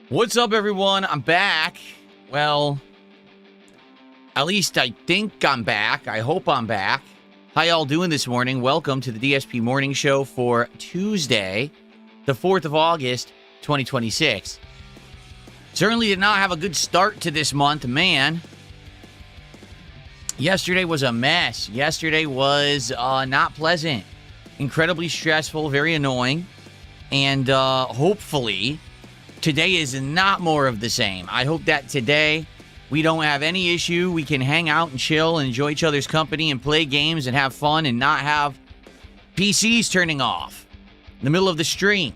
What's up, everyone? I'm back. Well, at least I think I'm back. I hope I'm back. How y'all doing this morning? Welcome to the DSP Morning Show for Tuesday, the 4th of August, 2026. Certainly did not have a good start to this month, man. Yesterday was a mess. Yesterday was not pleasant. Incredibly stressful, very annoying. And hopefully today is not more of the same. I hope that today we don't have any issue. We can hang out and chill and enjoy each other's company and play games and have fun and not have PCs turning off in the middle of the stream.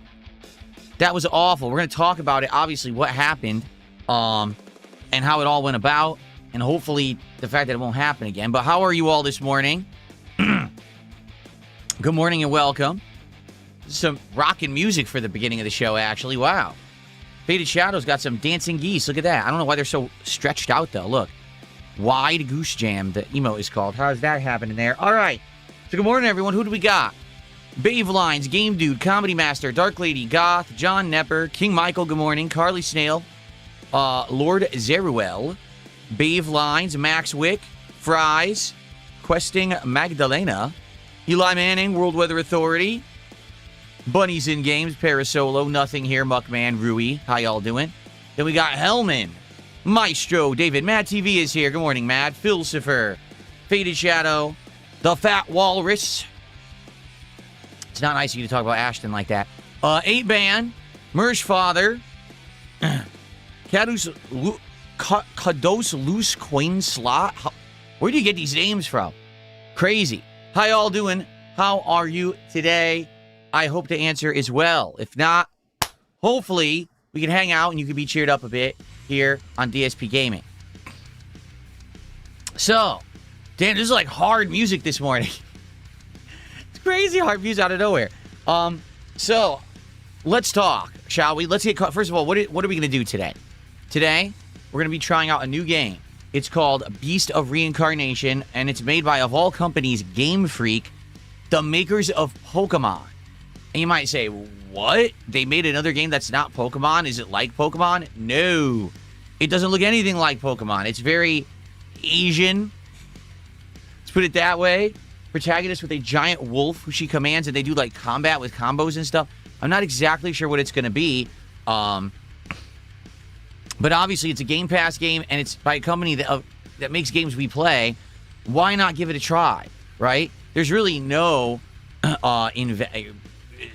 That was awful. We're going to talk about it, obviously, what happened and how it all went about, and hopefully the fact that it won't happen again. But how are you all this morning? Good morning and welcome. Some rockin' music for the beginning of the show, actually. Wow. Faded Shadows got some dancing geese. Look at that. I don't know why they're so stretched out, though. Look. Wide Goose Jam, the emote is called. How's that happening there? All right. So good morning, everyone. Who do we got? Bave Lines, Game Dude, Comedy Master, Dark Lady, Goth, John Nepper, King Michael, good morning, Carly Snail, Lord Zeruel, Bave Lines, Max Wick, Fries, Questing Magdalena, Eli Manning, World Weather Authority, Bunnies in Games, Parasolo, Nothing Here, Muckman, Rui. How y'all doing? Then we got Hellman, Maestro, David, Mad TV is here. Good morning, Mad. Philosopher, Faded Shadow, The Fat Walrus. It's not nice of you to talk about Ashton like that. 8-Ban, Mersh Father, Kados Loose Coin Slot. Where do you get these names from? Crazy. How y'all doing? How are you today? I hope the answer is well. If not, hopefully we can hang out and you can be cheered up a bit here on DSP Gaming. So, damn, this is like hard music this morning. It's crazy hard music out of nowhere. So, let's talk, shall we? Let's get caught. First of all, what are we going to do today? Today, we're going to be trying out a new game. It's called Beast of Reincarnation, and it's made by, of all companies, Game Freak, the makers of Pokemon. And you might say, what? They made another game that's not Pokemon? Is it like Pokemon? No. It doesn't look anything like Pokemon. It's very Asian. Let's put it that way. Protagonist with a giant wolf who she commands, and they do like combat with combos and stuff. I'm not exactly sure what it's going to be. But obviously it's a Game Pass game, and it's by a company that makes games we play. Why not give it a try, right? There's really no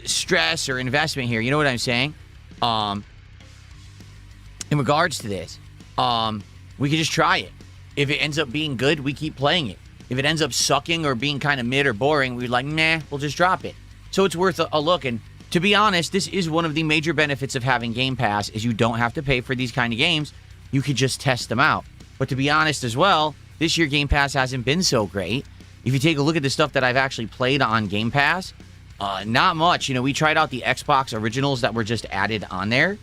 stress or investment here. You know what I'm saying? In regards to this, we could just try it. If it ends up being good, we keep playing it. If it ends up sucking or being kind of mid or boring, we're like, nah, we'll just drop it. So it's worth a look. And to be honest, this is one of the major benefits of having Game Pass is you don't have to pay for these kind of games. You could just test them out. But to be honest as well, this year Game Pass hasn't been so great. If you take a look at the stuff that I've actually played on Game Pass, not much. You know, we tried out the Xbox originals that were just added on there.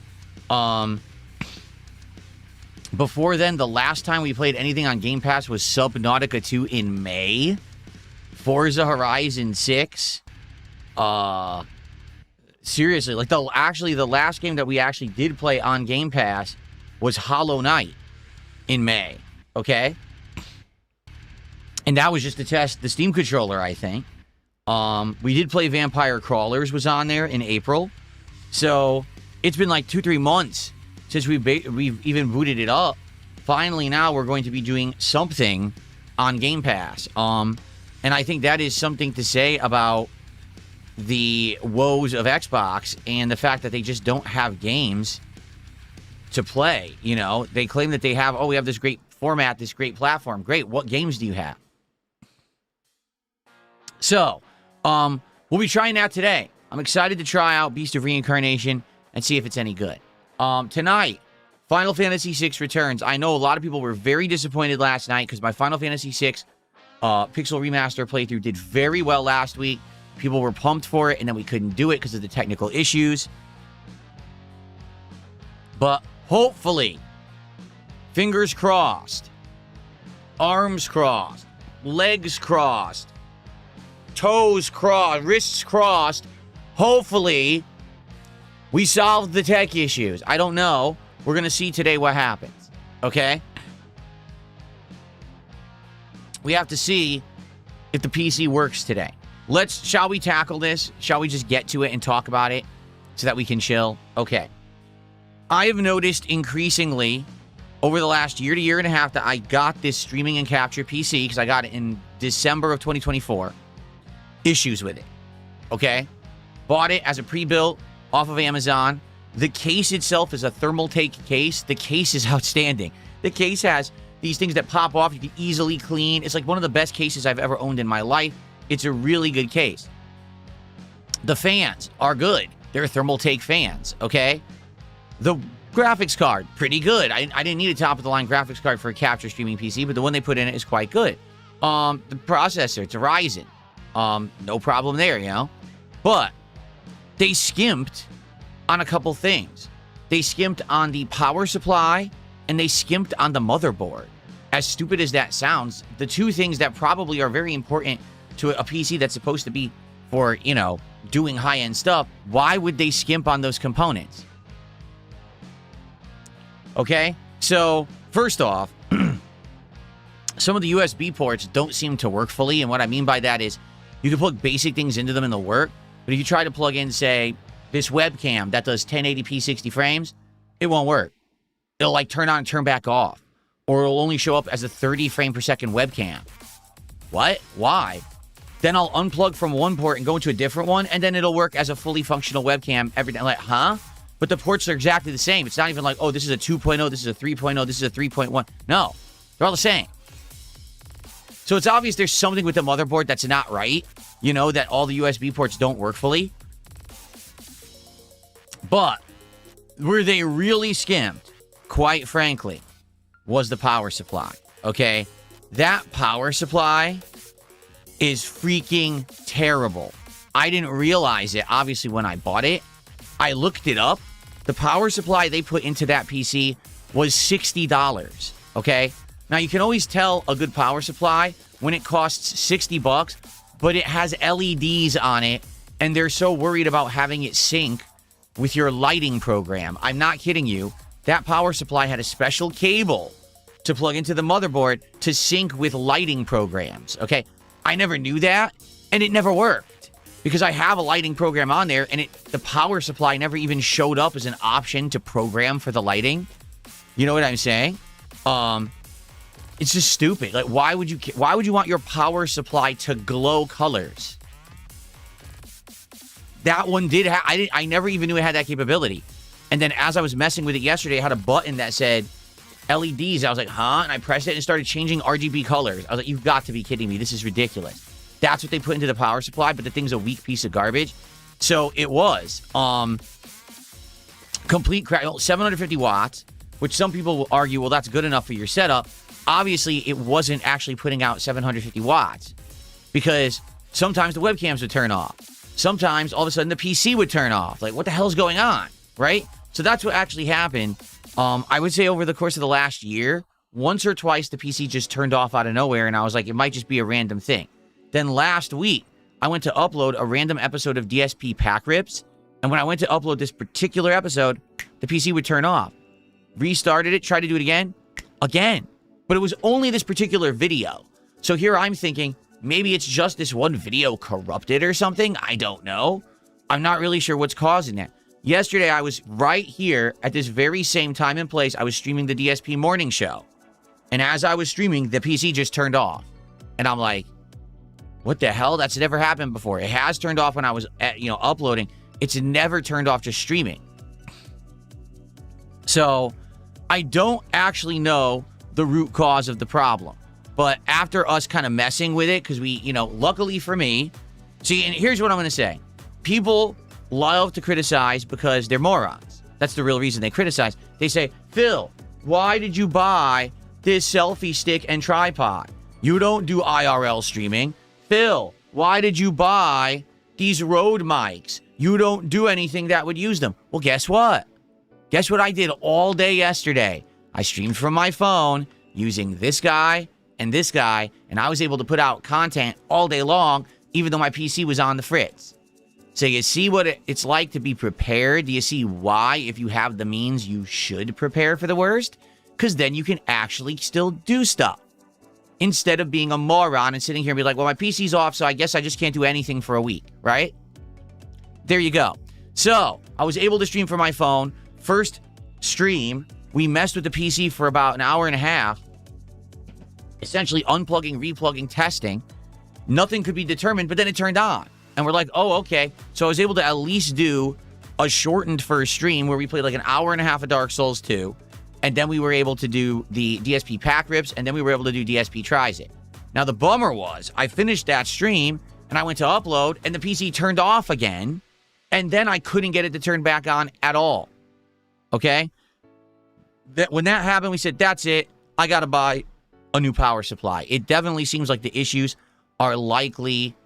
Before then, the last time we played anything on Game Pass was Subnautica 2 in May. Forza Horizon 6. Seriously, like the last game that we actually did play on Game Pass was Hollow Knight in May. Okay? And that was just to test the Steam controller, I think. We did play Vampire Crawlers was on there in April. So it's been like 2-3 months since we've even booted it up. Finally, now we're going to be doing something on Game Pass. And I think that is something to say about the woes of Xbox and the fact that they just don't have games to play. You know, they claim that they have, we have this great format, this great platform. Great. What games do you have? So, we'll be trying that today. I'm excited to try out Beast of Reincarnation and see if it's any good. Tonight, Final Fantasy VI returns. I know a lot of people were very disappointed last night because my Final Fantasy VI Pixel Remaster playthrough did very well last week. People were pumped for it, and then we couldn't do it because of the technical issues. But hopefully, fingers crossed, arms crossed, legs crossed, toes crossed, wrists crossed, hopefully, we solved the tech issues. I don't know. We're going to see today what happens. Okay? We have to see if the PC works today. Shall we tackle this? Shall we just get to it and talk about it so that we can chill? Okay. I have noticed increasingly over the last year to year and a half that I got this streaming and capture PC because I got it in December of 2024. Issues with it. Okay? Bought it as a pre-built off of Amazon. The case itself is a thermal take case. The case is outstanding. The case has these things that pop off. You can easily clean. It's like one of the best cases I've ever owned in my life. It's a really good case. The fans are good. They're thermal take fans, okay? The graphics card, pretty good. I didn't need a top-of-the-line graphics card for a capture streaming PC, but the one they put in it is quite good. The processor, it's a Ryzen. No problem there, you know? But they skimped on a couple things. They skimped on the power supply, and they skimped on the motherboard. As stupid as that sounds, the two things that probably are very important to a PC that's supposed to be for, you know, doing high-end stuff, why would they skimp on those components? Okay? So, first off, some of the USB ports don't seem to work fully, and what I mean by that is you can plug basic things into them and they'll work, but if you try to plug in, say, this webcam that does 1080p 60 frames, it won't work. It'll like turn on and turn back off. Or it'll only show up as a 30 frame per second webcam. What? Why? Then I'll unplug from one port and go into a different one, and then it'll work as a fully functional webcam every day. I'm like, huh? But the ports are exactly the same. It's not even like, oh, this is a 2.0, this is a 3.0, this is a 3.1. No, they're all the same. So it's obvious there's something with the motherboard that's not right. You know, that all the USB ports don't work fully. But where they really skimmed, quite frankly, was the power supply, okay? That power supply is freaking terrible. I didn't realize it, obviously, when I bought it. I looked it up. The power supply they put into that PC was $60, okay? Now, you can always tell a good power supply when it costs $60, but it has LEDs on it, and they're so worried about having it sync with your lighting program. I'm not kidding you. That power supply had a special cable to plug into the motherboard to sync with lighting programs, okay? I never knew that, and it never worked because I have a lighting program on there, and the power supply never even showed up as an option to program for the lighting. You know what I'm saying? It's just stupid. Like, why would you want your power supply to glow colors? That one did I never even knew it had that capability. And then as I was messing with it yesterday, it had a button that said LEDs. I was like, huh? And I pressed it and it started changing RGB colors. I was like, you've got to be kidding me. This is ridiculous. That's what they put into the power supply, but the thing's a weak piece of garbage. So it was complete crap. 750 watts, which some people will argue, well, that's good enough for your setup. Obviously, it wasn't actually putting out 750 watts because sometimes the webcams would turn off. Sometimes, all of a sudden, the PC would turn off. Like, what the hell's going on, right? So that's what actually happened. I would say over the course of the last year, once or twice, the PC just turned off out of nowhere, and I was like, it might just be a random thing. Then last week, I went to upload a random episode of DSP Pack Rips, and when I went to upload this particular episode, the PC would turn off. Restarted it, tried to do it again. But it was only this particular video. So here I'm thinking, maybe it's just this one video corrupted or something. I don't know. I'm not really sure what's causing that. Yesterday, I was right here at this very same time and place. I was streaming the DSP morning show. And as I was streaming, the PC just turned off. And I'm like, what the hell? That's never happened before. It has turned off when I was uploading. It's never turned off just streaming. So I don't actually know the root cause of the problem. But after us kind of messing with it, because we, luckily for me, see, and here's what I'm going to say. People love to criticize because they're morons. That's the real reason they criticize. They say, Phil, why did you buy this selfie stick and tripod? You don't do IRL streaming. Phil, why did you buy these Rode mics? You don't do anything that would use them. Well, guess what? Guess what I did all day yesterday? I streamed from my phone using this guy, and I was able to put out content all day long, even though my PC was on the fritz. So you see what it's like to be prepared? Do you see why, if you have the means, you should prepare for the worst? Because then you can actually still do stuff. Instead of being a moron and sitting here and be like, well, my PC's off, so I guess I just can't do anything for a week, right? There you go. So I was able to stream from my phone. First stream, we messed with the PC for about an hour and a half, essentially unplugging, replugging, testing. Nothing could be determined, but then it turned on. And we're like, oh, okay. So I was able to at least do a shortened first stream where we played like an hour and a half of Dark Souls 2. And then we were able to do the DSP pack rips. And then we were able to do DSP tries it. Now, the bummer was I finished that stream and I went to upload and the PC turned off again. And then I couldn't get it to turn back on at all. Okay? When that happened, we said, that's it. I got to buy a new power supply. It definitely seems like the issues are likely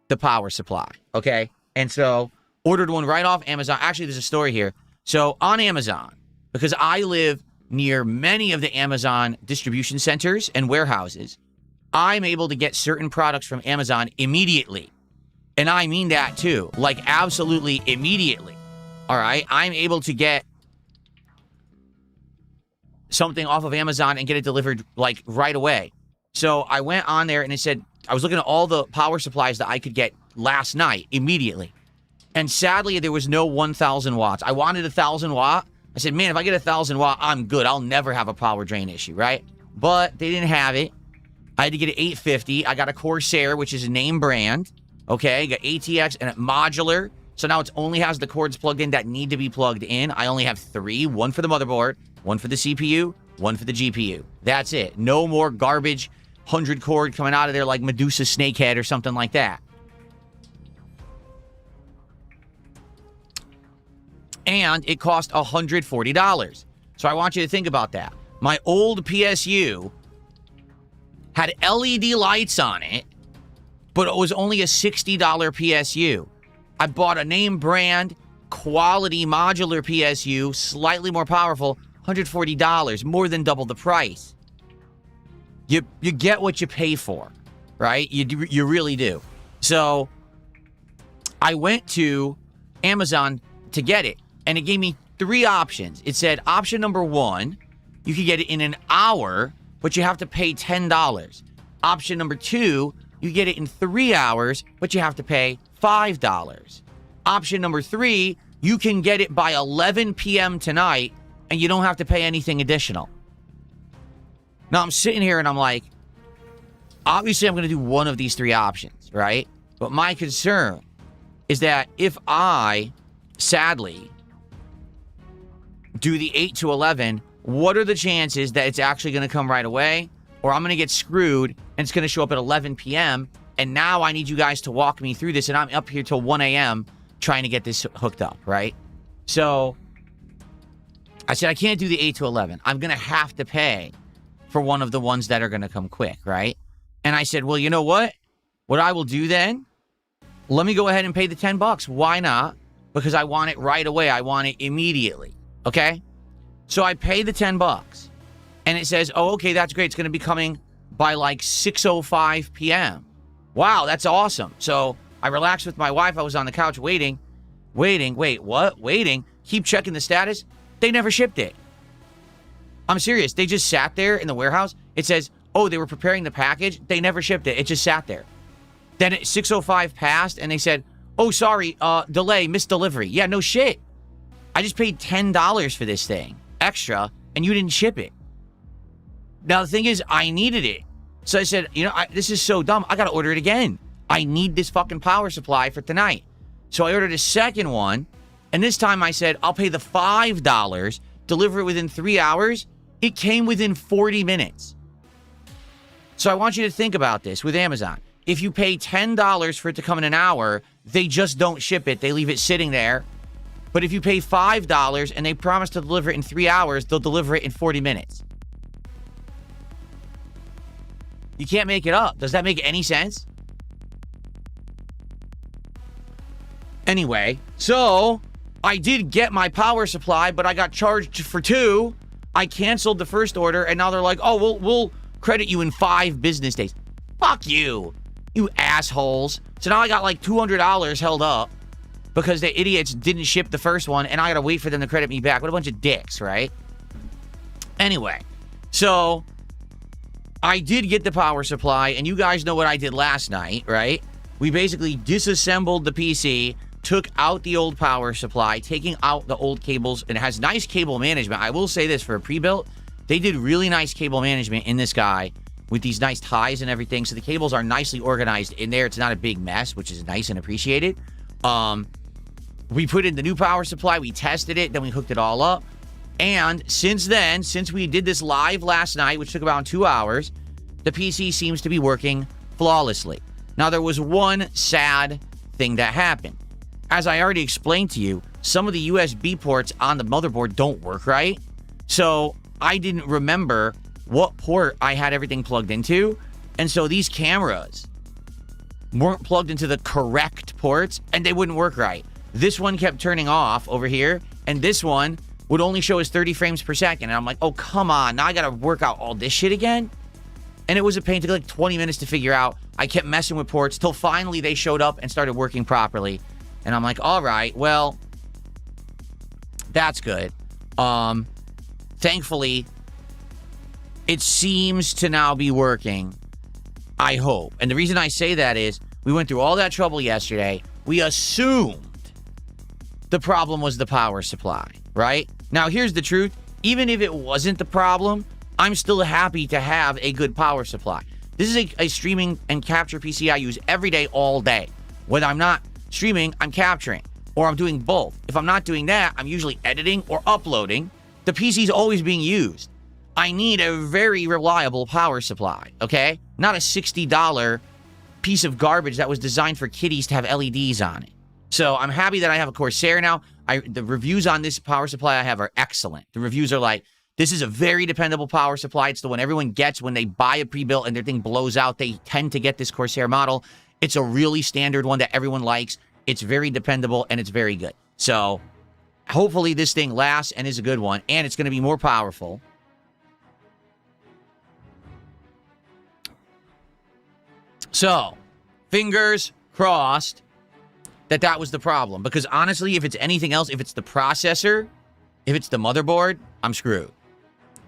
the power supply, okay? And so ordered one right off Amazon. Actually, there's a story here. So on Amazon, because I live near many of the Amazon distribution centers and warehouses, I'm able to get certain products from Amazon immediately. And I mean that too, like absolutely immediately. All right? I'm able to get something off of Amazon and get it delivered like right away. So I went on there and it said, I was looking at all the power supplies that I could get last night immediately. And sadly, there was no 1,000 watts. I wanted 1,000 watt. I said, man, if I get 1,000 watt, I'm good. I'll never have a power drain issue, right? But they didn't have it. I had to get an 850. I got a Corsair, which is a name brand. Okay, got ATX and a modular. So now it only has the cords plugged in that need to be plugged in. I only have 3, one for the motherboard, one for the CPU, one for the GPU. That's it. No more garbage 100 cord coming out of there like Medusa Snakehead or something like that. And it cost $140. So I want you to think about that. My old PSU had LED lights on it, but it was only a $60 PSU. I bought a name brand, quality modular PSU, slightly more powerful, $140, more than double the price. You get what you pay for, right? You really do. So I went to Amazon to get it, and it gave me 3 options. It said option number 1, you could get it in an hour, but you have to pay $10. Option number 2, you get it in 3 hours, but you have to pay $5. Option number 3, you can get it by 11 p.m. tonight, and you don't have to pay anything additional. Now, I'm sitting here and I'm like, obviously, I'm going to do one of these 3 options, right? But my concern is that if I, sadly, do the 8 to 11, what are the chances that it's actually going to come right away? Or I'm going to get screwed and it's going to show up at 11 p.m. And now I need you guys to walk me through this. And I'm up here till 1 a.m. trying to get this hooked up, right? So I said, I can't do the 8 to 11. I'm going to have to pay for one of the ones that are going to come quick, right? And I said, well, you know what? What I will do then, let me go ahead and pay the $10. Why not? Because I want it right away. I want it immediately, okay? So I pay the $10, and it says, oh, okay, that's great. It's going to be coming by like 6:05 p.m. Wow, that's awesome. So I relaxed with my wife. I was on the couch waiting. Wait, what? Waiting. Keep checking the status. They never shipped it. I'm serious. They just sat there in the warehouse. It says, oh, they were preparing the package. They never shipped it. It just sat there. Then 6:05 passed, and they said, oh, sorry, delay, missed delivery. Yeah, no shit. I just paid $10 for this thing extra, and you didn't ship it. Now, the thing is, I needed it. So I said, you know, this is so dumb. I got to order it again. I need this fucking power supply for tonight. So I ordered a second one, and this time I said, I'll pay the $5, deliver it within 3 hours. It came within 40 minutes. So I want you to think about this with Amazon. If you pay $10 for it to come in an hour, they just don't ship it. They leave it sitting there But if you pay $5 and they promise to deliver it in 3 hours, they'll deliver it in 40 minutes. You can't make it up. Does that make any sense? Anyway, so I did get my power supply, but I got charged for 2. I canceled the first order, and now they're like, oh, we'll credit you in 5 business days. Fuck you, you assholes. So now I got like $200 held up because the idiots didn't ship the first one, and I gotta wait for them to credit me back. What a bunch of dicks, right? Anyway, so I did get the power supply, and you guys know what I did last night, right? We basically disassembled the PC, took out the old power supply, taking out the old cables, and it has nice cable management. I will say this, for a pre-built, they did really nice cable management in this guy with these nice ties and everything, so the cables are nicely organized in there. It's not a big mess, which is nice and appreciated. We put in the new power supply, we tested it, then we hooked it all up. And since then, since we did this live last night, which took about 2 hours, the PC seems to be working flawlessly. Now, there was one sad thing that happened. As I already explained to you, some of the USB ports on the motherboard don't work right. So I didn't remember what port I had everything plugged into. And so these cameras weren't plugged into the correct ports, and they wouldn't work right. This one kept turning off over here, and this one would only show as 30 frames per second. And I'm like, oh, come on. Now I got to work out all this shit again? And it was a pain. It took like 20 minutes to figure out. I kept messing with ports till finally they showed up and started working properly. And I'm like, all right, well, that's good. Thankfully, it seems to now be working. I hope. And the reason I say that is we went through all that trouble yesterday. We assumed the problem was the power supply, right? Now, here's the truth. Even if it wasn't the problem, I'm still happy to have a good power supply. This is a streaming and capture PC I use every day, all day. Whether I'm not streaming, I'm capturing, or I'm doing both. If I'm not doing that, I'm usually editing or uploading. The PC's always being used. I need a very reliable power supply, okay? Not a $60 piece of garbage that was designed for kiddies to have LEDs on it. So I'm happy that I have a Corsair now. The reviews on this power supply I have are excellent. The reviews are like, this is a very dependable power supply. It's the one everyone gets when they buy a pre-built and their thing blows out. They tend to get this Corsair model. It's a really standard one that everyone likes. It's very dependable, and it's very good. So hopefully this thing lasts and is a good one, and it's going to be more powerful. So, fingers crossed that was the problem. Because honestly, if it's anything else, if it's the processor, if it's the motherboard, I'm screwed.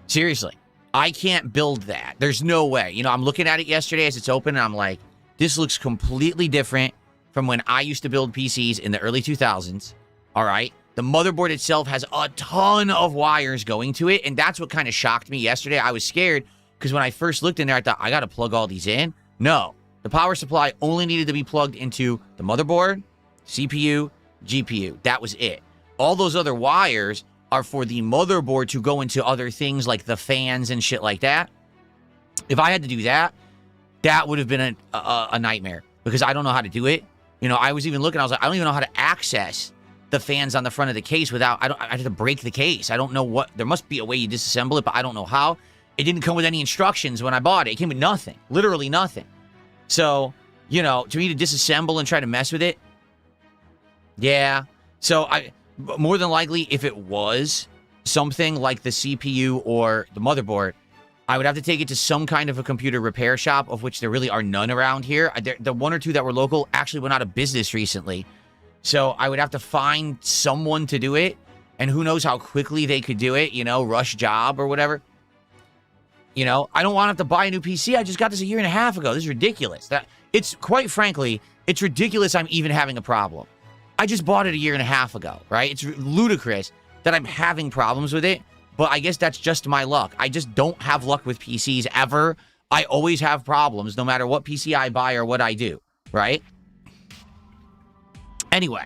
Seriously. I can't build that. There's no way. You know, I'm looking at it yesterday as it's open, and I'm like, this looks completely different from when I used to build PCs in the early 2000s. All right? The motherboard itself has a ton of wires going to it, and that's what kind of shocked me yesterday. I was scared because when I first looked in there, I thought, I got to plug all these in. No. The power supply only needed to be plugged into the motherboard, CPU, GPU. That was it. All those other wires are for the motherboard to go into other things like the fans and shit like that. If I had to do that, that would have been a nightmare because I don't know how to do it. You know, I was even looking, I was like, I don't even know how to access the fans on the front of the case without, I had to break the case. I don't know what, there must be a way you disassemble it, but I don't know how. It didn't come with any instructions when I bought it. It came with nothing, literally nothing. So, you know, to me to disassemble and try to mess with it, yeah. So more than likely, if it was something like the CPU or the motherboard, I would have to take it to some kind of a computer repair shop, of which there really are none around here. The one or two that were local actually went out of business recently. So I would have to find someone to do it, and who knows how quickly they could do it, you know, rush job or whatever. You know, I don't want to have to buy a new PC. I just got this a year and a half ago. This is ridiculous. It's quite frankly, it's ridiculous I'm even having a problem. I just bought it a year and a half ago, right? It's ludicrous that I'm having problems with it, but I guess that's just my luck. I just don't have luck with PCs ever. I always have problems no matter what PC I buy or what I do, right? Anyway,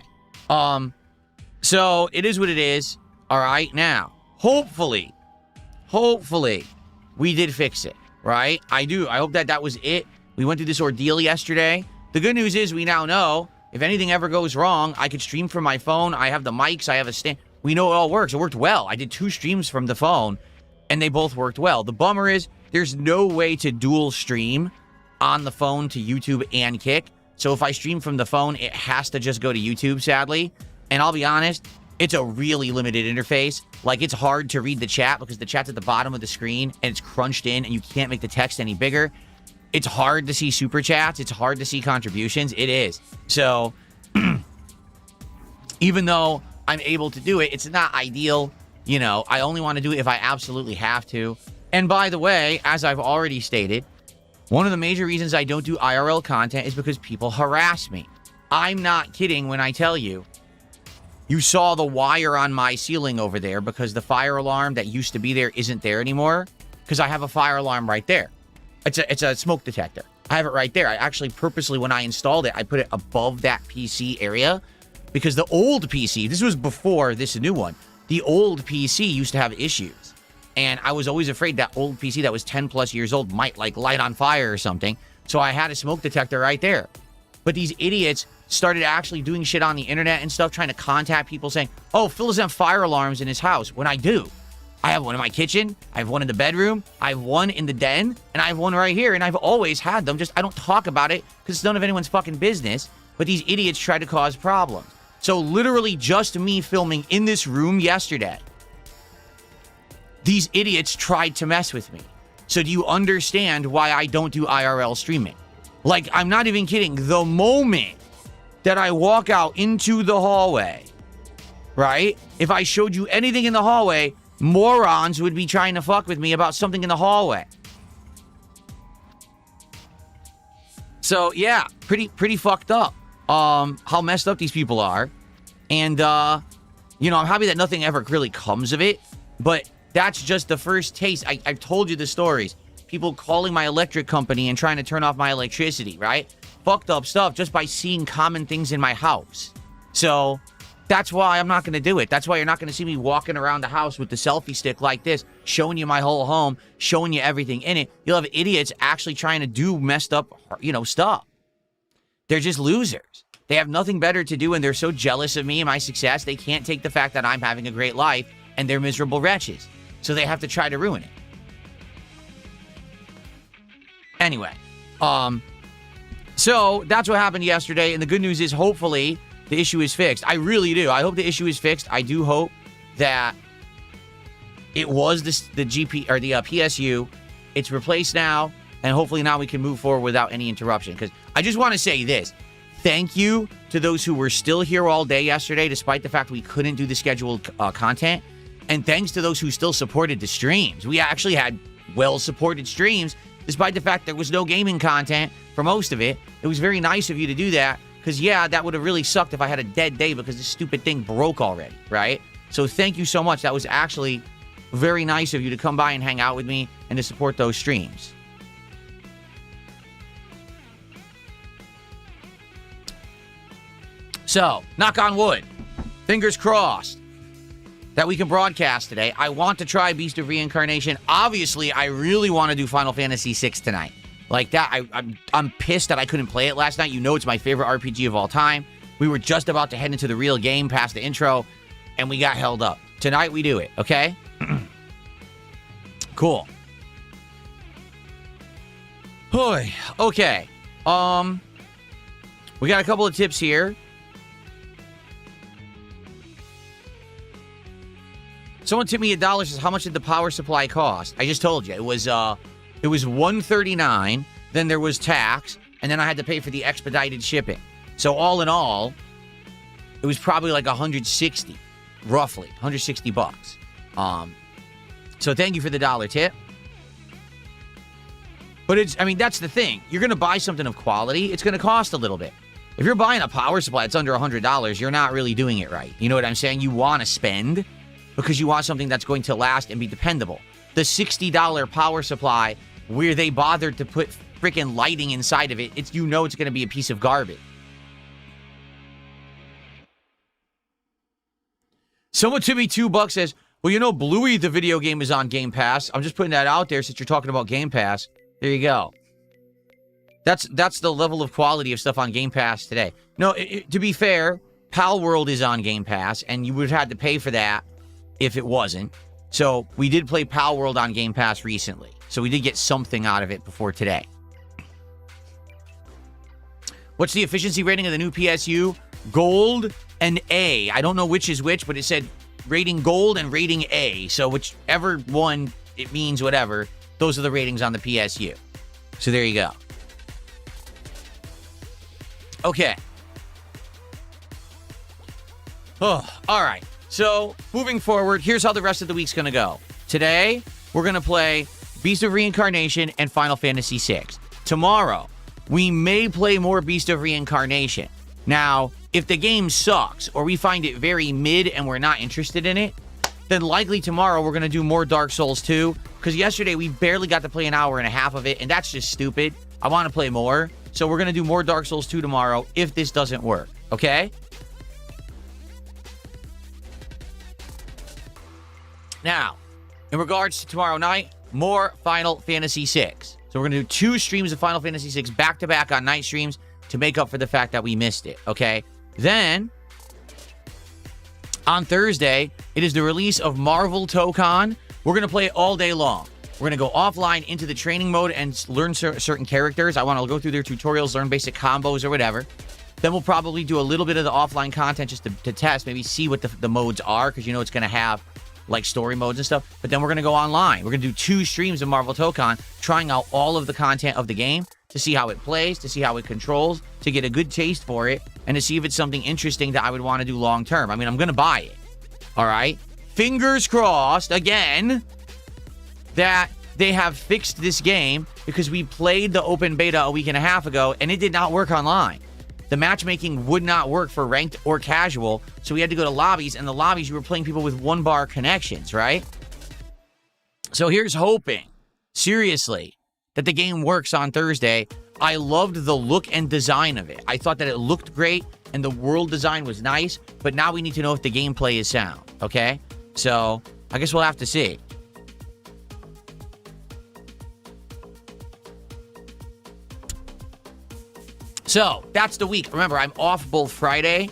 so it is what it is. All right, now, hopefully, we did fix it, right? I hope that was it. We went through this ordeal yesterday. The good news is we now know If anything ever goes wrong, I could stream from my phone. I have the mics. I have a stand. We know it all works. It worked well. I did 2 streams from the phone, and they both worked well. The bummer is there's no way to dual stream on the phone to YouTube and Kick. So if I stream from the phone, it has to just go to YouTube, sadly. And I'll be honest, it's a really limited interface. Like, it's hard to read the chat because the chat's at the bottom of the screen, and it's crunched in, and you can't make the text any bigger. It's hard to see super chats. It's hard to see contributions. It is. So, even though I'm able to do it, it's not ideal. You know, I only want to do it if I absolutely have to. And by the way, as I've already stated, one of the major reasons I don't do IRL content is because people harass me. I'm not kidding when I tell you, you saw the wire on my ceiling over there because the fire alarm that used to be there isn't there anymore because I have a fire alarm right there. It's a smoke detector. I have it right there. I actually purposely, when I installed it, I put it above that PC area because the old PC, this was before this new one, the old PC used to have issues. And I was always afraid that old PC that was 10 plus years old might like light on fire or something. So I had a smoke detector right there. But these idiots started actually doing shit on the internet and stuff, trying to contact people saying, oh, Phil doesn't have fire alarms in his house. When I do. I have one in my kitchen. I have one in the bedroom. I have one in the den. And I have one right here. And I've always had them. Just I don't talk about it because it's none of anyone's fucking business. But these idiots try to cause problems. So literally just me filming in this room yesterday, these idiots tried to mess with me. So do you understand why I don't do IRL streaming? Like, I'm not even kidding. The moment that I walk out into the hallway, right? If I showed you anything in the hallway, morons would be trying to fuck with me about something in the hallway. So, yeah, pretty fucked up. How messed up these people are. And, you know, I'm happy that nothing ever really comes of it. But that's just the first taste. I've told you the stories. People calling my electric company and trying to turn off my electricity, right? Fucked up stuff just by seeing common things in my house. So that's why I'm not going to do it. That's why you're not going to see me walking around the house with the selfie stick like this, showing you my whole home, showing you everything in it. You'll have idiots actually trying to do messed up, you know, stuff. They're just losers. They have nothing better to do, and they're so jealous of me and my success, they can't take the fact that I'm having a great life, and they're miserable wretches. So they have to try to ruin it. Anyway, so that's what happened yesterday, and the good news is hopefully the issue is fixed. I really do. I hope the issue is fixed. I do hope that it was the GP or the PSU. It's replaced now, and hopefully now we can move forward without any interruption. Because I just want to say this. Thank you to those who were still here all day yesterday, despite the fact we couldn't do the scheduled content. And thanks to those who still supported the streams. We actually had well-supported streams, despite the fact there was no gaming content for most of it. It was very nice of you to do that. Because, yeah, that would have really sucked if I had a dead day because this stupid thing broke already, right? So thank you so much. That was actually very nice of you to come by and hang out with me and to support those streams. So, knock on wood. Fingers crossed that we can broadcast today. I want to try Beast of Reincarnation. Obviously, I really want to do Final Fantasy VI tonight. Like that, I'm pissed that I couldn't play it last night. You know it's my favorite RPG of all time. We were just about to head into the real game past the intro, and we got held up. Tonight we do it, okay? Cool. Hoy. Okay. We got a couple of tips here. Someone tipped me $1, says, how much did the power supply cost? I just told you. It was $139, then there was tax, and then I had to pay for the expedited shipping. So all in all, it was probably like 160, roughly, 160 bucks. So thank you for the $1 tip. But I mean, that's the thing. You're going to buy something of quality, it's going to cost a little bit. If you're buying a power supply that's under $100, you're not really doing it right. You know what I'm saying? You want to spend because you want something that's going to last and be dependable. The $60 power supply where they bothered to put freaking lighting inside of it, it's going to be a piece of garbage. Someone to me $2 says, well, you know, Bluey, the video game, is on Game Pass. I'm just putting that out there since you're talking about Game Pass. There you go. That's the level of quality of stuff on Game Pass today. No, to be fair, Pal World is on Game Pass, and you would have had to pay for that if it wasn't. So we did play Pal World on Game Pass recently. So we did get something out of it before today. What's the efficiency rating of the new PSU? Gold and A. I don't know which is which, but it said rating gold and rating A. So whichever one it means, whatever, those are the ratings on the PSU. So there you go. Okay. Oh, all right. So moving forward, here's how the rest of the week's going to go. Today, we're going to play Beast of Reincarnation and Final Fantasy VI. Tomorrow, we may play more Beast of Reincarnation. Now, if the game sucks or we find it very mid and we're not interested in it, then likely tomorrow we're going to do more Dark Souls 2, because yesterday we barely got to play an hour and a half of it, and that's just stupid. I want to play more, so we're going to do more Dark Souls 2 tomorrow if this doesn't work, okay? Now, in regards to tomorrow night, more Final Fantasy VI. So we're going to do 2 streams of Final Fantasy VI back-to-back on night streams to make up for the fact that we missed it, okay? Then, on Thursday, it is the release of Marvel Tokon. We're going to play it all day long. We're going to go offline into the training mode and learn certain characters. I want to go through their tutorials, learn basic combos or whatever. Then we'll probably do a little bit of the offline content just to test, maybe see what the modes are, because you know it's going to have like story modes and stuff. But then we're going to go online. We're going to do 2 streams of Marvel Tokon, trying out all of the content of the game to see how it plays, to see how it controls, to get a good taste for it, and to see if it's something interesting that I would want to do long term. I mean, I'm going to buy it. All right? Fingers crossed, again, that they have fixed this game, because we played the open beta a week and a half ago, and it did not work online. The matchmaking would not work for ranked or casual, so we had to go to lobbies, and the lobbies, you were playing people with 1-bar connections, right? So here's hoping, seriously, that the game works on Thursday. I loved the look and design of it. I thought that it looked great, and the world design was nice, but now we need to know if the gameplay is sound, okay? So, I guess we'll have to see. So, that's the week. Remember, I'm off both Friday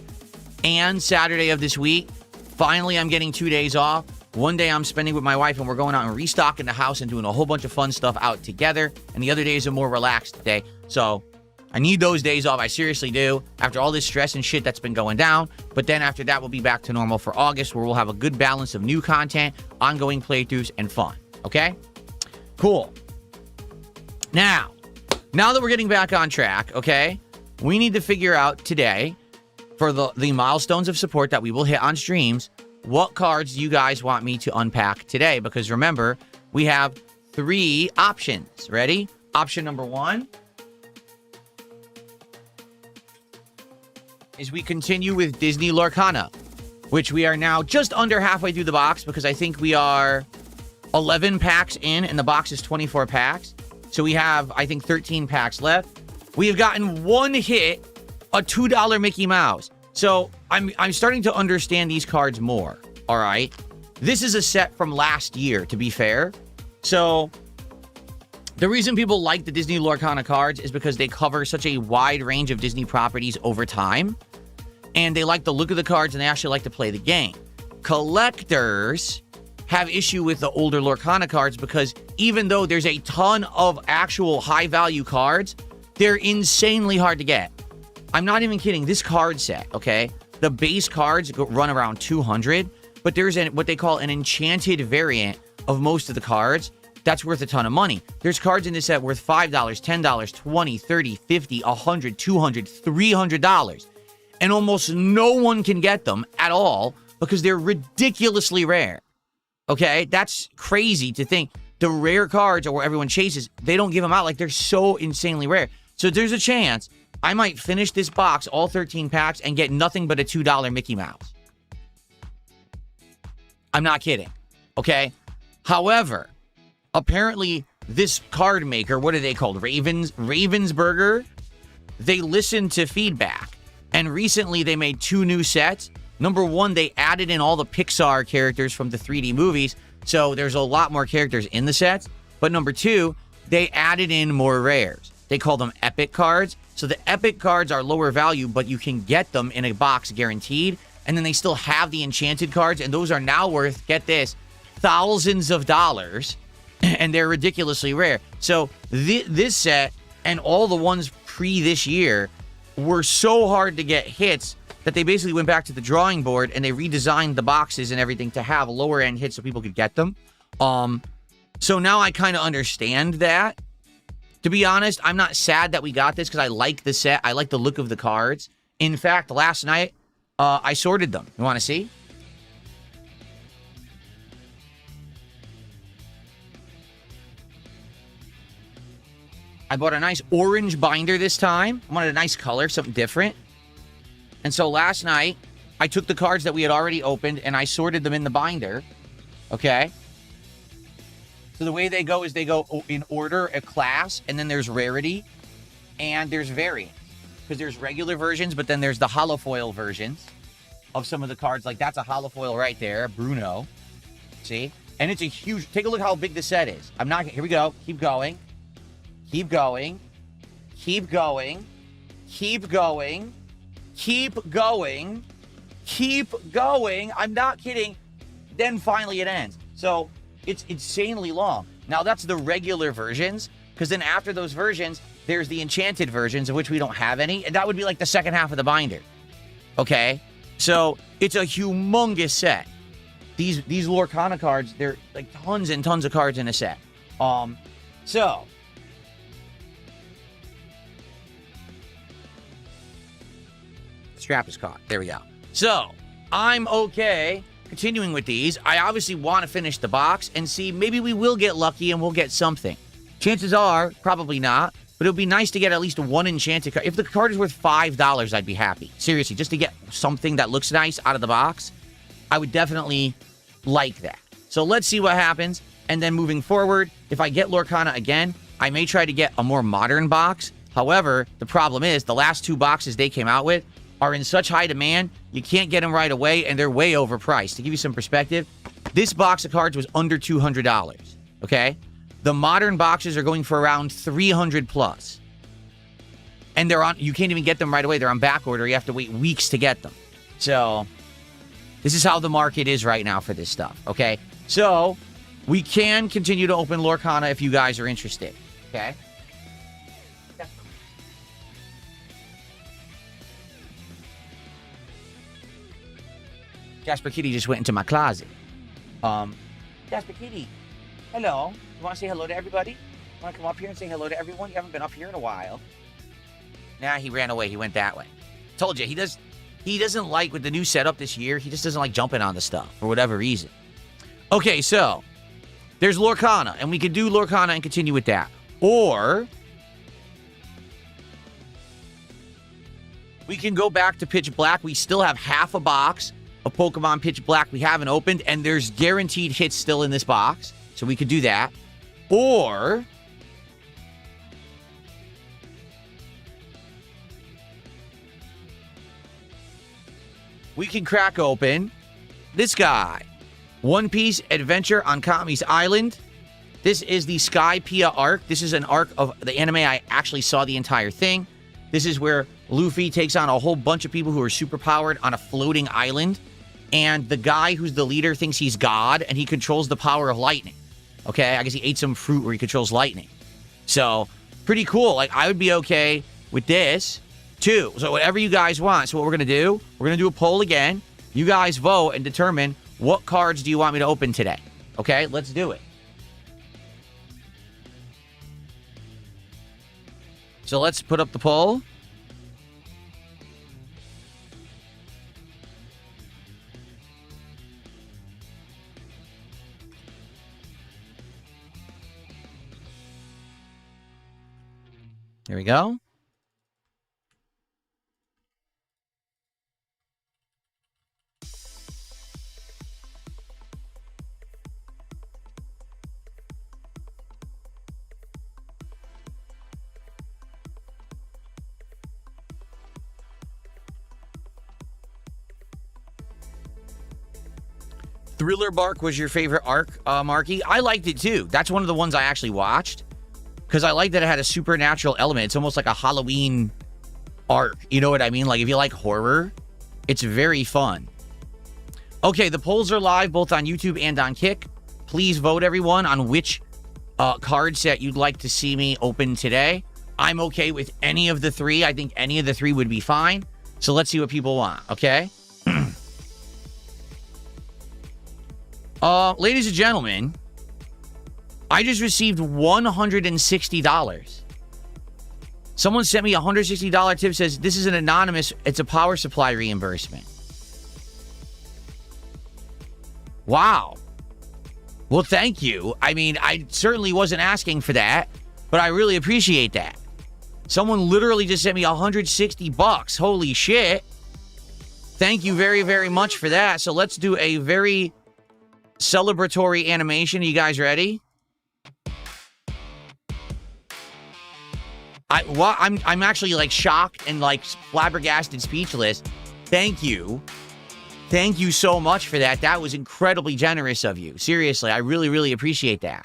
and Saturday of this week. Finally, I'm getting 2 days off. One day I'm spending with my wife, and we're going out and restocking the house and doing a whole bunch of fun stuff out together. And the other days are more relaxed day. So, I need those days off. I seriously do. After all this stress and shit that's been going down. But then after that, we'll be back to normal for August, where we'll have a good balance of new content, ongoing playthroughs, and fun. Okay? Cool. Now that we're getting back on track, okay, we need to figure out today, for the milestones of support that we will hit on streams, what cards do you guys want me to unpack today? Because remember, we have 3 options. Ready? Option number 1 is we continue with Disney Lorcana, which we are now just under halfway through the box, because I think we are 11 packs in, and the box is 24 packs. So we have, I think, 13 packs left. We have gotten 1 hit, a $2 Mickey Mouse. So I'm starting to understand these cards more, all right? This is a set from last year, to be fair. So the reason people like the Disney Lorcana cards is because they cover such a wide range of Disney properties over time. And they like the look of the cards, and they actually like to play the game. Collectors have issue with the older Lorcana cards, because even though there's a ton of actual high-value cards, they're insanely hard to get. I'm not even kidding. This card set, okay? The base cards run around 200, but there's what they call an enchanted variant of most of the cards. That's worth a ton of money. There's cards in this set worth $5, $10, $20, $30, $50, $100, $200, $300. And almost no one can get them at all because they're ridiculously rare. Okay? That's crazy to think. The rare cards, or where everyone chases, they don't give them out. Like, they're so insanely rare. So there's a chance I might finish this box, all 13 packs, and get nothing but a $2 Mickey Mouse. I'm not kidding. Okay? However, apparently this card maker, what are they called? Ravensburger? They listened to feedback. And recently they made 2 new sets. Number 1, they added in all the Pixar characters from the 3D movies. So there's a lot more characters in the sets. But number 2, they added in more rares. They call them epic cards. So the epic cards are lower value, but you can get them in a box guaranteed. And then they still have the enchanted cards, and those are now worth, get this, thousands of dollars, and they're ridiculously rare. So this set and all the ones pre this year were so hard to get hits that they basically went back to the drawing board and they redesigned the boxes and everything to have lower end hits so people could get them. So now I kind of understand that. To be honest, I'm not sad that we got this because I like the set. I like the look of the cards. In fact, last night, I sorted them. You want to see? I bought a nice orange binder this time. I wanted a nice color, something different. And so last night, I took the cards that we had already opened and I sorted them in the binder. Okay? So the way they go is they go in order, a class, and then there's rarity, and there's variant. Because there's regular versions, but then there's the holofoil versions of some of the cards. Like, that's a holofoil right there, Bruno. See? And it's a huge... Take a look how big the set is. I'm not... Here we go. Keep going. Keep going. Keep going. Keep going. Keep going. Keep going. I'm not kidding. Then finally it ends. So... It's insanely long. Now, that's the regular versions, because then after those versions, there's the enchanted versions, of which we don't have any, and that would be like the second half of the binder. Okay? So, it's a humongous set. These Lorcana cards, they're like tons and tons of cards in a set. So... Strap is caught. There we go. So, I'm okay... Continuing with these, I obviously want to finish the box and see, maybe we will get lucky and we'll get something. Chances are, probably not, but it would be nice to get at least one enchanted card. If the card is worth $5, I'd be happy. Seriously, just to get something that looks nice out of the box, I would definitely like that. So let's see what happens. And then moving forward, if I get Lorcana again, I may try to get a more modern box. However, the problem is the last two boxes they came out with are in such high demand, you can't get them right away, and they're way overpriced. To give you some perspective, this box of cards was under $200, okay? The modern boxes are going for around $300 plus. And they're on, you can't even get them right away. They're on back order. You have to wait weeks to get them. So, this is how the market is right now for this stuff, okay? So, we can continue to open Lorcana if you guys are interested, okay? Jasper Kitty just went into my closet. Jasper Kitty, hello. You want to say hello to everybody? You want to come up here and say hello to everyone? You haven't been up here in a while. Nah, he ran away. He went that way. Told you, he doesn't like, with the new setup this year, he just doesn't like jumping on the stuff for whatever reason. Okay, so there's Lorcana, and we could do Lorcana and continue with that. Or we can go back to Pitch Black. We still have half a box of Pokemon Pitch Black we haven't opened, and there's guaranteed hits still in this box, so we could do that. Or we can crack open this guy, One Piece Adventure on Kami's Island. This is the Sky Pia arc. This is an arc of the anime. I actually saw the entire thing. This is where Luffy takes on a whole bunch of people who are superpowered on a floating island. And the guy who's the leader thinks he's God, and he controls the power of lightning. Okay? I guess he ate some fruit where he controls lightning. So, pretty cool. Like, I would be okay with this, too. So, whatever you guys want. So, what we're going to do, we're going to do a poll again. You guys vote and determine what cards do you want me to open today. Okay? Let's do it. So, let's put up the poll. There we go. Thriller Bark was your favorite arc, Marky? I liked it too. That's one of the ones I actually watched. because I like that it had a supernatural element. It's almost like a Halloween arc. You know what I mean? Like, if you like horror, it's very fun. Okay, the polls are live both on YouTube and on Kick. Please vote, everyone, on which card set you'd like to see me open today. I'm okay with any of the three. I think any of the three would be fine. So let's see what people want, okay? Ladies and gentlemen, I just received $160. Someone sent me a $160 tip, says, this is an anonymous, it's a power supply reimbursement. Wow. Well, thank you. I mean, I certainly wasn't asking for that, but I really appreciate that. Someone literally just sent me $160. Holy shit. Thank you very, very much for that. So let's do a very celebratory animation. Are you guys ready? I'm actually like shocked and like flabbergasted, speechless. Thank you. Thank you so much for that. That was incredibly generous of you. Seriously, I really, really appreciate that.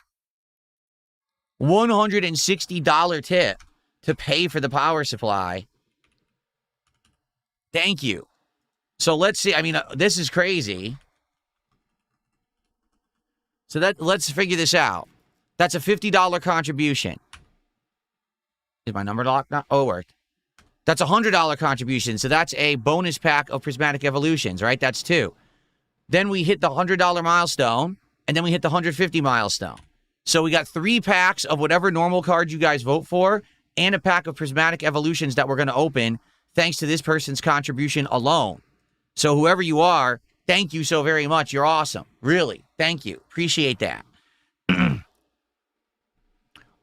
$160 tip to pay for the power supply. Thank you. So let's see. I mean, this is crazy. So let's figure this out. That's a $50 contribution. Is my number locked now? Oh, it worked. That's a $100 contribution. So that's a bonus pack of Prismatic Evolutions, right? That's 2. Then we hit the $100 milestone, and then we hit the $150 milestone. So we got 3 packs of whatever normal cards you guys vote for, and a pack of Prismatic Evolutions that we're going to open thanks to this person's contribution alone. So whoever you are, thank you so very much. You're awesome. Really. Thank you. Appreciate that.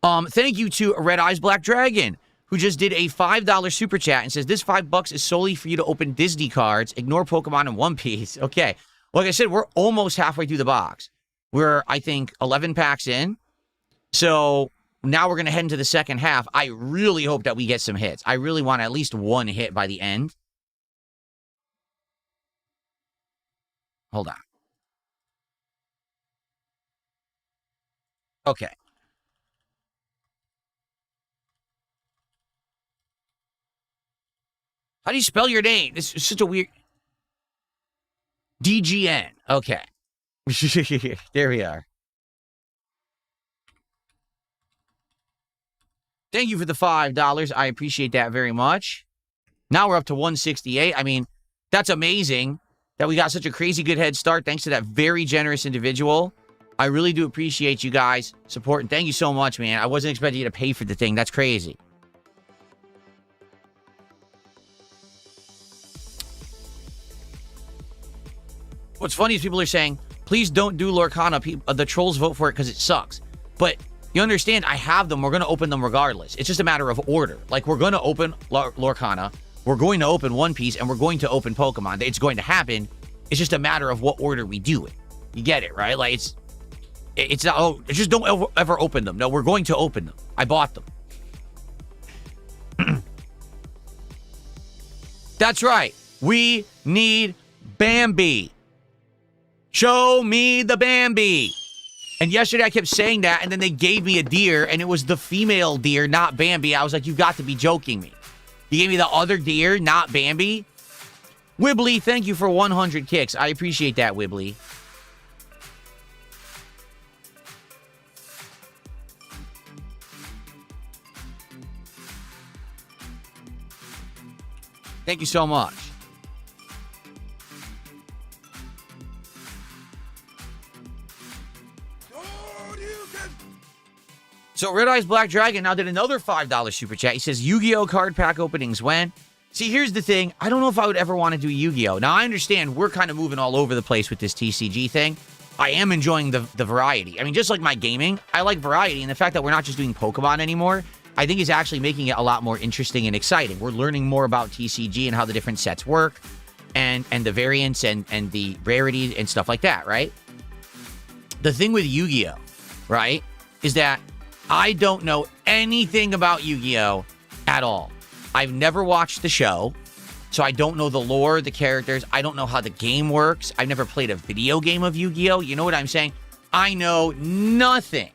Thank you to Red Eyes Black Dragon, who just did a $5 super chat and says, this $5 is solely for you to open Disney cards. Ignore Pokemon and One Piece. Okay. Like I said, we're almost halfway through the box. We're, I think, 11 packs in. So now we're going to head into the second half. I really hope that we get some hits. I really want at least one hit by the end. Hold on. Okay. How do you spell your name? This is such a weird... DGN. Okay. There we are. Thank you for the $5. I appreciate that very much. Now we're up to 168. I mean, that's amazing that we got such a crazy good head start thanks to that very generous individual. I really do appreciate you guys supporting. Thank you so much, man. I wasn't expecting you to pay for the thing. That's crazy. What's funny is people are saying, please don't do Lorcana. The trolls vote for it because it sucks. But you understand, I have them. We're going to open them regardless. It's just a matter of order. Like, we're going to open Lorcana. We're going to open One Piece. And we're going to open Pokemon. It's going to happen. It's just a matter of what order we do it. You get it, right? Like, it's not, oh, just don't ever open them. No, we're going to open them. I bought them. That's right. We need Bambi. Show me the Bambi. And yesterday I kept saying that, and then they gave me a deer, and it was the female deer, not Bambi. I was like, you've got to be joking me. You gave me the other deer, not Bambi? Wibbly, thank you for 100 kicks. I appreciate that, Wibbly. Thank you so much. So Red Eyes Black Dragon now did another $5 super chat. He says, Yu-Gi-Oh card pack openings when? See, here's the thing. I don't know if I would ever want to do Yu-Gi-Oh. Now, I understand we're kind of moving all over the place with this TCG thing. I am enjoying the variety. I mean, just like my gaming, I like variety. And the fact that we're not just doing Pokemon anymore, I think is actually making it a lot more interesting and exciting. We're learning more about TCG and how the different sets work and the variants and the rarities and stuff like that, right? The thing with Yu-Gi-Oh, right, is that I don't know anything about Yu-Gi-Oh at all. I've never watched the show, so I don't know the lore, the characters. I don't know how the game works. I've never played a video game of Yu-Gi-Oh. You know what I'm saying? I know nothing.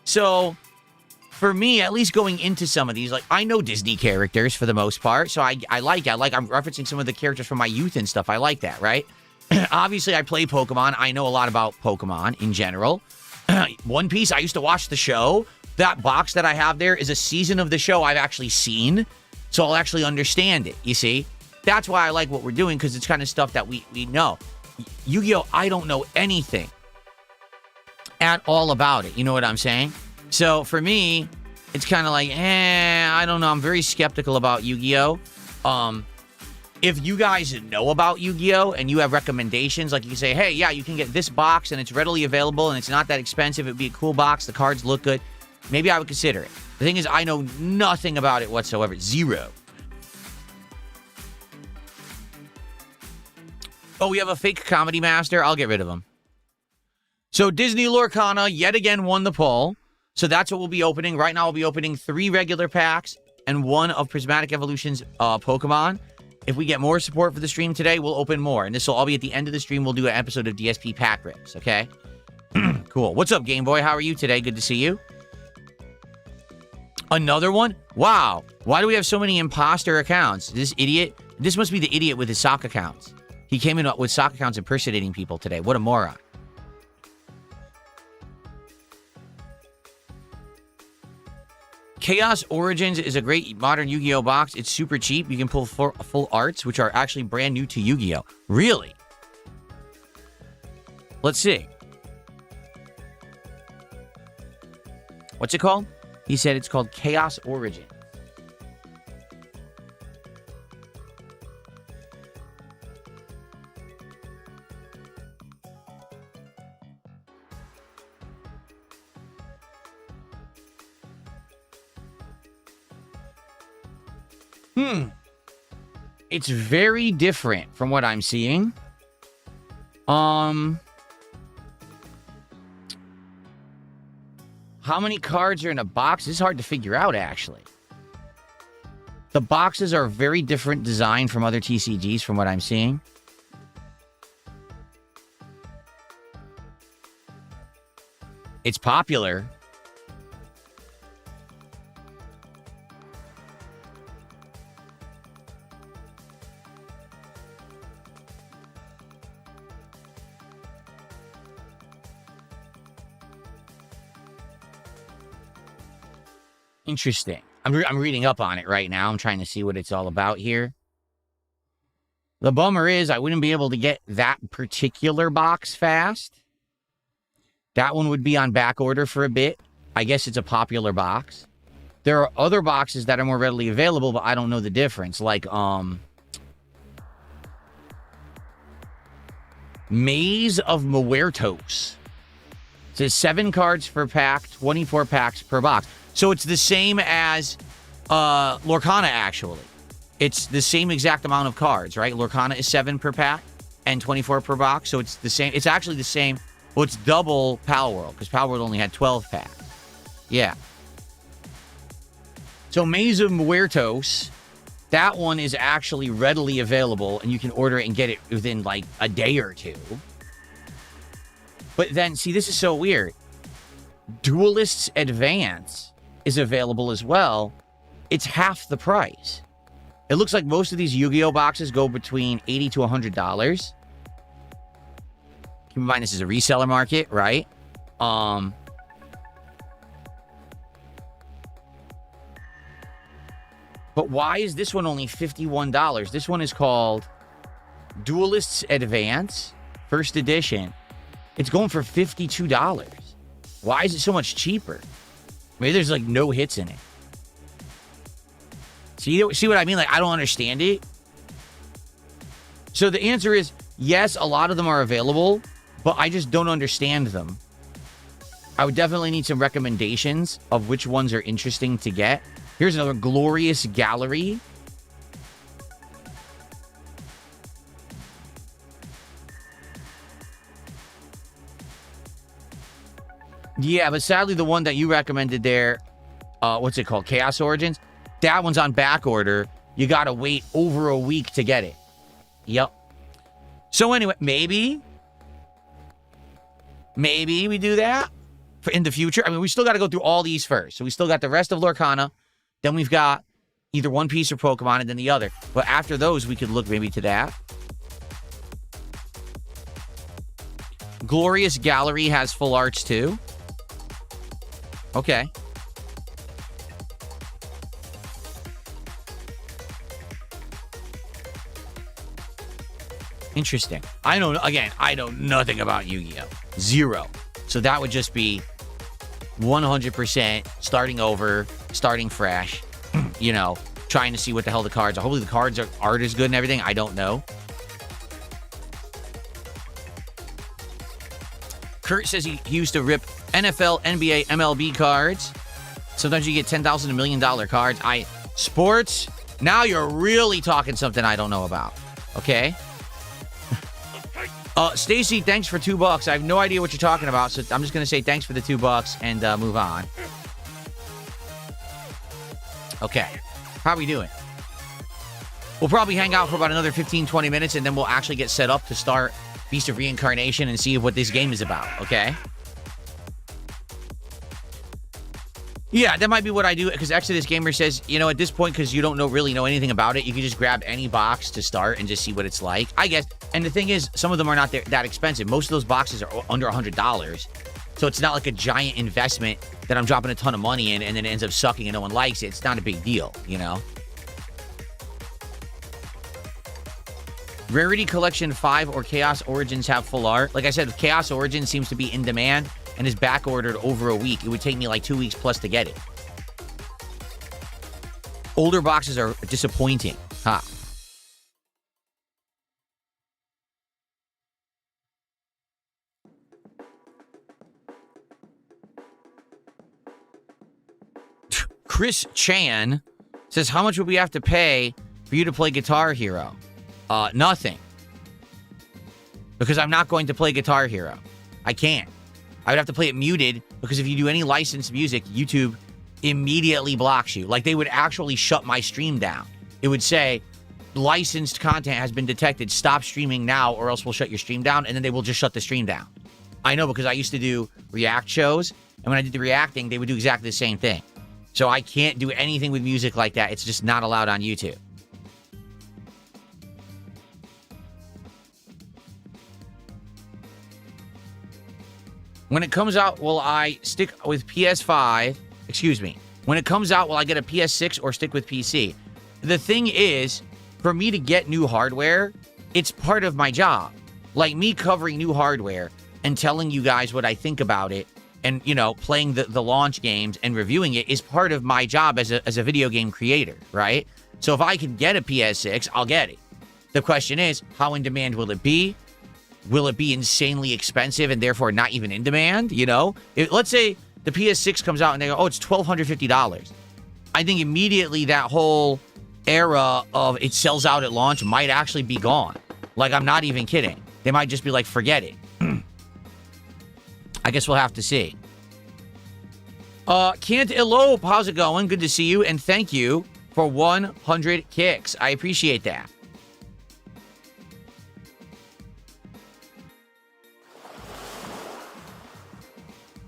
So for me, at least going into some of these, like, I know Disney characters for the most part, so I'm referencing some of the characters from my youth and stuff. I like that, right? Obviously, I play Pokemon. I know a lot about Pokemon in general. One Piece, I used to watch the show. That box that I have there is a season of the show I've actually seen, so I'll actually understand it, you see? That's why I like what we're doing, because it's kind of stuff that we know. Yu-Gi-Oh!, I don't know anything at all about it, you know what I'm saying? So for me, it's kind of like, I don't know. I'm very skeptical about Yu-Gi-Oh! If you guys know about Yu-Gi-Oh! And you have recommendations, like you say, hey, yeah, you can get this box and it's readily available and it's not that expensive. It'd be a cool box. The cards look good. Maybe I would consider it. The thing is, I know nothing about it whatsoever. Zero. Oh, we have a fake comedy master. I'll get rid of him. So Disney Lorcana yet again won the poll. So that's what we'll be opening. Right now, we'll be opening 3 regular packs and 1 of Prismatic Evolution's Pokemon. If we get more support for the stream today, we'll open more. And this will all be at the end of the stream. We'll do an episode of DSP Pack Rips, okay? Cool. What's up, Game Boy? How are you today? Good to see you. Another one? Wow. Why do we have so many imposter accounts? This idiot? This must be the idiot with his sock accounts. He came in with sock accounts impersonating people today. What a moron. Chaos Origins is a great modern Yu-Gi-Oh! Box. It's super cheap. You can pull full arts, which are actually brand new to Yu-Gi-Oh! Really? Let's see. What's it called? He said it's called Chaos Origins. It's very different from what I'm seeing. How many cards are in a box? This is hard to figure out, actually. The boxes are very different design from other TCGs from what I'm seeing. It's popular. Interesting. I'm reading up on it right now. I'm trying to see what it's all about here. The bummer is I wouldn't be able to get that particular box fast. That one would be on back order for a bit. I guess it's a popular box. There are other boxes that are more readily available, but I don't know the difference. Like, Maze of Muertos. It says 7 cards per pack, 24 packs per box. So it's the same as Lorcana, actually. It's the same exact amount of cards, right? Lorcana is 7 per pack and 24 per box. So it's the same. It's actually the same. Well, it's double Pal World, because Pal World only had 12 packs. Yeah. So Maze of Muertos, that one is actually readily available, and you can order it and get it within, like, a day or two. But then, see, this is so weird. Duelist's Advance is available as well. It's half the price. It looks like most of these Yu-Gi-Oh! Boxes go between $80 to $100. Keep in mind, this is a reseller market, right? But why is this one only $51? This one is called Duelist's Advance, first edition. It's going for $52. Why is it so much cheaper? Maybe there's, like, no hits in it. See what I mean? Like, I don't understand it. So the answer is, yes, a lot of them are available, but I just don't understand them. I would definitely need some recommendations of which ones are interesting to get. Here's another Glorious Gallery. Yeah, but sadly, the one that you recommended there, what's it called? Chaos Origins? That one's on back order. You gotta wait over a week to get it. Yep. So anyway, maybe we do that. in the future. I mean, we still got to go through all these first. So we still got the rest of Lorcana. Then we've got either One Piece or Pokemon and then the other. But after those, we could look maybe to that. Glorious Gallery has full arts too. Okay. Interesting. I know nothing about Yu-Gi-Oh! Zero. So that would just be 100% starting over, starting fresh, you know, trying to see what the hell the cards are. Hopefully the cards art is good and everything. I don't know. Kurt says he used to rip NFL, NBA, MLB cards. Sometimes you get $10,000 to $1 million cards. Sports, now you're really talking something I don't know about. Okay? Stacy, thanks for $2. I have no idea what you're talking about, so I'm just going to say thanks for the $2 and move on. Okay. How are we doing? We'll probably hang out for about another 15, 20 minutes, and then we'll actually get set up to start Beast of Reincarnation and see what this game is about, okay? Yeah, that might be what I do, because Exodus Gamer says, you know, at this point, because you don't really know anything about it, you can just grab any box to start and just see what it's like, I guess. And the thing is, some of them are not that expensive. Most of those boxes are under $100. So it's not like a giant investment that I'm dropping a ton of money in and then it ends up sucking and no one likes it. It's not a big deal, you know? Rarity Collection 5 or Chaos Origins have full art. Like I said, Chaos Origins seems to be in demand and is back ordered over a week. It would take me like 2 weeks plus to get it. Older boxes are disappointing. Huh. Chris Chan says, how much would we have to pay for you to play Guitar Hero? Nothing. Because I'm not going to play Guitar Hero. I can't. I would have to play it muted, because if you do any licensed music, YouTube immediately blocks you. Like, they would actually shut my stream down. It would say, licensed content has been detected. Stop streaming now, or else we'll shut your stream down, and then they will just shut the stream down. I know, because I used to do React shows, and when I did the reacting, they would do exactly the same thing. So I can't do anything with music like that. It's just not allowed on YouTube. When it comes out, will I stick with PS5? Excuse me. When it comes out, will I get a PS6 or stick with PC? The thing is, for me to get new hardware, it's part of my job. Like, me covering new hardware and telling you guys what I think about it and, you know, playing the launch games and reviewing it is part of my job as a video game creator, right? So if I can get a PS6, I'll get it. The question is, how in demand will it be? Will it be insanely expensive and therefore not even in demand? You know, let's say the PS6 comes out and they go, oh, it's $1,250. I think immediately that whole era of it sells out at launch might actually be gone. Like, I'm not even kidding. They might just be like, forget it. I guess we'll have to see. Can't Elope, how's it going? Good to see you, and thank you for 100 kicks. I appreciate that.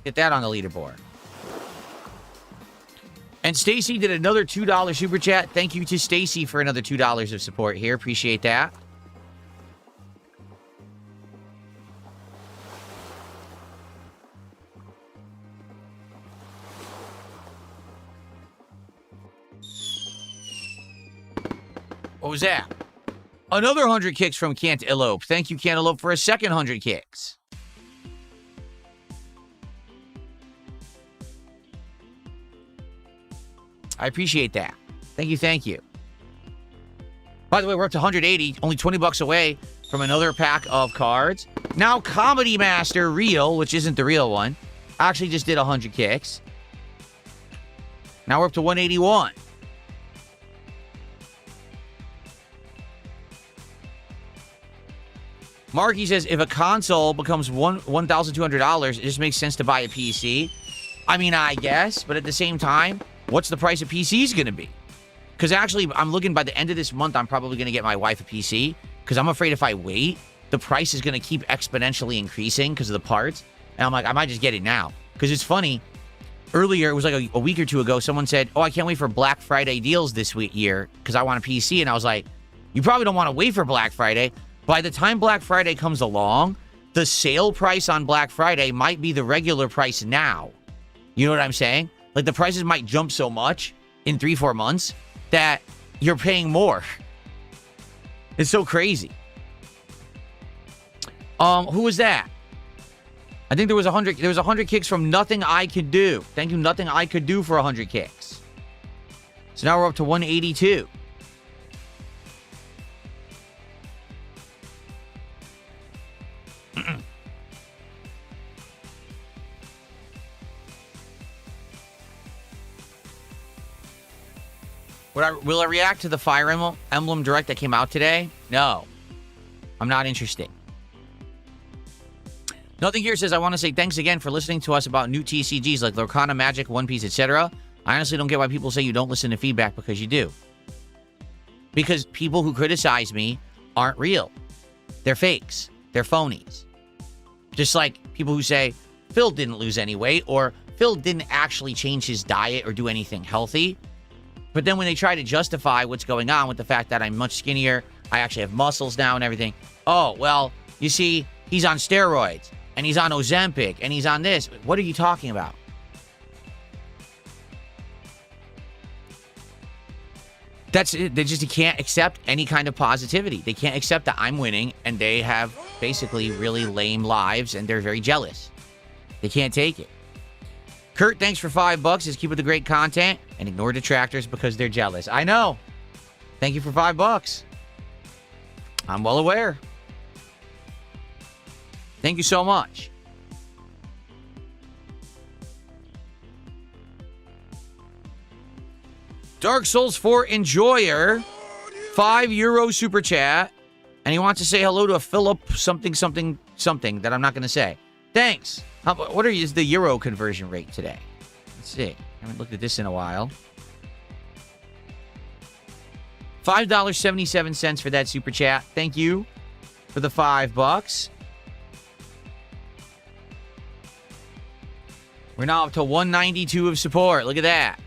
Get that on the leaderboard. And Stacy did another $2 super chat. Thank you to Stacy for another $2 of support here. Appreciate that. What was that? Another 100 kicks from Cantaloupe. Thank you, Cantaloupe, for a second 100 kicks. I appreciate that. Thank you, thank you. By the way, we're up to 180, only 20 bucks away from another pack of cards. Now, Comedy Master Real, which isn't the real one, actually just did 100 kicks. Now we're up to 181. Marky says, if a console becomes $1,200, it just makes sense to buy a PC. I mean, I guess, but at the same time, what's the price of PCs going to be? Because actually, I'm looking by the end of this month, I'm probably going to get my wife a PC. Because I'm afraid if I wait, the price is going to keep exponentially increasing because of the parts. And I'm like, I might just get it now. Because it's funny. Earlier, it was like a week or two ago, someone said, oh, I can't wait for Black Friday deals this year because I want a PC. And I was like, you probably don't want to wait for Black Friday. By the time Black Friday comes along, the sale price on Black Friday might be the regular price now. You know what I'm saying? Like, the prices might jump so much in 3-4 months that you're paying more. It's so crazy. Who was that? I think there was 100. There was 100 kicks from Nothing I Could Do. Thank you, Nothing I Could Do, for 100 kicks. So now we're up to 182. Will I react to the Fire Emblem Direct that came out today? No. I'm not interested. Nothing here says, I want to say thanks again for listening to us about new TCGs like Lorcana, Magic, One Piece, etc. I honestly don't get why people say you don't listen to feedback, because you do. Because people who criticize me aren't real. They're fakes. They're phonies. Just like people who say, Phil didn't lose any weight, or Phil didn't actually change his diet or do anything healthy. But then when they try to justify what's going on with the fact that I'm much skinnier, I actually have muscles now and everything. Oh, well, you see, he's on steroids, and he's on Ozempic, and he's on this. What are you talking about? That's it. They just can't accept any kind of positivity. They can't accept that I'm winning, and they have basically really lame lives, and they're very jealous. They can't take it. Kurt, thanks for $5. Just keep up the great content and ignore detractors because they're jealous. I know. Thank you for $5. I'm well aware. Thank you so much. Dark Souls 4 Enjoyer, €5 super chat, and he wants to say hello to a Philip something that I'm not going to say. Thanks. What is the euro conversion rate today? Let's see. I haven't looked at this in a while. $5.77 for that super chat. Thank you for the $5. We're now up to 192 of support. Look at that.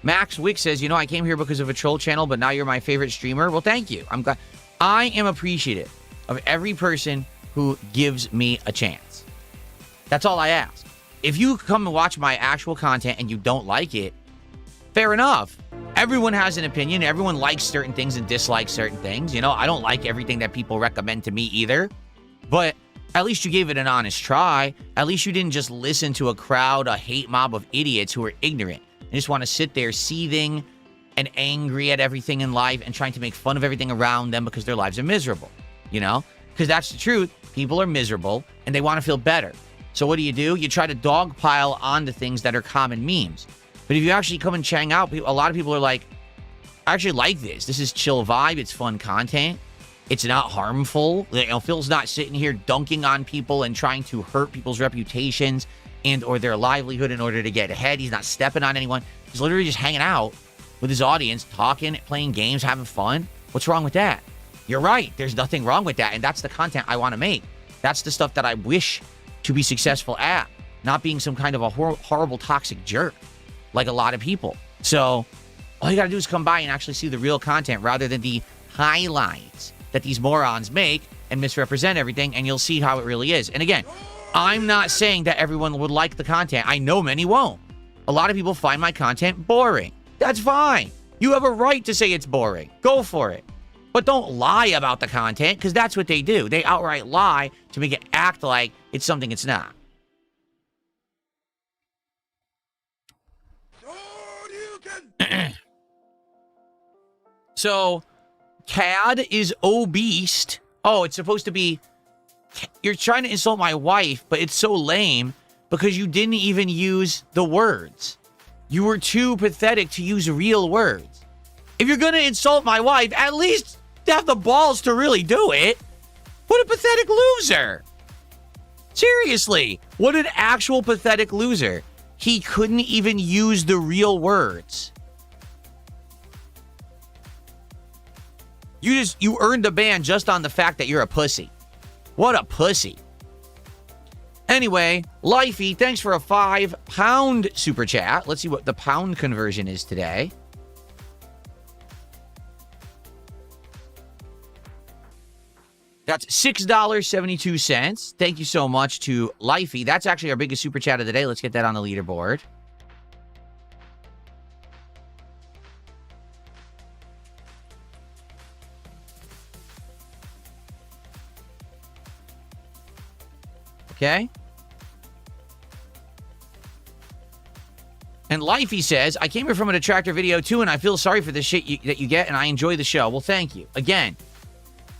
Max Wick says, you know, I came here because of a troll channel, but now you're my favorite streamer. Well, thank you. I'm glad. I am appreciative of every person who gives me a chance. That's all I ask. If you come and watch my actual content and you don't like it, fair enough. Everyone has an opinion. Everyone likes certain things and dislikes certain things. You know, I don't like everything that people recommend to me either. But at least you gave it an honest try. At least you didn't just listen to a crowd, a hate mob of idiots who are ignorant and just want to sit there seething and angry at everything in life and trying to make fun of everything around them because their lives are miserable. You know? Because that's the truth. People are miserable and they want to feel better. So what do? You try to dogpile on the things that are common memes. But if you actually come and hang out, a lot of people are like, I actually like this. This is chill vibe. It's fun content. It's not harmful. You know, Phil's not sitting here dunking on people and trying to hurt people's reputations and or their livelihood in order to get ahead. He's not stepping on anyone. He's literally just hanging out with his audience, talking, playing games, having fun. What's wrong with that? You're right. There's nothing wrong with that. And that's the content I want to make. That's the stuff that I wish to be successful at. Not being some kind of a horrible, toxic jerk like a lot of people. So all you got to do is come by and actually see the real content rather than the highlights that these morons make and misrepresent everything. And you'll see how it really is. And again, I'm not saying that everyone would like the content. I know many won't. A lot of people find my content boring. That's fine. You have a right to say it's boring. Go for it. But don't lie about the content, because that's what they do. They outright lie to make it act like it's something it's not. So, Cad is obese. Oh, it's supposed to be... You're trying to insult my wife, but it's so lame because you didn't even use the words. You were too pathetic to use real words. If you're going to insult my wife, at least... have the balls to really do it. What a pathetic loser. Seriously, what an actual pathetic loser. He couldn't even use the real words. You earned a ban just on the fact that you're a pussy. What a pussy. Anyway, Lifey, thanks for a £5 super chat. Let's see what the pound conversion is today. That's $6.72. Thank you so much to Lifey. That's actually our biggest super chat of the day. Let's get that on the leaderboard. Okay. And Lifey says, I came here from a detractor video too, and I feel sorry for the shit that you get, and I enjoy the show. Well, thank you. Again,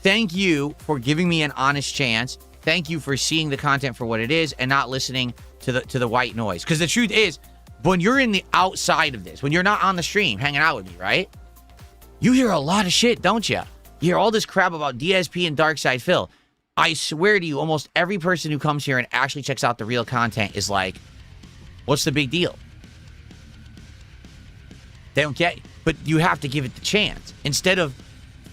thank you for giving me an honest chance. Thank you for seeing the content for what it is and not listening to the white noise. Because the truth is, when you're in the outside of this, when you're not on the stream hanging out with me, right? You hear a lot of shit, don't you? You hear all this crap about DSP and Darkside Phil. I swear to you, almost every person who comes here and actually checks out the real content is like, what's the big deal? They don't get it, but you have to give it the chance. Instead of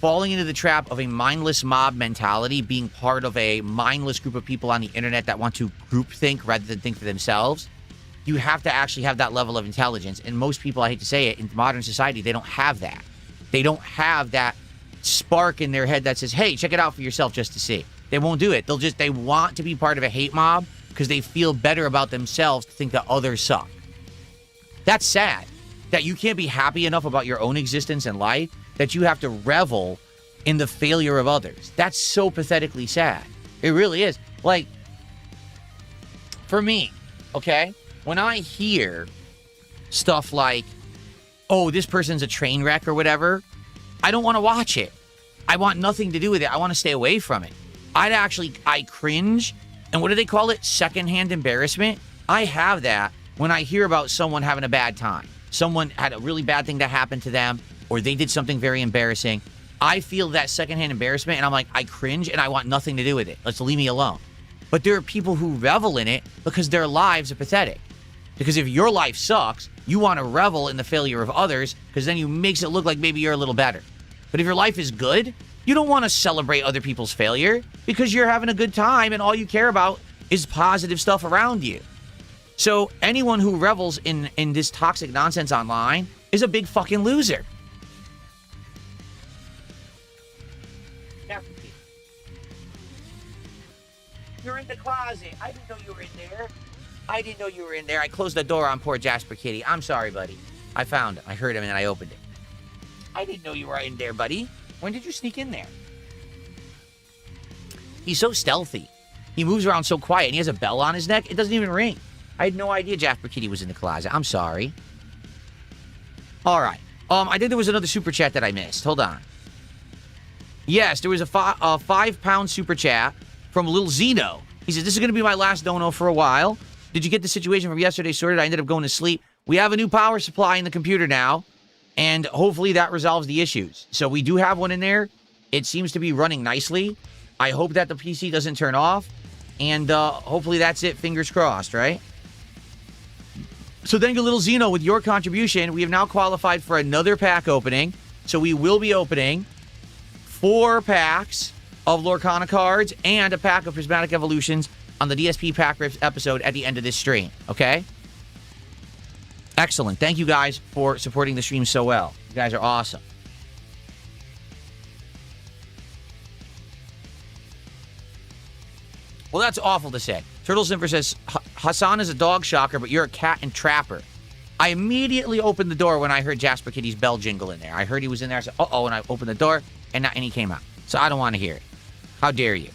falling into the trap of a mindless mob mentality, being part of a mindless group of people on the internet that want to groupthink rather than think for themselves, you have to actually have that level of intelligence. And most people, I hate to say it, in modern society, they don't have that. They don't have that spark in their head that says, hey, check it out for yourself just to see. They won't do it. They want to be part of a hate mob because they feel better about themselves to think that others suck. That's sad. That you can't be happy enough about your own existence and life that you have to revel in the failure of others. That's so pathetically sad. It really is. Like, for me, okay, when I hear stuff like, oh, this person's a train wreck or whatever, I don't want to watch it. I want nothing to do with it. I want to stay away from it. I cringe. And what do they call it? Secondhand embarrassment. I have that when I hear about someone having a bad time. Someone had a really bad thing that happened to them, or they did something very embarrassing. I feel that secondhand embarrassment, and I'm like, I cringe, and I want nothing to do with it. Let's leave me alone. But there are people who revel in it because their lives are pathetic. Because if your life sucks, you want to revel in the failure of others, because then you makes it look like maybe you're a little better. But if your life is good, you don't want to celebrate other people's failure because you're having a good time, and all you care about is positive stuff around you. So anyone who revels in this toxic nonsense online is a big fucking loser. You're in the closet. I didn't know you were in there. I didn't know you were in there. I closed the door on poor Jasper Kitty. I'm sorry, buddy. I found him. I heard him and then I opened it. I didn't know you were in there, buddy. When did you sneak in there? He's so stealthy. He moves around so quiet and he has a bell on his neck. It doesn't even ring. I had no idea Jasper Kitty was in the closet. I'm sorry. All right. I think there was another super chat that I missed. Hold on. Yes, there was a £5 super chat from Lil Zeno. He says, this is going to be my last dono for a while. Did you get the situation from yesterday sorted? I ended up going to sleep. We have a new power supply in the computer now, and hopefully that resolves the issues. So we do have one in there. It seems to be running nicely. I hope that the PC doesn't turn off, and hopefully that's it. Fingers crossed, right? So thank you, Little Zeno. With your contribution, we have now qualified for another pack opening. So we will be opening 4 packs of Lorcana cards and a pack of Prismatic Evolutions on the DSP Pack Rips episode at the end of this stream, okay? Excellent. Thank you guys for supporting the stream so well. You guys are awesome. Well, that's awful to say. Turtle Simper says, Hassan is a dog shocker, but you're a cat and trapper. I immediately opened the door when I heard Jasper Kitty's bell jingle in there. I heard he was in there. I said, uh-oh, and I opened the door, and he came out. So I don't want to hear it. How dare you?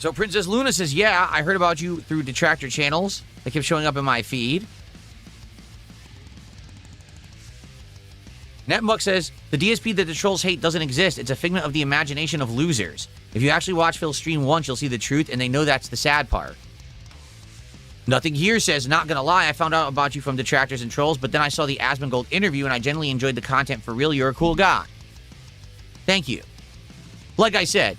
So Princess Luna says, yeah, I heard about you through detractor channels that kept showing up in my feed. Netmuck says, the DSP that the trolls hate doesn't exist. It's a figment of the imagination of losers. If you actually watch Phil's stream once, you'll see the truth, and they know that's the sad part. Nothing Here says, not gonna lie, I found out about you from detractors and trolls, but then I saw the Asmongold interview, and I genuinely enjoyed the content for real. You're a cool guy. Thank you. Like I said,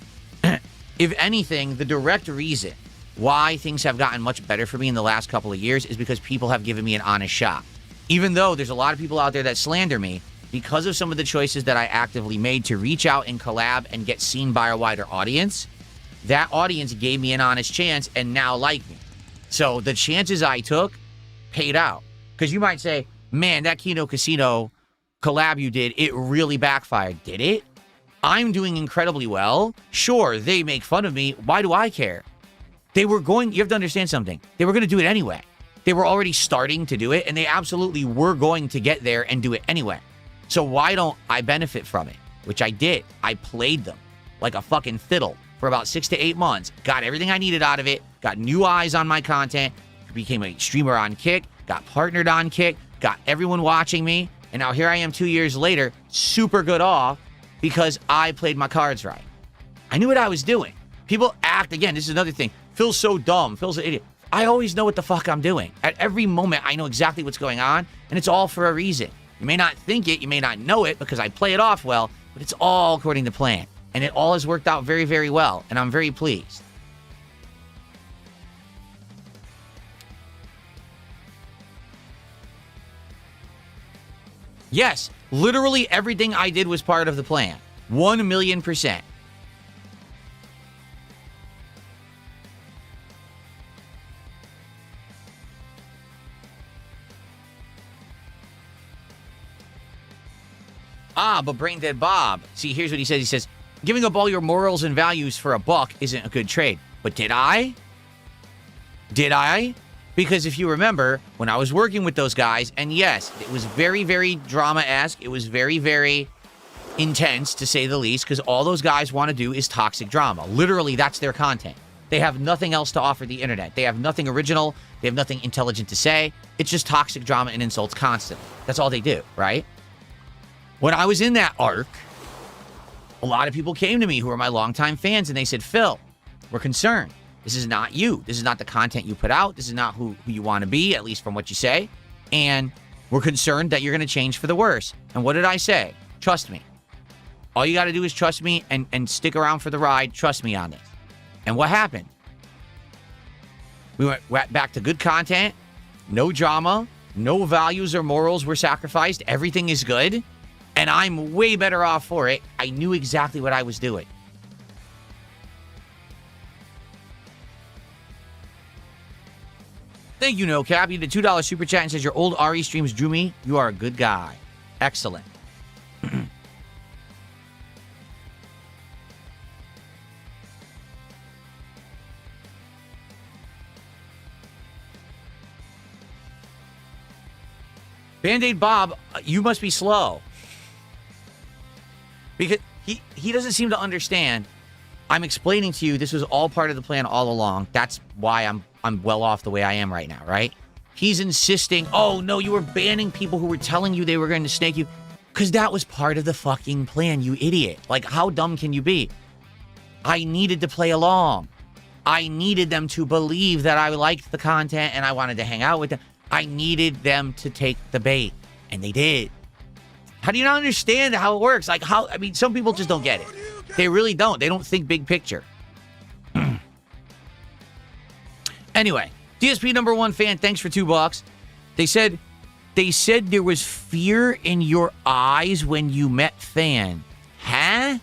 if anything, the direct reason why things have gotten much better for me in the last couple of years is because people have given me an honest shot. Even though there's a lot of people out there that slander me, because of some of the choices that I actively made to reach out and collab and get seen by a wider audience, that audience gave me an honest chance and now like me. So the chances I took paid out. Because you might say, man, that Kino Casino collab you did, it really backfired. Did it? I'm doing incredibly well. Sure, they make fun of me. Why do I care? You have to understand something. They were going to do it anyway. They were already starting to do it, and they absolutely were going to get there and do it anyway. So why don't I benefit from it? Which I did. I played them like a fucking fiddle for about 6 to 8 months. Got everything I needed out of it. Got new eyes on my content. Became a streamer on Kick. Got partnered on Kick. Got everyone watching me. And now here I am 2 years later, super good off because I played my cards right. I knew what I was doing. People act, again, this is another thing. Phil's so dumb. Phil's an idiot. I always know what the fuck I'm doing. At every moment, I know exactly what's going on, and it's all for a reason. You may not think it, you may not know it because I play it off well, but it's all according to plan. And it all has worked out very, very well, and I'm very pleased. Yes, literally everything I did was part of the plan. 1,000,000%. But Brain Dead Bob. See, here's what he says. He says, giving up all your morals and values for a buck isn't a good trade. But did I? Did I? Because if you remember, when I was working with those guys, and yes, it was very, very drama-esque. It was very, very intense, to say the least, because all those guys want to do is toxic drama. Literally, that's their content. They have nothing else to offer the internet. They have nothing original. They have nothing intelligent to say. It's just toxic drama and insults constantly. That's all they do, right? When I was in that arc, a lot of people came to me who are my longtime fans, and they said, Phil, we're concerned. This is not you. This is not the content you put out. This is not who you want to be, at least from what you say. And we're concerned that you're going to change for the worse. And what did I say? Trust me. All you got to do is trust me and stick around for the ride. Trust me on this. And what happened? We went back to good content, no drama, no values or morals were sacrificed. Everything is good. And I'm way better off for it. I knew exactly what I was doing. Thank you, No Cap. You did a $2 super chat and says, your old RE streams drew me. You are a good guy. Excellent. Band-Aid Bob, you must be slow. Because he doesn't seem to understand. I'm explaining to you this was all part of the plan all along. That's why I'm well off the way I am right now, right? He's insisting, oh, no, you were banning people who were telling you they were going to snake you. Because that was part of the fucking plan, you idiot. Like, how dumb can you be? I needed to play along. I needed them to believe that I liked the content and I wanted to hang out with them. I needed them to take the bait. And they did. How do you not understand how it works? Like, I mean, some people just don't get it. They really don't. They don't think big picture. Anyway, DSP number 1 fan, thanks for $2. They said there was fear in your eyes when you met Fan. Huh?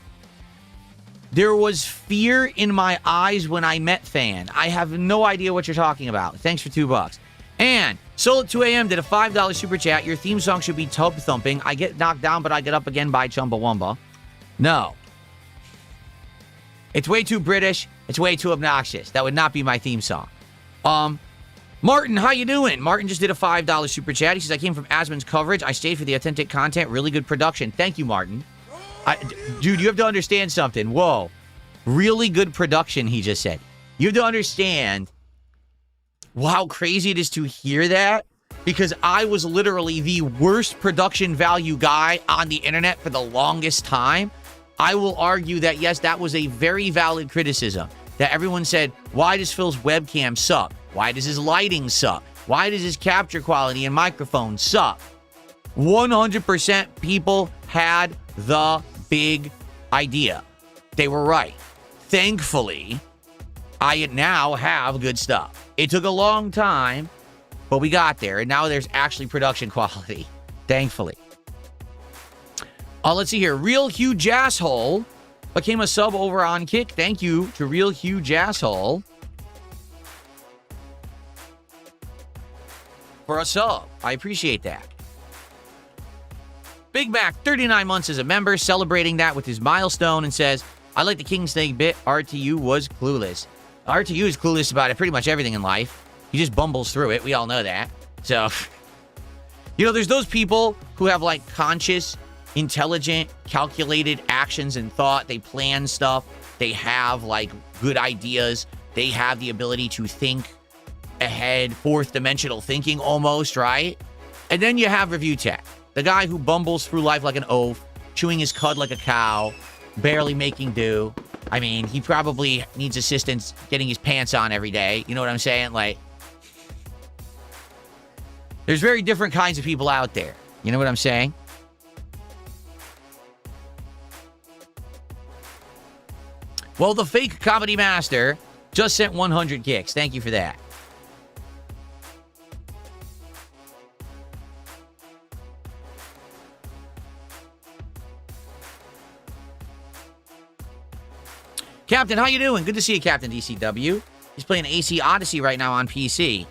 There was fear in my eyes when I met Fan. I have no idea what you're talking about. Thanks for $2. And Soul at 2 a.m. did a $5 super chat. Your theme song should be Tub Thumping. I get knocked down, but I get up again by Chumbawamba. No. It's way too British. It's way too obnoxious. That would not be my theme song. Martin, how you doing? Martin just did a $5 super chat. He says, I came from Asmon's coverage. I stayed for the authentic content. Really good production. Thank you, Martin. Dude, you have to understand something. Whoa. Really good production, he just said. You have to understand how crazy it is to hear that, because I was literally the worst production value guy on the internet for the longest time. I will argue that, yes, that was a very valid criticism. That everyone said, why does Phil's webcam suck? Why does his lighting suck? Why does his capture quality and microphone suck? 100% people had the big idea. They were right. Thankfully, I now have good stuff. It took a long time, But we got there, and now there's actually production quality, thankfully. Let's see here. Real Huge Asshole became a sub over on Kick. Thank you to Real Huge Asshole for a sub. I appreciate that. Big Mac, 39 months as a member, celebrating that with his milestone, and says, I like the King Snake bit. RTU was clueless. RTU is clueless about pretty much everything in life. He just bumbles through it. We all know that. So, you know, there's those people who have, like, conscious, intelligent, calculated actions and thought. They plan stuff. They have, like, good ideas. They have the ability to think ahead, fourth dimensional thinking almost, right? And then you have Review Tech, the guy who bumbles through life like an oaf, chewing his cud like a cow, barely making do. I mean, he probably needs assistance getting his pants on every day. You know what I'm saying? Like, there's very different kinds of people out there. You know what I'm saying? Well, the fake comedy master just sent 100 kicks. Thank you for that. Captain, how you doing? Good to see you, Captain DCW. He's playing AC Odyssey right now on PC.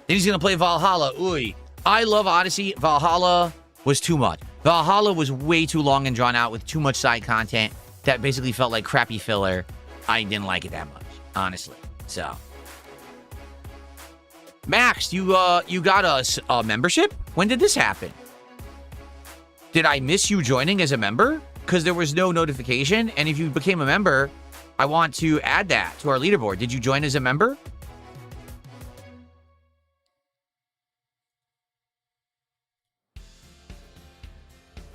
Then he's going to play Valhalla. Ooh, I love Odyssey. Valhalla was too much. Valhalla was way too long and drawn out with too much side content that basically felt like crappy filler. I didn't like it that much, honestly. So, Max, you got us a membership? When did this happen? Did I miss you joining as a member? Because there was no notification. And if you became a member, I want to add that to our leaderboard. Did you join as a member?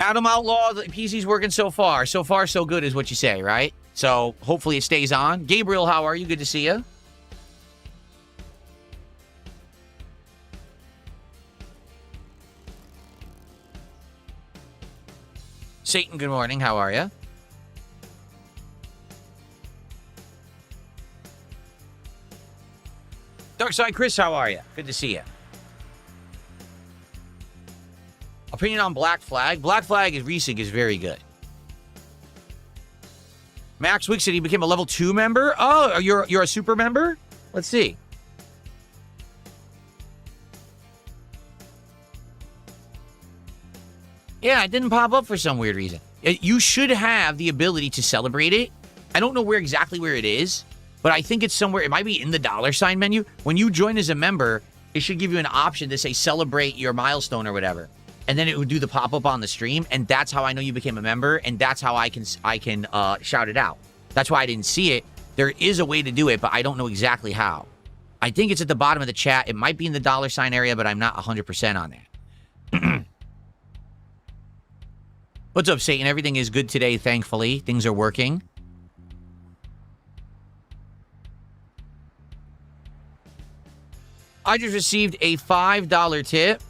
Adam Outlaw, the PC's working so far. So far, so good is what you say, right? So hopefully it stays on. Gabriel, how are you? Good to see you. Satan, good morning. How are you? Darkside Chris, how are you? Good to see you. Opinion on Black Flag. Black Flag is recent, is very good. Max Wick said he became a level 2 member. Oh, you're a super member? Let's see. Yeah, it didn't pop up for some weird reason. You should have the ability to celebrate it. I don't know exactly where it is, but I think it's somewhere. It might be in the $ menu. When you join as a member, it should give you an option to say celebrate your milestone or whatever. And then it would do the pop-up on the stream, and that's how I know you became a member, and that's how I can shout it out. That's why I didn't see it. There is a way to do it, but I don't know exactly how. I think it's at the bottom of the chat. It might be in the $ area, but I'm not 100% on that. What's up, Satan? Everything is good today, thankfully. Things are working. I just received a $5 tip.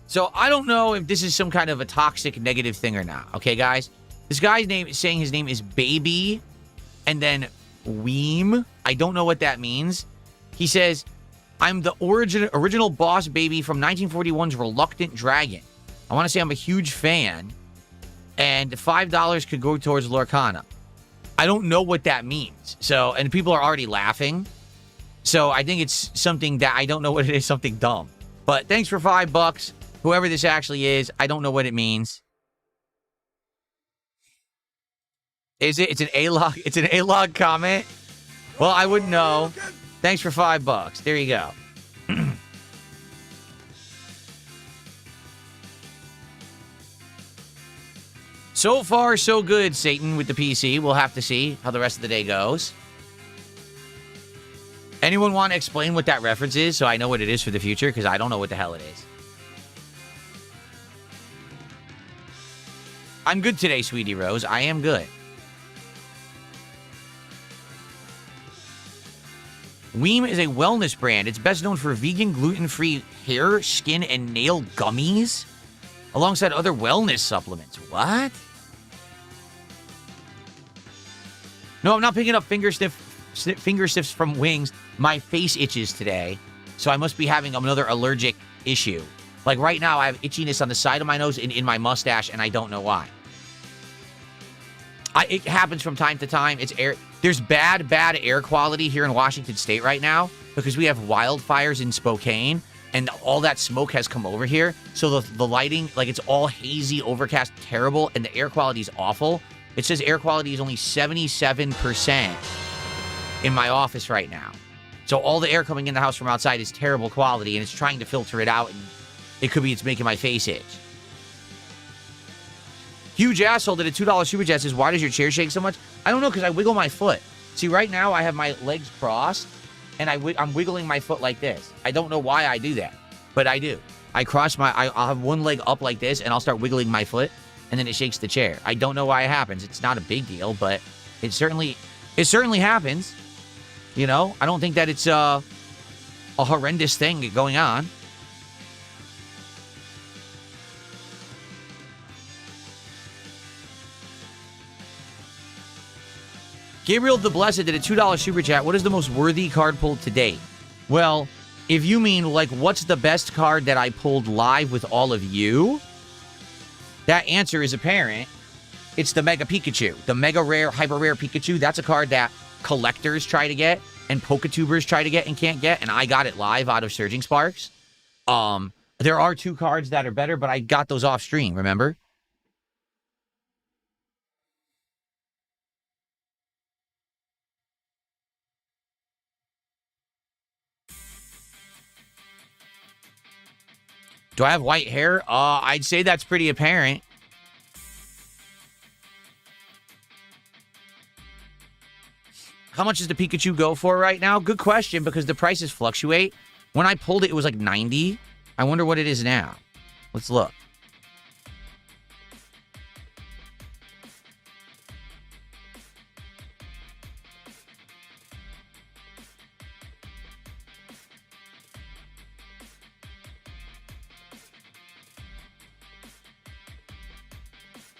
So I don't know if this is some kind of a toxic negative thing or not. Okay, guys? This guy's name is saying his name is Baby and then Weem. I don't know what that means. He says, I'm the original boss baby from 1941's Reluctant Dragon. I want to say I'm a huge fan. And $5 could go towards Lorcana. I don't know what that means. So, and people are already laughing. So I think it's something that I don't know what it is, something dumb. But thanks for $5. Whoever this actually is, I don't know what it means. Is it? It's an A-log. It's an A-log comment. Well, I wouldn't know. Thanks for $5. There you go. So far, so good, Satan, with the PC. We'll have to see how the rest of the day goes. Anyone want to explain what that reference is so I know what it is for the future? Because I don't know what the hell it is. I'm good today, Sweetie Rose. I am good. Weem is a wellness brand. It's best known for vegan, gluten-free hair, skin, and nail gummies, alongside other wellness supplements. What? No, I'm not picking up finger stiffs from wings. My face itches today, so I must be having another allergic issue. Like right now, I have itchiness on the side of my nose and in my mustache, and I don't know why. It happens from time to time. It's air. There's bad air quality here in Washington State right now because we have wildfires in Spokane, and all that smoke has come over here. So the lighting, like it's all hazy, overcast, terrible, and the air quality is awful. It says air quality is only 77% in my office right now. So all the air coming in the house from outside is terrible quality, and it's trying to filter it out, and it could be it's making my face itch. Huge asshole did a $2 super chat says, why does your chair shake so much? I don't know, because I wiggle my foot. See, right now I have my legs crossed, and I'm wiggling my foot like this. I don't know why I do that, but I do. I'll have one leg up like this, and I'll start wiggling my foot, and then it shakes the chair. I don't know why it happens. It's not a big deal, but it certainly happens. You know, I don't think that it's a horrendous thing going on. Gabriel the Blessed did a $2 super chat. What is the most worthy card pulled to date? Well, if you mean, like, what's the best card that I pulled live with all of you? That answer is apparent. It's the Mega Pikachu. The Mega Rare, Hyper Rare Pikachu. That's a card that collectors try to get and Poketubers try to get and can't get, and I got it live out of Surging Sparks. There are 2 cards that are better, but I got those off stream, remember? Do I have white hair? I'd say that's pretty apparent. How much does the Pikachu go for right now? Good question, because the prices fluctuate. When I pulled it, it was like 90. I wonder what it is now. Let's look.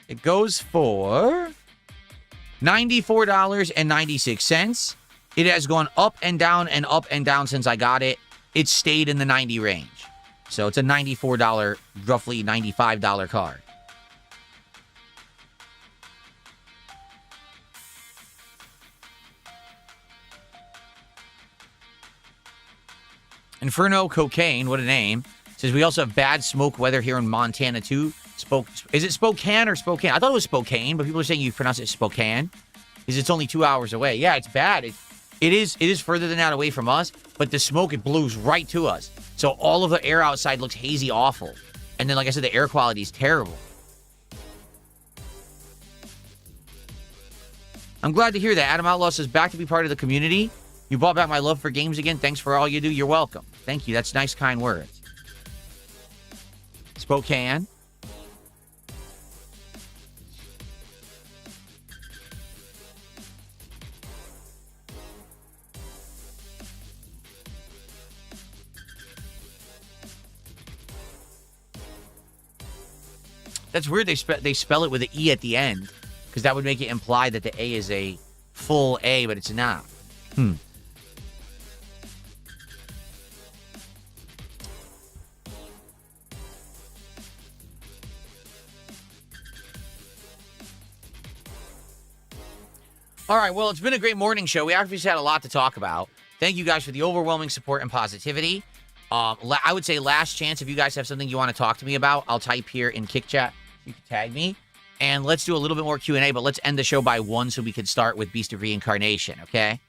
It goes for $94.96. It has gone up and down since I got it. It stayed in the 90 range. So it's a $94, roughly $95 card. Inferno Cocaine, what a name. Says we also have bad smoke weather here in Montana too. Is it Spokane or Spokane? I thought it was Spokane, but people are saying you pronounce it Spokane. Because it's only 2 hours away. Yeah, it's bad. It is further than that away from us, but the smoke, it blows right to us. So all of the air outside looks hazy, awful. And then, like I said, the air quality is terrible. I'm glad to hear that. Adam Outlaw says, back to be part of the community. You brought back my love for games again. Thanks for all you do. You're welcome. Thank you. That's nice, kind words. Spokane. That's weird they spell it with an E at the end, because that would make it imply that the A is a full A, but it's not. All right, well, it's been a great morning show. We actually just had a lot to talk about. Thank you guys for the overwhelming support and positivity. I would say last chance, if you guys have something you want to talk to me about, I'll type here in Kick Chat. You can tag me. And let's do a little bit more Q&A, but let's end the show by 1 so we can start with Beast of Reincarnation, okay?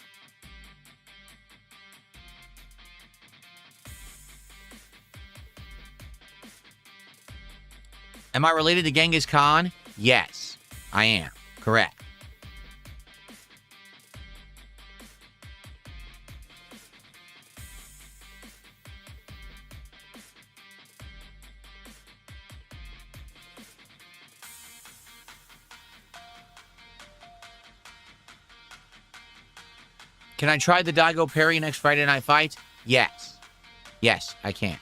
Am I related to Genghis Khan? Yes, I am. Correct. Can I try the Daigo Perry next Friday Night Fights? Yes. Yes, I can.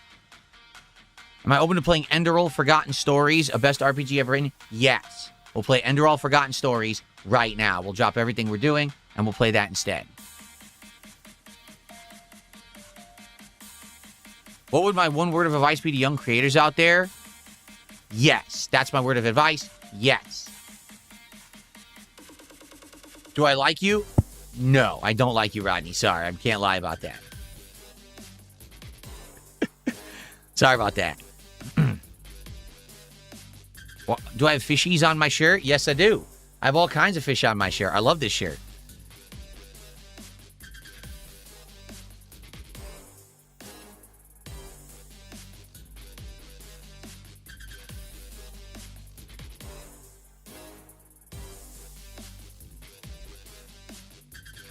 Am I open to playing Enderal Forgotten Stories, a best RPG ever written? Yes. We'll play Enderal Forgotten Stories right now. We'll drop everything we're doing, and we'll play that instead. What would my one word of advice be to young creators out there? Yes. That's my word of advice. Yes. Do I like you? No, I don't like you, Rodney. Sorry, I can't lie about that. Sorry about that. Well, do I have fishies on my shirt? Yes, I do. I have all kinds of fish on my shirt. I love this shirt.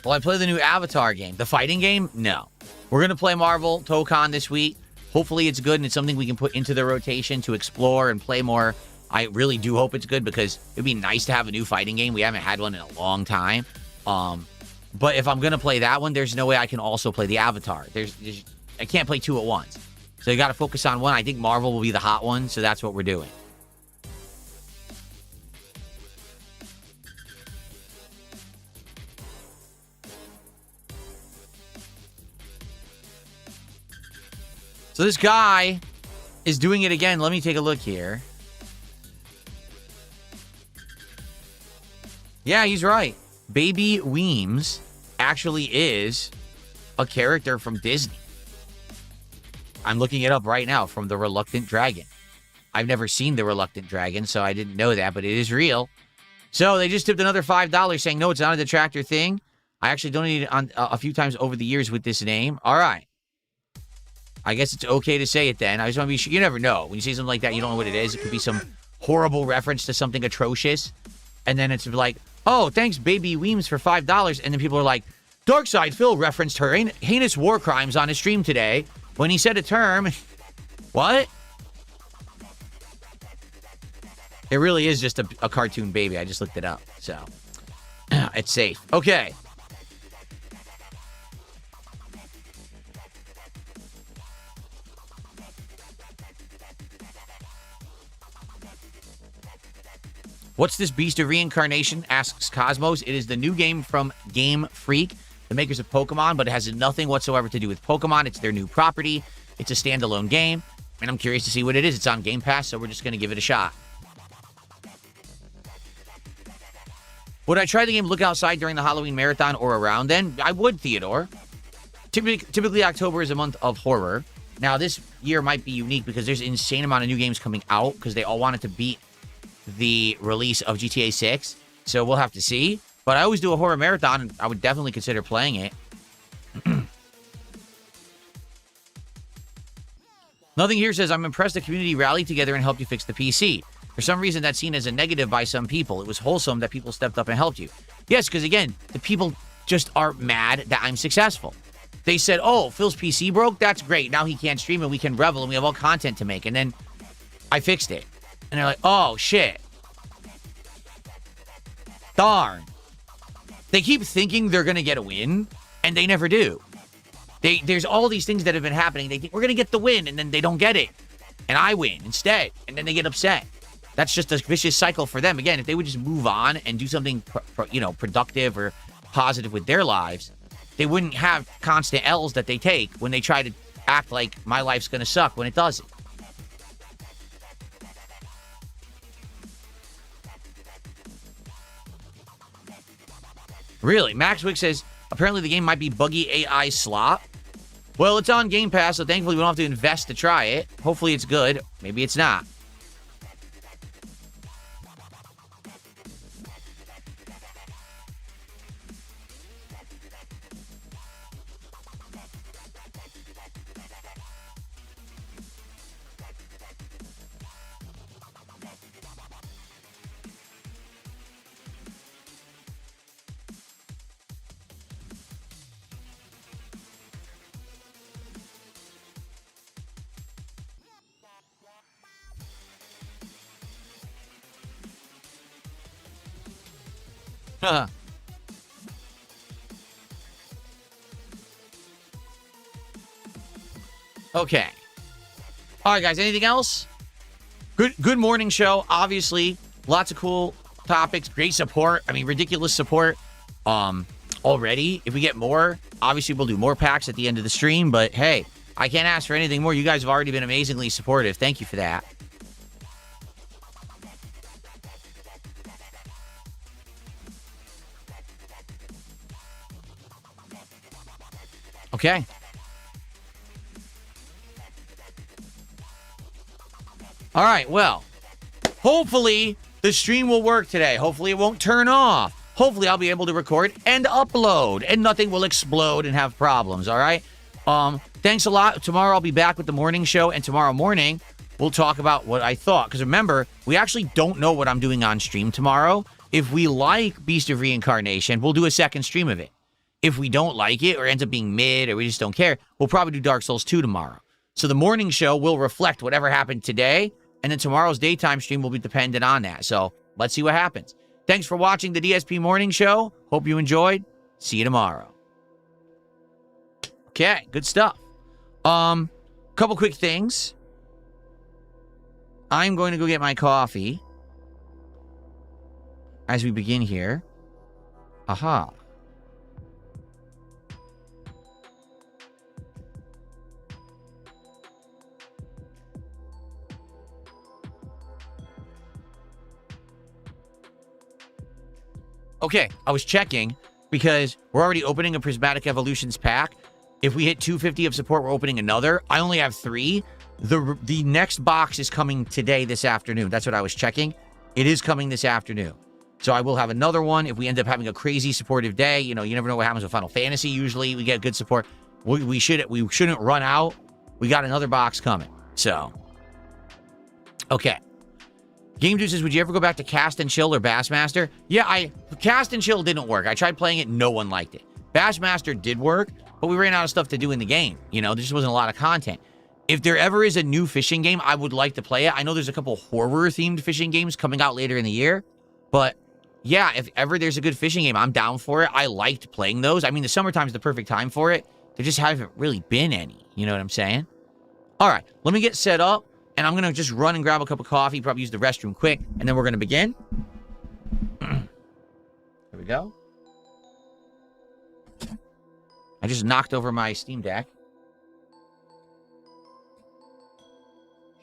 Will I play the new Avatar game? The fighting game? No. We're going to play Marvel Tokon this week. Hopefully it's good and it's something we can put into the rotation to explore and play more. I really do hope it's good because it'd be nice to have a new fighting game. We haven't had one in a long time. But if I'm going to play that one, there's no way I can also play the Avatar. I can't play two at once. So you got to focus on one. I think Marvel will be the hot one, so that's what we're doing. So this guy is doing it again. Let me take a look here. Yeah, he's right. Baby Weems actually is a character from Disney. I'm looking it up right now from The Reluctant Dragon. I've never seen The Reluctant Dragon, so I didn't know that, but it is real. So they just tipped another $5 saying, no, it's not a detractor thing. I actually donated it on a few times over the years with this name. All right. I guess it's okay to say it then. I just want to be sure. You never know. When you see something like that, you don't know what it is. It could be some horrible reference to something atrocious. And then it's like, oh, thanks, Baby Weems, for $5. And then people are like, Darkside Phil referenced her heinous war crimes on his stream today when he said a term. What? It really is just a cartoon baby. I just looked it up. So, it's safe. Okay. What's this beast of reincarnation? Asks Cosmos. It is the new game from Game Freak, the makers of Pokemon, but it has nothing whatsoever to do with Pokemon. It's their new property. It's a standalone game, and I'm curious to see what it is. It's on Game Pass, so we're just going to give it a shot. Would I try the game Look Outside during the Halloween marathon or around then? I would, Theodore. Typically, October is a month of horror. Now, this year might be unique because there's an insane amount of new games coming out because they all wanted to beat the release of GTA 6, so we'll have to see. But I always do a horror marathon, and I would definitely consider playing it. Nothing here says, I'm impressed the community rallied together and helped you fix the PC. For some reason, that's seen as a negative by some people. It was wholesome that people stepped up and helped you. Yes, because again, the people just are mad that I'm successful. They said, oh, Phil's PC broke? That's great. Now he can't stream and we can revel and we have all content to make. And then I fixed it. And they're like, oh, shit. Darn. They keep thinking they're going to get a win, and they never do. There's all these things that have been happening. They think we're going to get the win, and then they don't get it. And I win instead, and then they get upset. That's just a vicious cycle for them. Again, if they would just move on and do something productive or positive with their lives, they wouldn't have constant L's that they take when they try to act like my life's going to suck when it doesn't. Really? Max Wick says, apparently the game might be buggy AI slop. Well, it's on Game Pass, so thankfully we don't have to invest to try it. Hopefully it's good. Maybe it's not. Okay. All right, guys. Anything else? Good morning show. Obviously, lots of cool topics, great support. I mean, ridiculous support already. If we get more, obviously we'll do more packs at the end of the stream. But hey, I can't ask for anything more. You guys have already been amazingly supportive. Thank you for that. Okay. All right, well, hopefully the stream will work today. Hopefully it won't turn off. Hopefully I'll be able to record and upload and nothing will explode and have problems, all right? Thanks a lot. Tomorrow I'll be back with the morning show, and tomorrow morning we'll talk about what I thought. Because remember, we actually don't know what I'm doing on stream tomorrow. If we like Beast of Reincarnation, we'll do a second stream of it. If we don't like it or ends up being mid or we just don't care, we'll probably do Dark Souls 2 tomorrow. So the morning show will reflect whatever happened today, and then tomorrow's daytime stream will be dependent on that. So let's see what happens. Thanks for watching the DSP Morning Show. Hope you enjoyed. See you tomorrow. Okay, good stuff. Couple quick things. I'm going to go get my coffee as we begin here. Aha. Okay, I was checking because we're already opening a Prismatic Evolutions pack. If we hit 250 of support, we're opening another. I only have 3. The next box is coming today, this afternoon. That's what I was checking. It is coming this afternoon. So I will have another one. If we end up having a crazy supportive day, you know, you never know what happens with Final Fantasy. Usually we get good support. We shouldn't run out. We got another box coming. So, okay. Game Dude says, would you ever go back to Cast and Chill or Bassmaster? Yeah, Cast and Chill didn't work. I tried playing it. No one liked it. Bassmaster did work, but we ran out of stuff to do in the game. You know, there just wasn't a lot of content. If there ever is a new fishing game, I would like to play it. I know there's a couple horror-themed fishing games coming out later in the year. But, yeah, if ever there's a good fishing game, I'm down for it. I liked playing those. I mean, the summertime's the perfect time for it. There just haven't really been any. You know what I'm saying? All right, let me get set up. And I'm going to just run and grab a cup of coffee, probably use the restroom quick, and then we're going to begin. Here we go. I just knocked over my Steam Deck.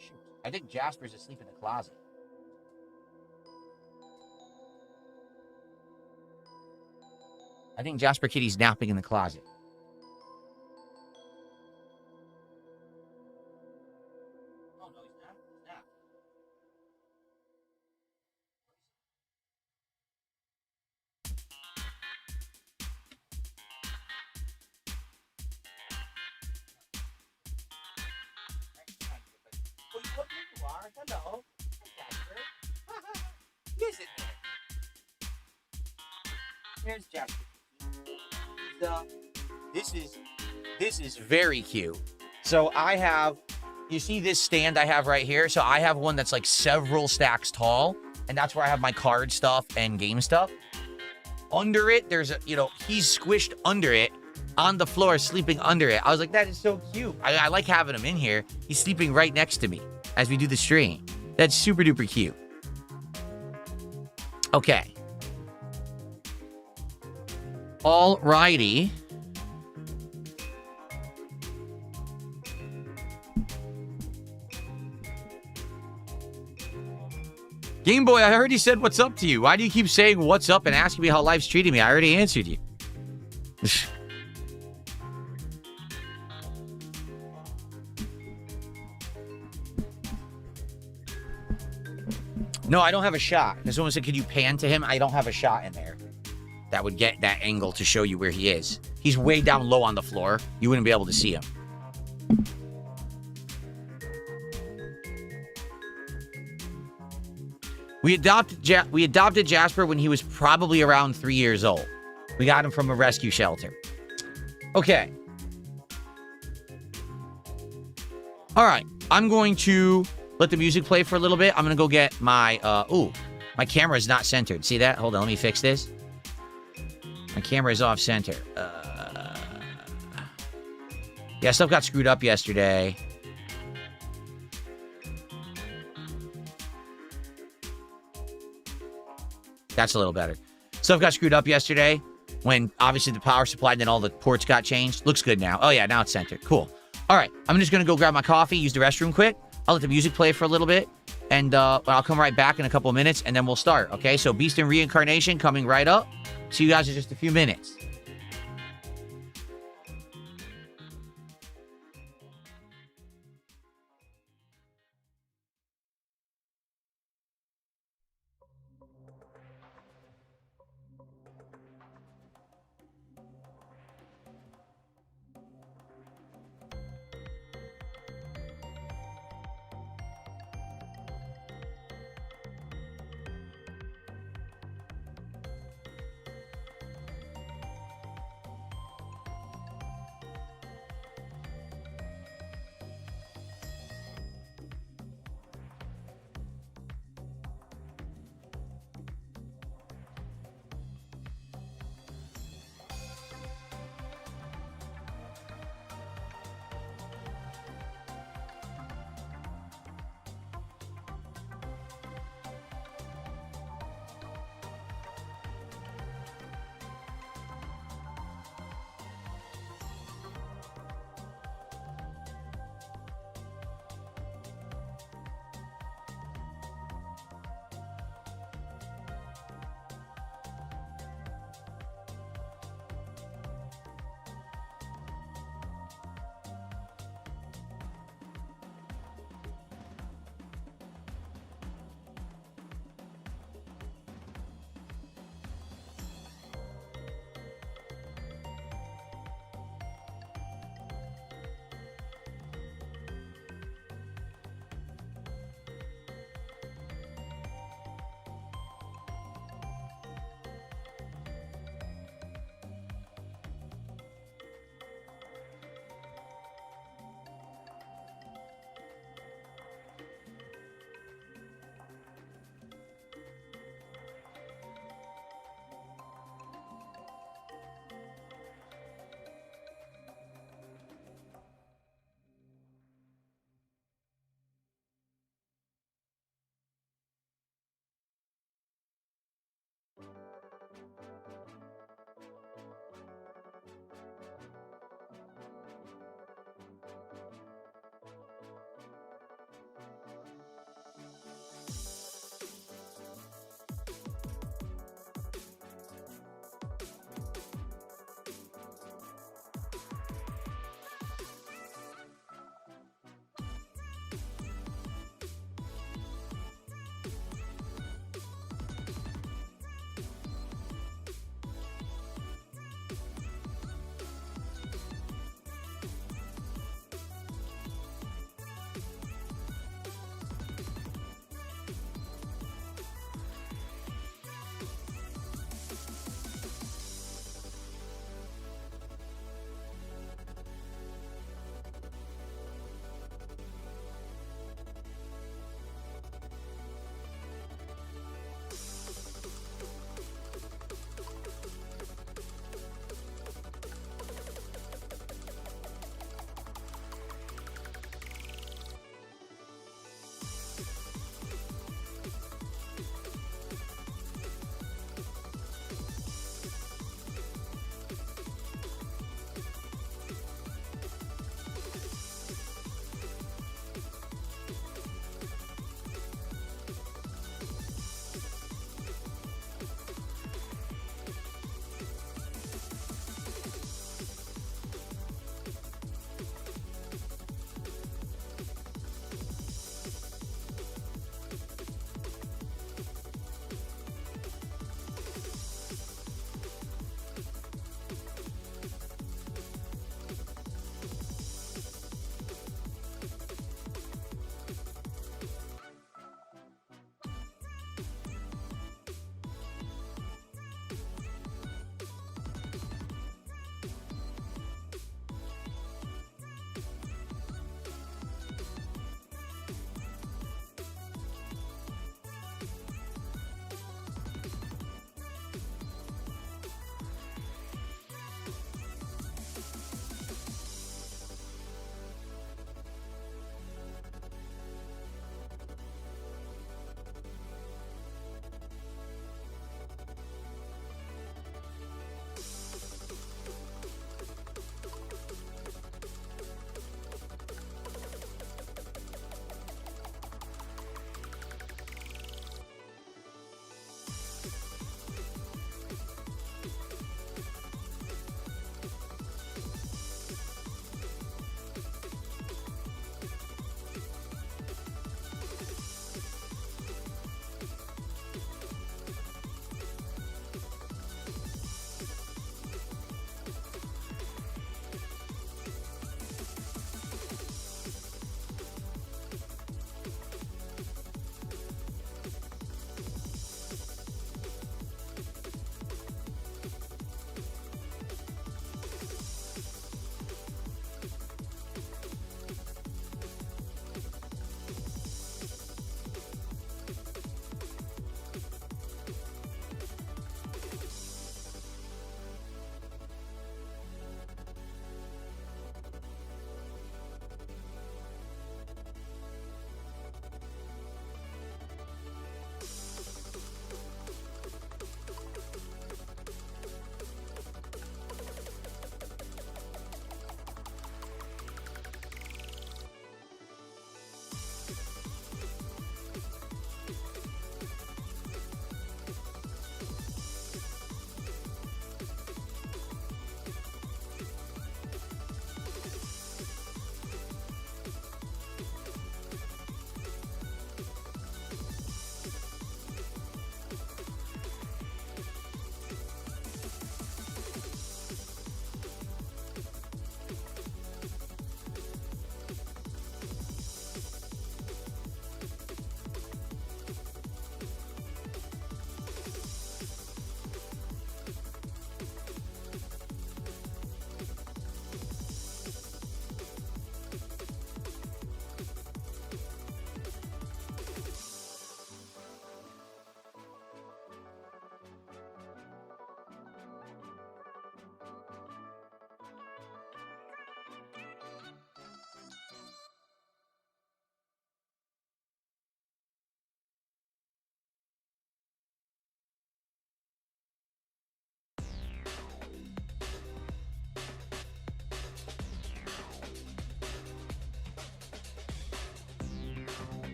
Shoot. I think Jasper's asleep in the closet. I think Jasper Kitty's napping in the closet. Hello. Jasper. He's in there. Here's Jasper. This is very cute. So I have, you see this stand I have right here? So I have one that's like several stacks tall, and that's where I have my card stuff and game stuff. Under it, there's a, you know, he's squished under it on the floor, sleeping under it. I was like, that is so cute. I like having him in here. He's sleeping right next to me as we do the stream. That's super duper cute. Okay. Alrighty. Game Boy, I heard you said what's up to you. Why do you keep saying what's up and asking me how life's treating me? I already answered you. No, I don't have a shot. And someone said, could you pan to him? I don't have a shot in there that would get that angle to show you where he is. He's way down low on the floor. You wouldn't be able to see him. We adopted Jasper when he was probably around 3 years old. We got him from a rescue shelter. Okay. All right. I'm going to let the music play for a little bit. I'm going to go get my... my camera is not centered. See that? Hold on. Let me fix this. My camera is off center. Yeah, stuff got screwed up yesterday. That's a little better. Stuff got screwed up yesterday when obviously the power supply and then all the ports got changed. Looks good now. Oh, yeah, now it's centered. Cool. All right, I'm just going to go grab my coffee, use the restroom quick. I'll let the music play for a little bit, and I'll come right back in a couple of minutes, and then we'll start, okay? So Beast and Reincarnation coming right up. See you guys in just a few minutes.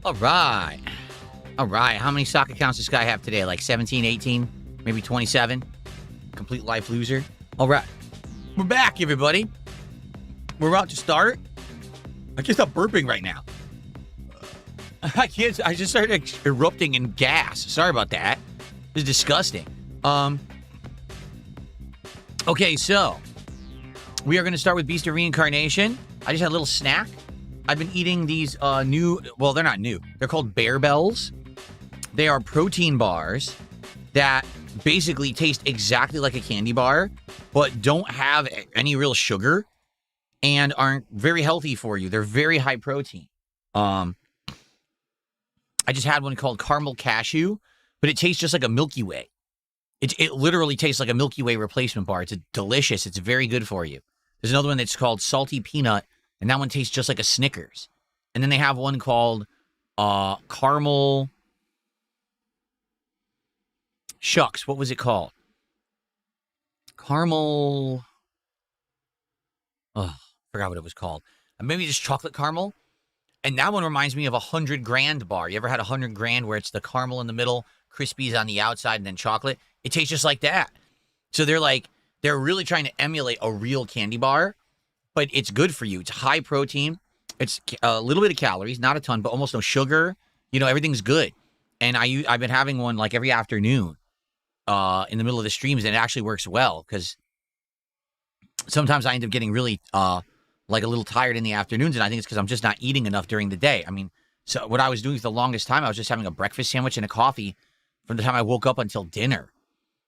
All right. All right. How many stock accounts does this guy have today? Like 17, 18, maybe 27? Complete life loser. All right. We're back, everybody. We're about to start. I can't stop burping right now. I just started erupting in gas. Sorry about that. It was disgusting. Okay, so we are going to start with Beast of Reincarnation. I just had a little snack. I've been eating these new, well, they're not new. They're called Bear Bells. They are protein bars that basically taste exactly like a candy bar, but don't have any real sugar and aren't very healthy for you. They're very high protein. I just had one called Caramel Cashew, but it tastes just like a Milky Way. It literally tastes like a Milky Way replacement bar. It's delicious. It's very good for you. There's another one that's called Salty Peanut, and that one tastes just like a Snickers. And then they have one called Caramel... Shucks, what was it called? Caramel... Oh, forgot what it was called. Maybe just chocolate caramel. And that one reminds me of 100 Grand bar. You ever had 100 Grand where it's the caramel in the middle, Crispies on the outside, and then chocolate? It tastes just like that. So they're really trying to emulate a real candy bar, but it's good for you. It's high protein. It's a little bit of calories, not a ton, but almost no sugar. You know, everything's good. And I've been having one like every afternoon in the middle of the streams, and it actually works well because sometimes I end up getting really like a little tired in the afternoons, and I think it's because I'm just not eating enough during the day. I mean, so what I was doing for the longest time, I was just having a breakfast sandwich and a coffee from the time I woke up until dinner.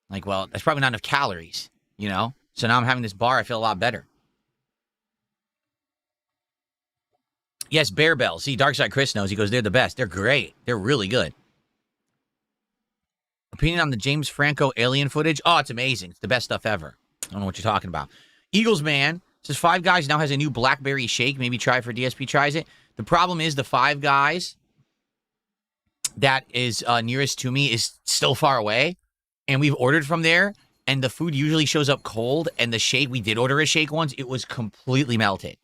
Like, well, that's probably not enough calories, you know? So now I'm having this bar, I feel a lot better. Yes, Bear Bell. See, Darkside Chris knows. He goes, they're the best. They're great. They're really good. Opinion on the James Franco alien footage? Oh, it's amazing. It's the best stuff ever. I don't know what you're talking about. Eagles Man says Five Guys now has a new blackberry shake. Maybe try it for DSP tries it. The problem is the Five Guys that is nearest to me is still far away. And we've ordered from there. And the food usually shows up cold. And the shake, we did order a shake once. It was completely melted.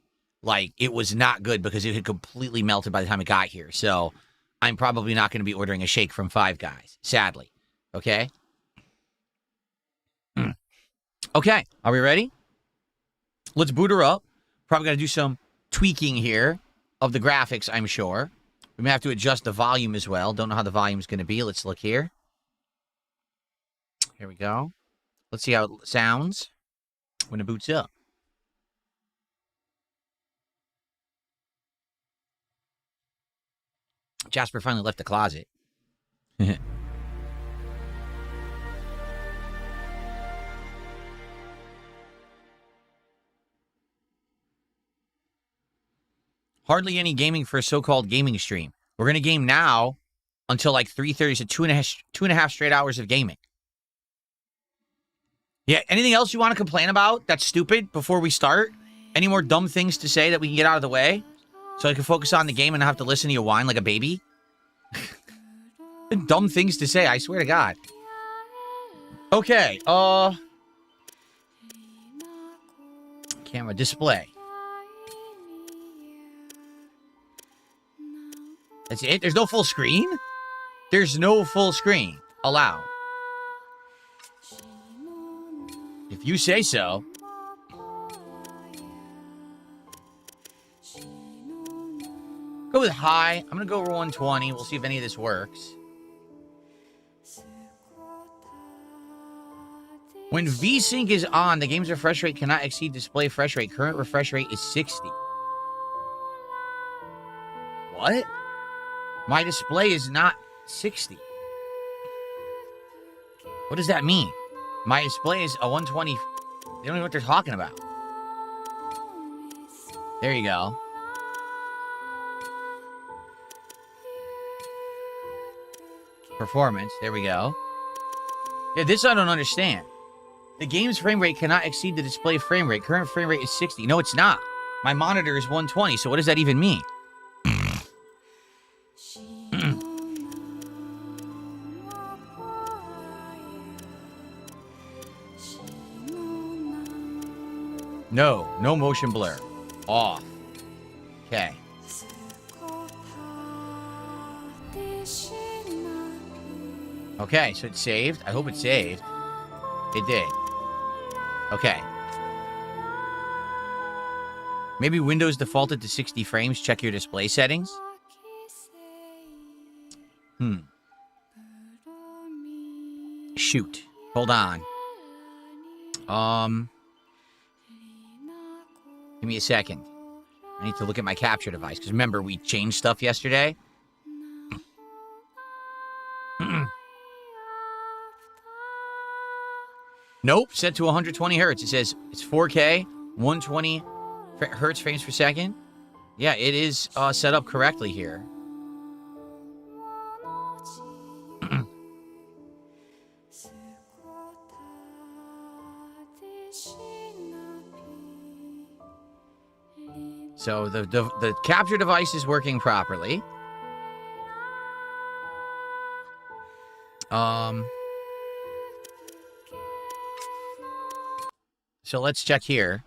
Like, it was not good because it had completely melted by the time it got here. So I'm probably not going to be ordering a shake from Five Guys, sadly. Okay? Okay, are we ready? Let's boot her up. Probably got to do some tweaking here of the graphics, I'm sure. We may have to adjust the volume as well. Don't know how the volume is going to be. Let's look here. Here we go. Let's see how it sounds when it boots up. Jasper finally left the closet. Hardly any gaming for a so-called gaming stream. We're going to game now until like 3:30, so two and a half straight hours of gaming. Yeah, anything else you want to complain about that's stupid before we start? Any more dumb things to say that we can get out of the way? So I can focus on the game and not have to listen to you whine like a baby? Dumb things to say, I swear to God. Okay, camera display. That's it? There's no full screen? There's no full screen allowed. If you say so. Go with high. I'm going to go over 120. We'll see if any of this works. When VSync is on, the game's refresh rate cannot exceed display refresh rate. Current refresh rate is 60. What? My display is not 60. What does that mean? My display is a 120. They don't know what they're talking about. There you go. Performance. There we go. Yeah, this I don't understand. The game's frame rate cannot exceed the display frame rate. Current frame rate is 60. No, it's not. My monitor is 120, so what does that even mean? No motion blur. Off. Okay. Okay, so it's saved. I hope it saved. It did. Okay. Maybe Windows defaulted to 60 frames. Check your display settings. Shoot. Hold on. Give me a second. I need to look at my capture device. Because remember, we changed stuff yesterday. Nope. Set to 120 hertz. It says it's 4K, 120 hertz frames per second. Yeah, it is set up correctly here. So the capture device is working properly. So let's check here.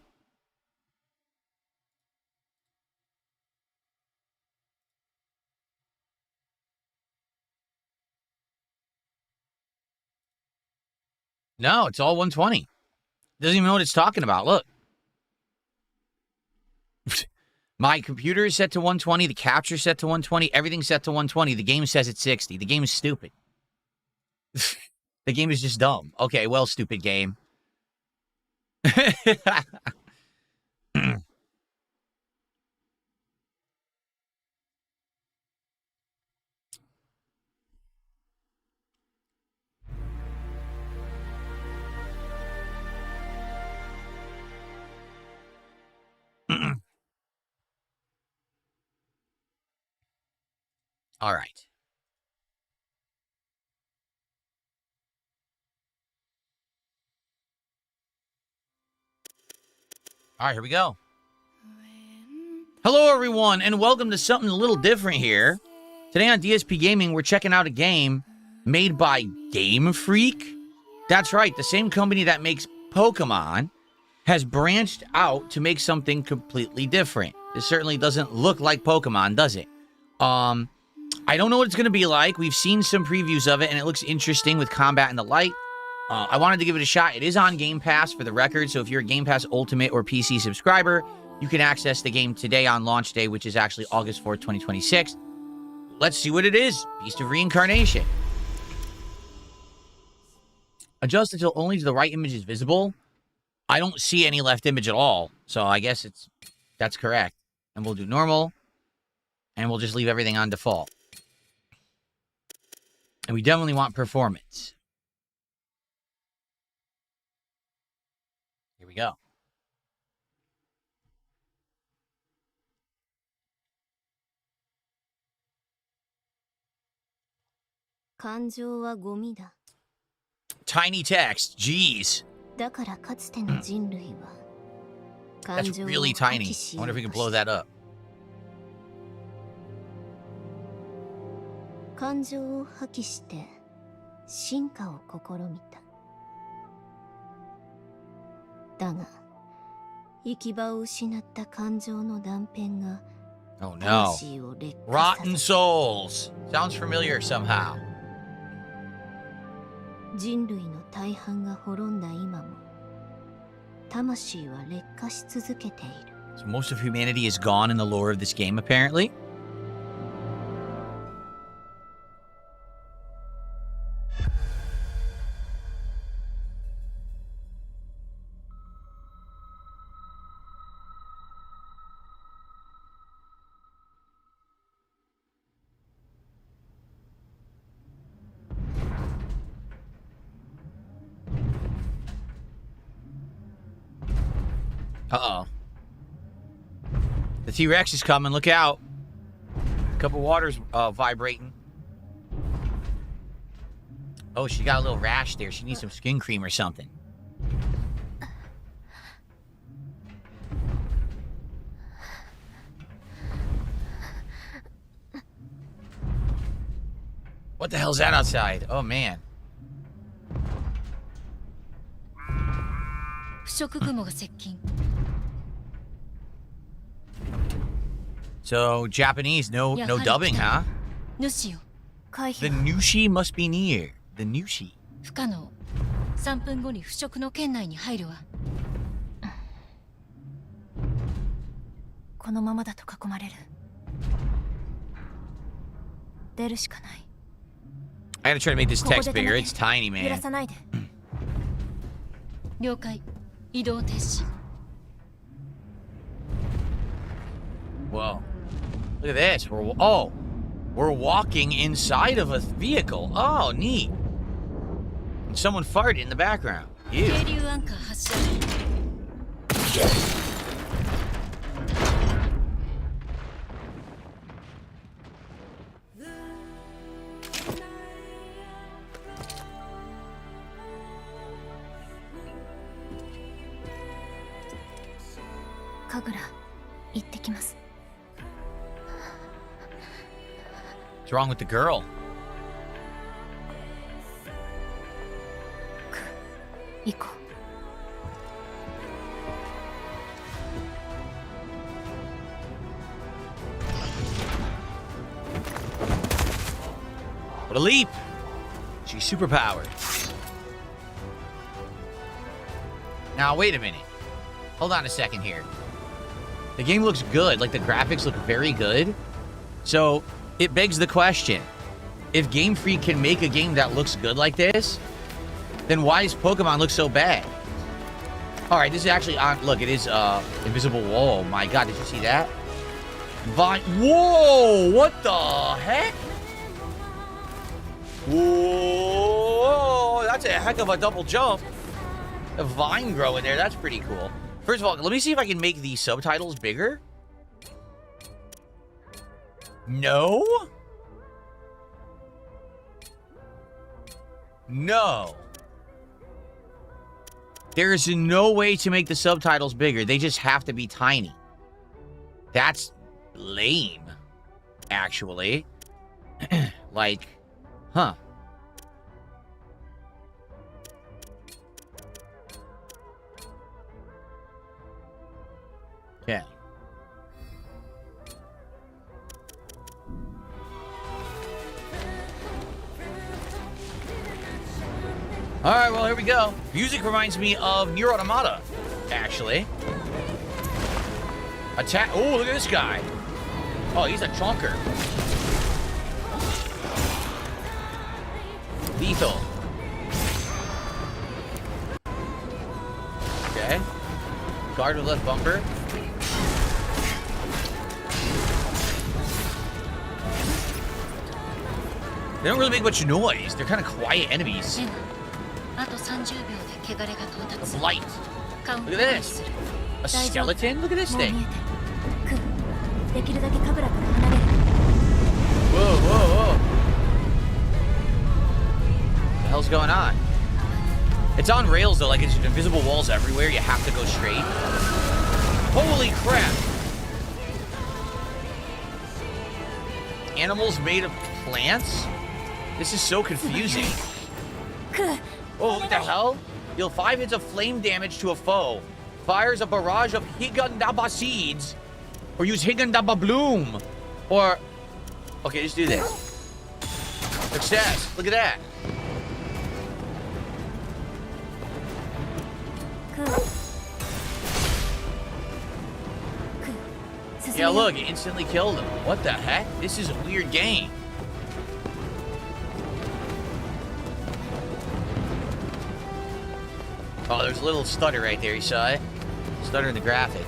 No, it's all 120. Doesn't even know what it's talking about. Look. My computer is set to 120. The capture is set to 120. Everything's set to 120. The game says it's 60. The game is stupid. The game is just dumb. Okay, well, stupid game. All right. All right, here we go. Hello, everyone, and welcome to something a little different here. Today on DSP Gaming, we're checking out a game made by Game Freak. That's right, the same company that makes Pokemon has branched out to make something completely different. This certainly doesn't look like Pokemon, does it? I don't know what it's going to be like. We've seen some previews of it, and it looks interesting with combat and the light. I wanted to give it a shot. It is on Game Pass for the record, so if you're a Game Pass Ultimate or PC subscriber, you can access the game today on launch day, which is actually August 4th, 2026. Let's see what it is. Beast of Reincarnation. Adjust until only the right image is visible. I don't see any left image at all, so I guess that's correct. And we'll do normal, and we'll just leave everything on default. And we definitely want performance. Here we go. Tiny text. Jeez. That's really tiny. I wonder if we can blow that up. 感情を破棄して進化を試みた。だが、行き場を失った感情の断片が Oh no. Rotten Souls. Sounds familiar somehow. 人類の大半が滅んだ今も、魂は劣化し続けている。So most of humanity is gone in the lore of this game, apparently. Uh-oh. The T-Rex is coming. Look out. Cup of water's vibrating. Oh, she got a little rash there. She needs some skin cream or something. What the hell's that outside? Oh, man. So, Japanese, no dubbing, huh? The Nushi must be near. the Nushi. 不可能。3分後に腐食の圏内に入るわ。このままだと囲まれる。出るしかない。I gotta try to make this text bigger. It's tiny, 揺ら man. さないで。了解。移動停止。Whoa. Look at this. We're walking inside of a vehicle. Oh, neat. And someone farted in the background. Ew. 渓流アンカー発射。神楽、行ってきます。What's wrong with the girl? 行こWhat a leap! She's superpowered. Now, wait a minute. Hold on a second here. The game looks good. Like, the graphics look very good. So, it begs the question. If Game Freak can make a game that looks good like this, then why does Pokemon look so bad? Alright, this is actually on... Look, it is, Invisible Wall. Oh my god, did you see that? Whoa! What the heck? Whoa! That's a heck of a double jump. A vine growing there. That's pretty cool. First of all, let me see if I can make these subtitles bigger. No? No. There is no way to make the subtitles bigger. They just have to be tiny. That's lame, actually. Like, huh. Okay. Alright, well, here we go. Music reminds me of Nier Automata, actually. Attack. Oh, look at this guy. Oh, he's a chonker. Lethal. Okay. Guard with left bumper. They don't really make much noise. They're kind of quiet enemies. The blight. Look at this. A skeleton? Look at this thing. Whoa, whoa, whoa. What the hell's going on? It's on rails, though. Like, it's invisible walls everywhere. You have to go straight. Holy crap. Animals made of plants? This is so confusing. Oh, what the hell? Deal 5 hits of flame damage to a foe. Fires a barrage of Higandaba seeds. Or use Higandaba bloom. Or... Okay, just do this. Success. Look at that. Yeah, look, it instantly killed him. What the heck? This is a weird game. Oh, there's a little stutter right there. You saw it? Stutter in the graphics.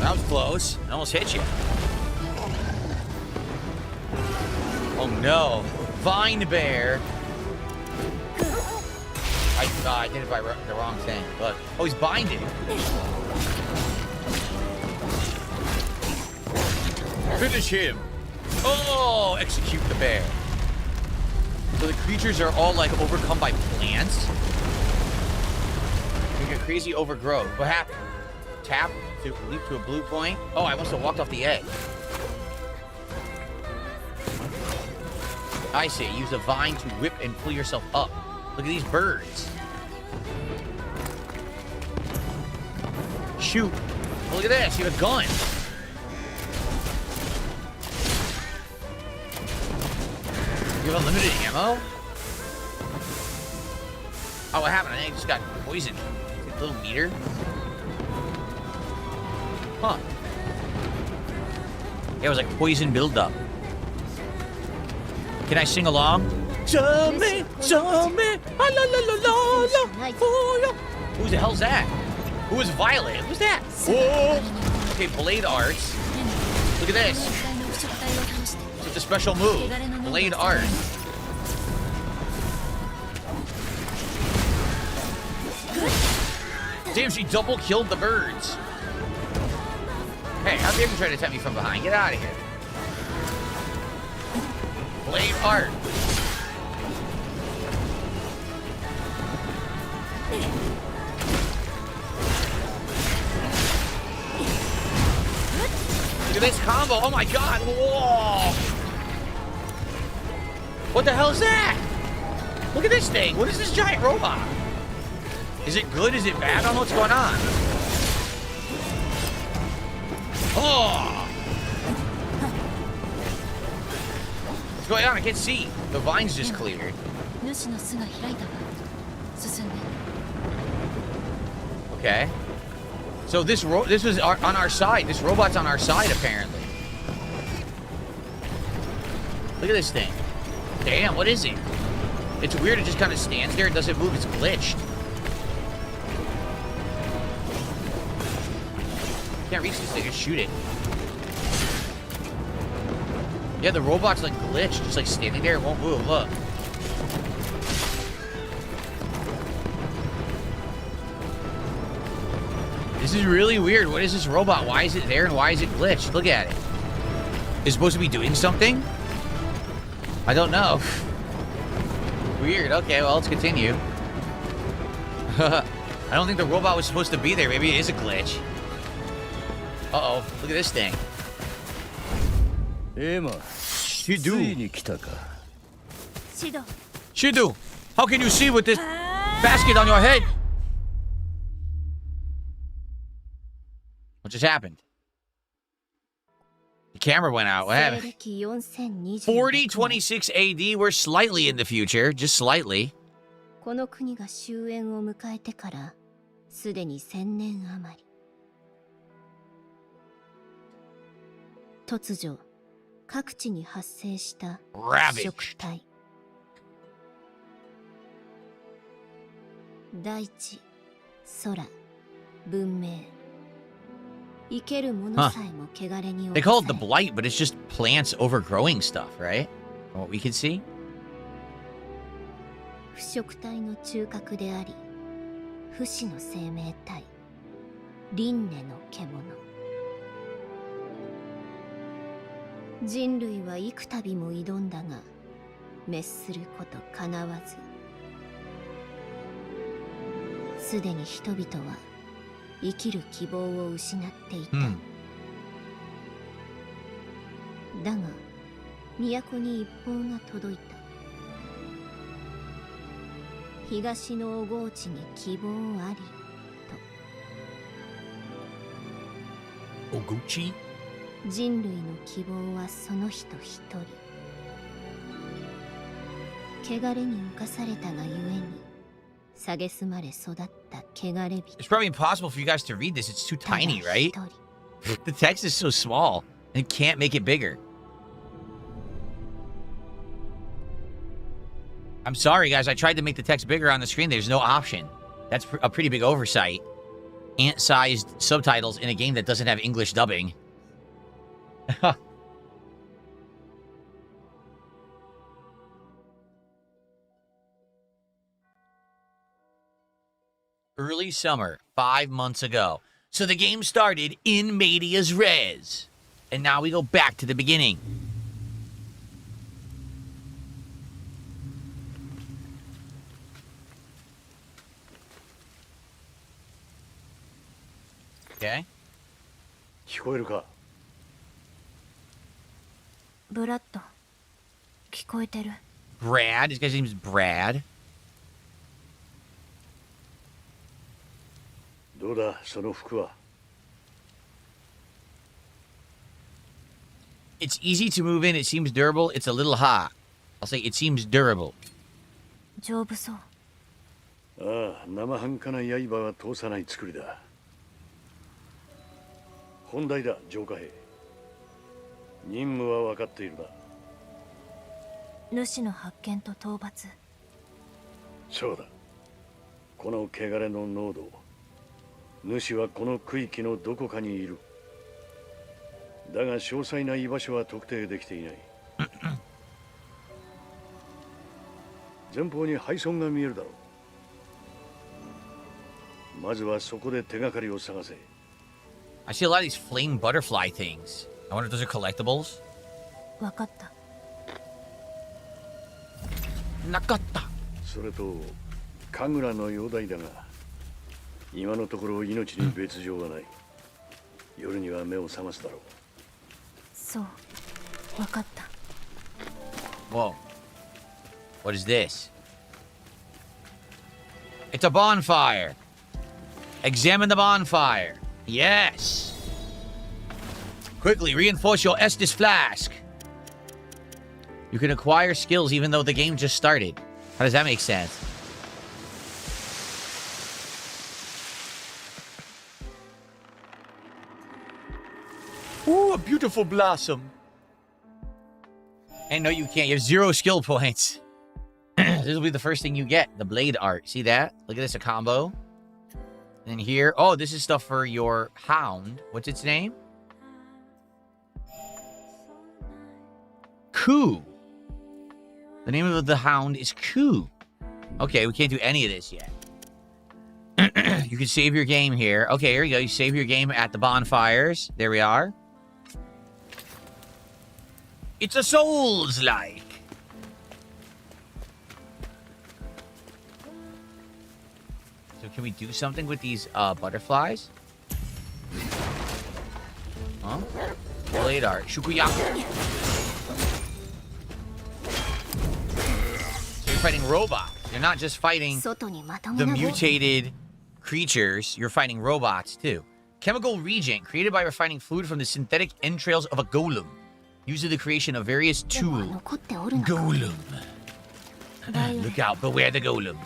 That was close. It almost hit you. Oh no. Vine Bear. I did it by the wrong thing. Look. Oh, he's binding. Finish him. Oh, execute the bear. So the creatures are all like overcome by plants. You get crazy overgrowth. What happened? Tap to leap to a blue point. Oh, I must have walked off the edge. I see. Use a vine to whip and pull yourself up. Look at these birds. Shoot. Oh, look at this. You have a gun. You have unlimited ammo? Oh, what happened? I think I just got poisoned. A little meter. Huh. Yeah, it was like poison buildup. Can I sing along? Tell me, la la la la la, oh, yeah. Who the hell's that? Who is Violet? Who's that? Whoa! Okay, Blade Arts. Look at this. It's a special move. Blade Art. Damn, she double killed the birds. Hey, how dare you try to attack me from behind? Get out of here. Blade Art. Look at this combo. Oh my god. Whoa. What the hell is that? Look at this thing. What is this giant robot? Is it good? Is it bad? I don't know what's going on. Oh! What's going on? I can't see. The vine's just cleared. Okay. So this was on our side. This robot's on our side, apparently. Look at this thing. Damn, what is it? It's weird. It just kind of stands there. It doesn't move. It's glitched. Can't reach this thing and shoot it. Yeah, the robot's like glitched, just like standing there, it won't move. Look. This is really weird. What is this robot? Why is it there and why is it glitched? Look at it. It's supposed to be doing something? I don't know. Weird. Okay, well, let's continue. I don't think the robot was supposed to be there. Maybe it is a glitch. Uh-oh, look at this thing. Shido. Shido, how can you see with this basket on your head? What just happened? The camera went out. What happened? 4026 AD, we're slightly in the future, just slightly. この国が終焉を迎えてからすでに1000年余り。突如各地に発生した腐食体。大地、空、文明。生けるものさえも汚れに They call it the blight, but it's just plants overgrowing stuff, right? From what we can see. 腐食体の中核であり、不死の生命体、輪廻の獣。人類は幾度も挑んだが、滅することかなわず。すでに人々は生きる希望を失っていた。だが、都に一報が届いた。東の小河内に希望ありと。小河内？人類の希望はその人一人。汚れに侵されたがゆえに、蔑まれ育った汚れ人。It's probably impossible for you guys to read this. It's too tiny, right? The text is so small and can't make it bigger. I'm sorry, guys. I tried to make the text bigger on the screen. There's no option. That's a pretty big oversight. Ant-sized subtitles in a game that doesn't have English dubbing. Early summer, 5 months ago. So the game started in Media's Res. And now we go back to the beginning. Okay. 聞こえるか? ブラッド、聞こえてる。Brad? This guy's name is Brad. どうだ、その服は。It's easy to move in. It seems durable. It's a little hot. I'll say it seems durable. 丈夫そう。ああ、生半可な刃は通さない作りだ。本題だ、浄化兵。任務は分かっているな。主の発見と討伐。そうだ。この汚れの濃度、主はこの区域のどこかにいる。だが詳細な居場所は特定できていない。前方に配送が見えるだろう。まずはそこで手がかりを探せ。I see a lot of these flame butterfly things. I wonder if those are collectibles. わかった。なかった。それと神楽の容体だが、今のところ命に別状はない。夜には目を覚ますだろう。そう、わかった。Whoa. What is this? It's a bonfire. Examine the bonfire. Yes. Quickly reinforce your Estus flask. You can acquire skills even though the game just started. How does that make sense? Ooh, a beautiful blossom. And no, you can't. You have 0 skill points. This will be the first thing you get. The blade art. See that? Look at this, a combo. And here, oh, this is stuff for your hound. What's its name? Ku. The name of the hound is Ku. Okay, we can't do any of this yet. You can save your game here. Okay, here we go. You save your game at the bonfires. There we are. It's a Souls-like. So can we do something with these butterflies? Huh? Blade art. Shukuyaku. So you're fighting robots. You're not just fighting the mutated creatures. You're fighting robots, too. Chemical reagent created by refining fluid from the synthetic entrails of a golem. Used in the creation of various tools. Golem. Look out, beware the golem.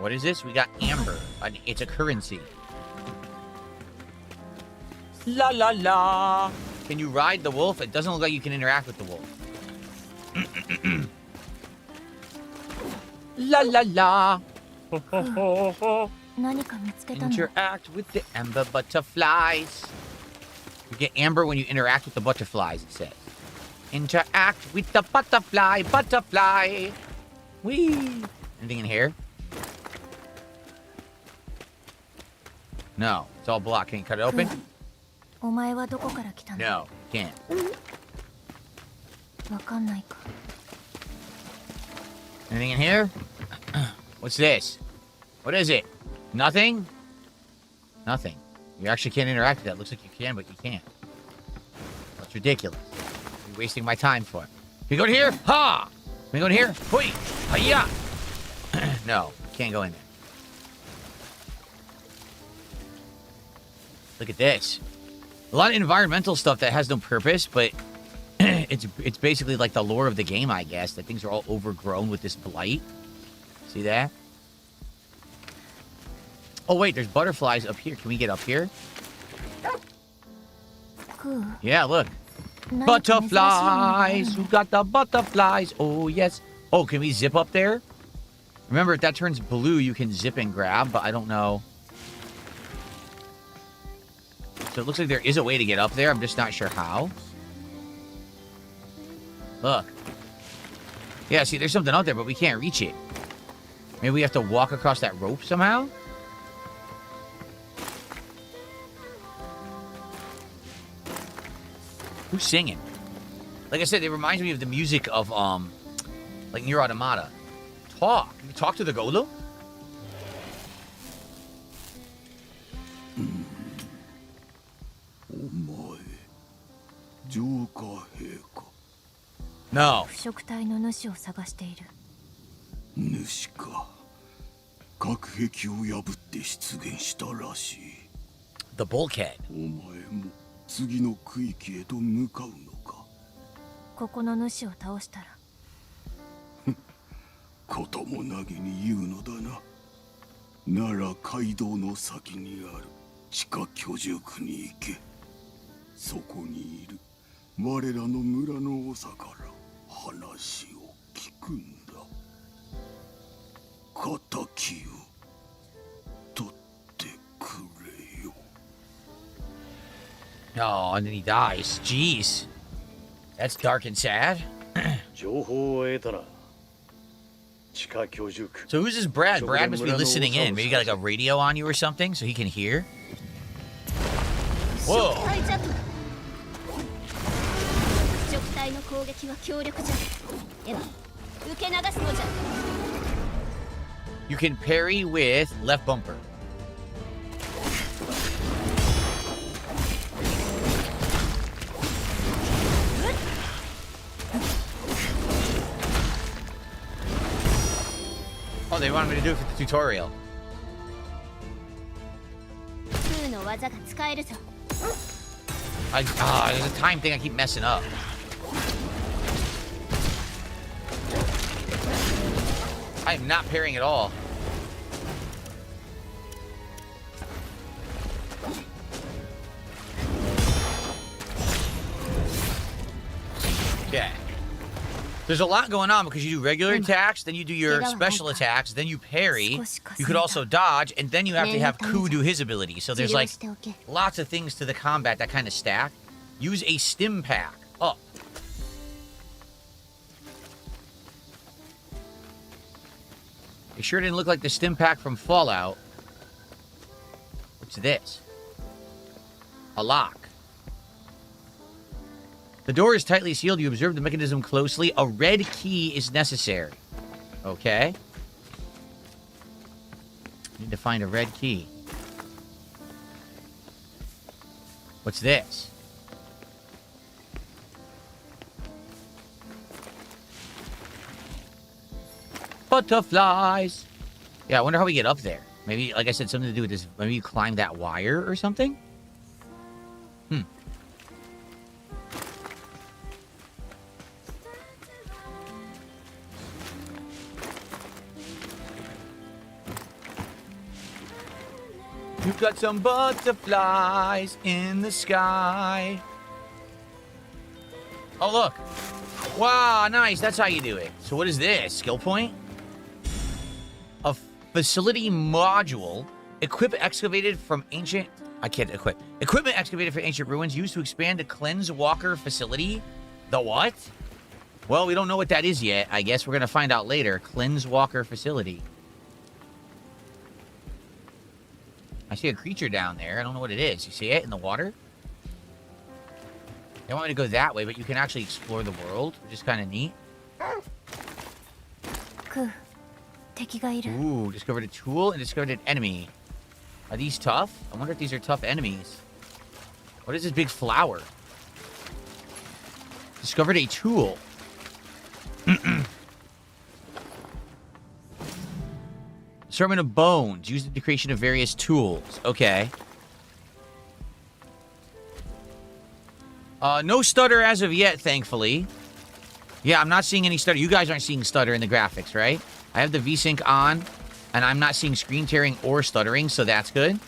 What is this? We got amber. It's a currency. La la la. Can you ride the wolf? It doesn't look like you can interact with the wolf. La la la. Interact with the amber butterflies. You get amber when you interact with the butterflies, it says. Interact with the butterfly, butterfly. Whee! Anything in here? No, it's all blocked. Can you cut it open? No, can't. Anything in here? What's this? What is it? Nothing? Nothing. You actually can't interact with that. Looks like you can, but you can't. That's ridiculous. What are you wasting my time for? Can we go in here? Ha! Can we go in here? Hoi! Hiya! No, can't go in there. Look at this. A lot of environmental stuff that has no purpose, but it's basically like the lore of the game, I guess. That things are all overgrown with this blight. See that? Oh, wait, there's butterflies up here. Can we get up here? Yeah, look. Butterflies! Who got the butterflies? Oh, yes. Oh, can we zip up there? Remember, if that turns blue, you can zip and grab, but I don't know. So it looks like there is a way to get up there. I'm just not sure how. Look. Yeah, see, there's something out there, but we can't reach it. Maybe we have to walk across that rope somehow? Who's singing? Like I said, it reminds me of the music of, like Nier Automata. Talk. Can we talk to the golem? No. 腐食体の主を探している。主か。隔壁を破って出現したらしい。the bulkhead. お前も次の区域へと向かうのか。ここの主を倒したらこともなげに言うのだな。なら街道の先にある地下居住区に行け。そこにいる我らの村の長から話を聞くんだ。敵を取ってくれよ。 Oh, and then he dies. Jeez. That's dark and sad. 情報を得たな。地下居住区。 So who's this Brad? Brad must be listening in. Maybe you got like a radio on you or something so he can hear? Whoa. 直隊の攻撃は強力じゃ。では受け流すのじゃ。 You can parry with left bumper. Oh, they wanted me to do it for the tutorial. 空の技が使えるぞ。 There's a time thing I keep messing up. I am not parrying at all. Okay. There's a lot going on because you do regular attacks, then you do your special attacks, then you parry. You could also dodge, and then you have to have Ku do his ability. So there's like lots of things to the combat that kind of stack. Use a stim pack. Up. It sure didn't look like the stim pack from Fallout. What's this? A lock. The door is tightly sealed. You observe the mechanism closely. A red key is necessary. Okay. Need to find a red key. What's this? Butterflies. Yeah, I wonder how we get up there. Maybe, like I said, something to do with this. Maybe you climb that wire or something? You've got some butterflies in the sky. Oh, look. Wow, nice. That's how you do it. So what is this? Skill point? A facility module. Equipment excavated from ancient... I can't equip. Equipment excavated from ancient ruins used to expand a Cleanse Walker facility. The what? Well, we don't know what that is yet. I guess we're going to find out later. Cleanse Walker facility. I see a creature down there. I don't know what it is. You see it in the water? They want me to go that way, but you can actually explore the world, which is kind of neat. Ooh, discovered a tool and discovered an enemy. Are these tough? I wonder if these are tough enemies. What is this big flower? Discovered a tool. Assortment of bones. Used in the creation of various tools. Okay. No stutter as of yet, thankfully. Yeah, I'm not seeing any stutter. You guys aren't seeing stutter in the graphics, right? I have the VSync on, and I'm not seeing screen tearing or stuttering, so that's good.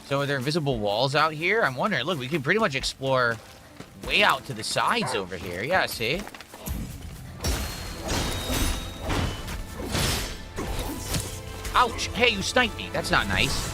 So are there invisible walls out here? I'm wondering. Look, we can pretty much explore way out to the sides over here. Yeah, see? Ouch! Hey, you sniped me. That's not nice.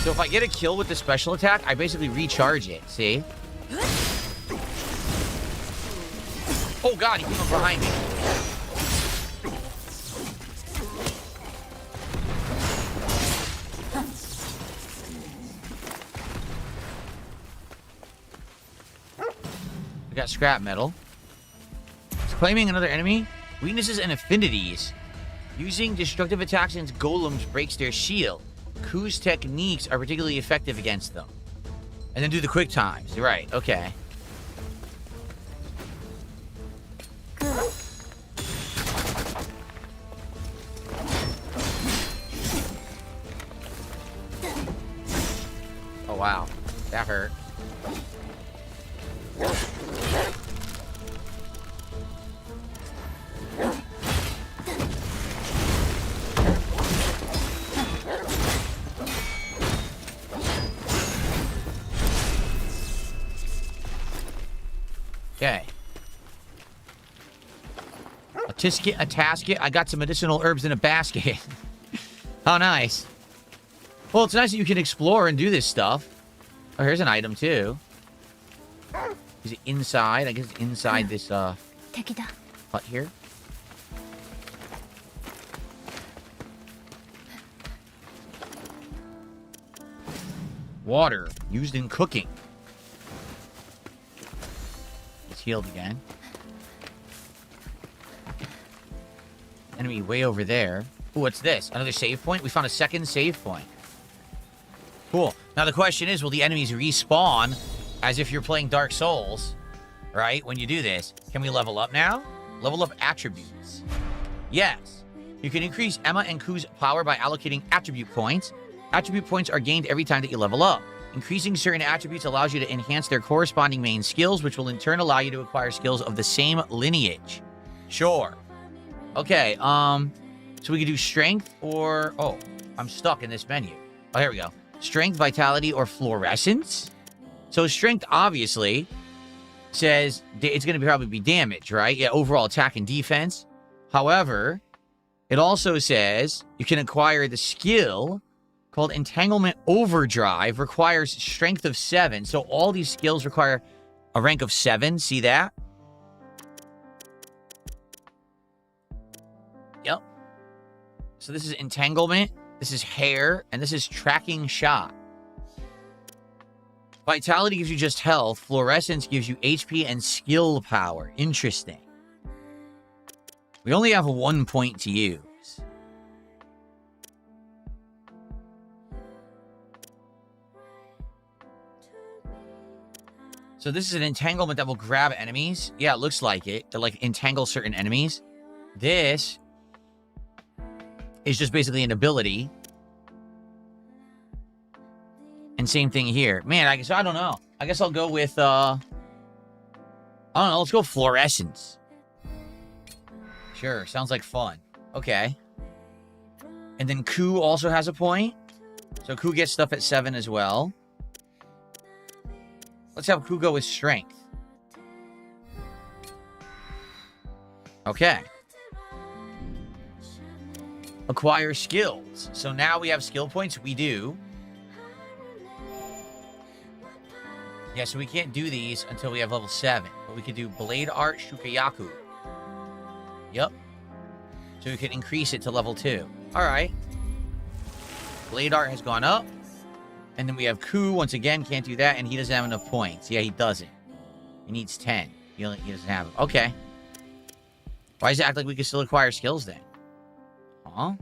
So if I get a kill with the special attack, I basically recharge it, see? Oh god, he came up behind me. got scrap metal. It's claiming another enemy. Weaknesses and affinities. Using destructive attacks against golems breaks their shield. Ku's techniques are particularly effective against them. And then do the quick times. Right, okay. Oh, wow. That hurt. Okay. A tasket. I got some medicinal herbs in a basket. How nice. Well, it's nice that you can explore and do this stuff. Oh, here's an item, too. Is it inside? I guess it's inside this, hut here. Water. Used in cooking. It's healed again. Enemy way over there. Ooh, what's this? Another save point? We found a second save point. Cool. Now the question is, will the enemies respawn as if you're playing Dark Souls, right? When you do this, can we level up now? Level up attributes. Yes. You can increase Emma and Ku's power by allocating attribute points. Attribute points are gained every time that you level up. Increasing certain attributes allows you to enhance their corresponding main skills, which will in turn allow you to acquire skills of the same lineage. Sure. Okay, so we can do strength or... Oh, I'm stuck in this menu. Oh, here we go. Strength, vitality, or fluorescence. So strength, obviously, says it's going to probably be damage, right? Yeah, overall attack and defense. However, it also says you can acquire the skill called Entanglement Overdrive. Requires strength of 7. So all these skills require a rank of 7. See that? Yep. So this is Entanglement. This is Hair. And this is Tracking Shot. Vitality gives you just health. Fluorescence gives you HP and skill power. Interesting. We only have 1 point to use. So this is an entanglement that will grab enemies. Yeah, it looks like it. To like entangle certain enemies. This is just basically an ability. And same thing here. Man, I guess I don't know. I guess I'll go with I don't know, let's go fluorescence. Sure, sounds like fun. Okay. And then Ku also has a point. So Ku gets stuff at 7 as well. Let's have Ku go with strength. Okay. Acquire skills. So now we have skill points. We do. Yeah, so we can't do these until we have level 7. But we could do Blade Art Shukayaku. Yep. So we can increase it to level 2. Alright. Blade Art has gone up. And then we have Ku, once again, can't do that. And he doesn't have enough points. Yeah, he doesn't. He needs 10. He doesn't have it. Okay. Why does it act like we can still acquire skills then? Huh?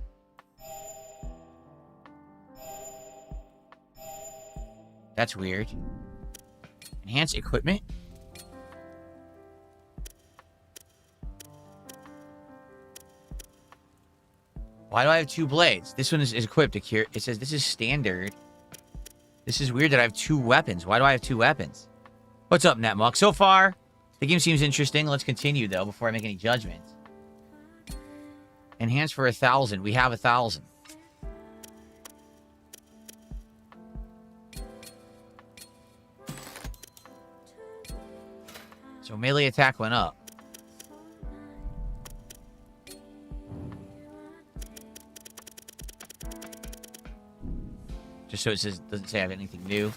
That's weird. Enhance equipment. Why do I have 2 blades? This one is equipped. It says this is standard. This is weird that I have 2 weapons. Why do I have 2 weapons? What's up, Netmuck? So far, the game seems interesting. Let's continue, though, before I make any judgments. Enhance for 1,000. We have 1,000. So melee attack went up. Just so it says, doesn't say I have anything new.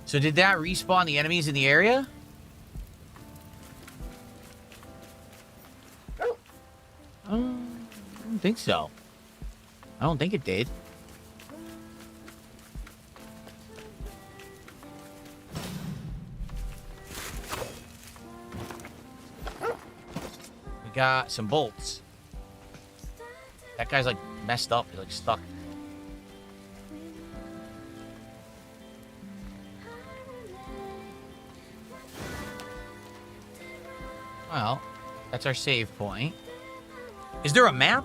So did that respawn the enemies in the area? I don't think so. I don't think it did. We got some bolts. That guy's like messed up. He's like stuck. Well, that's our save point. Is there a map?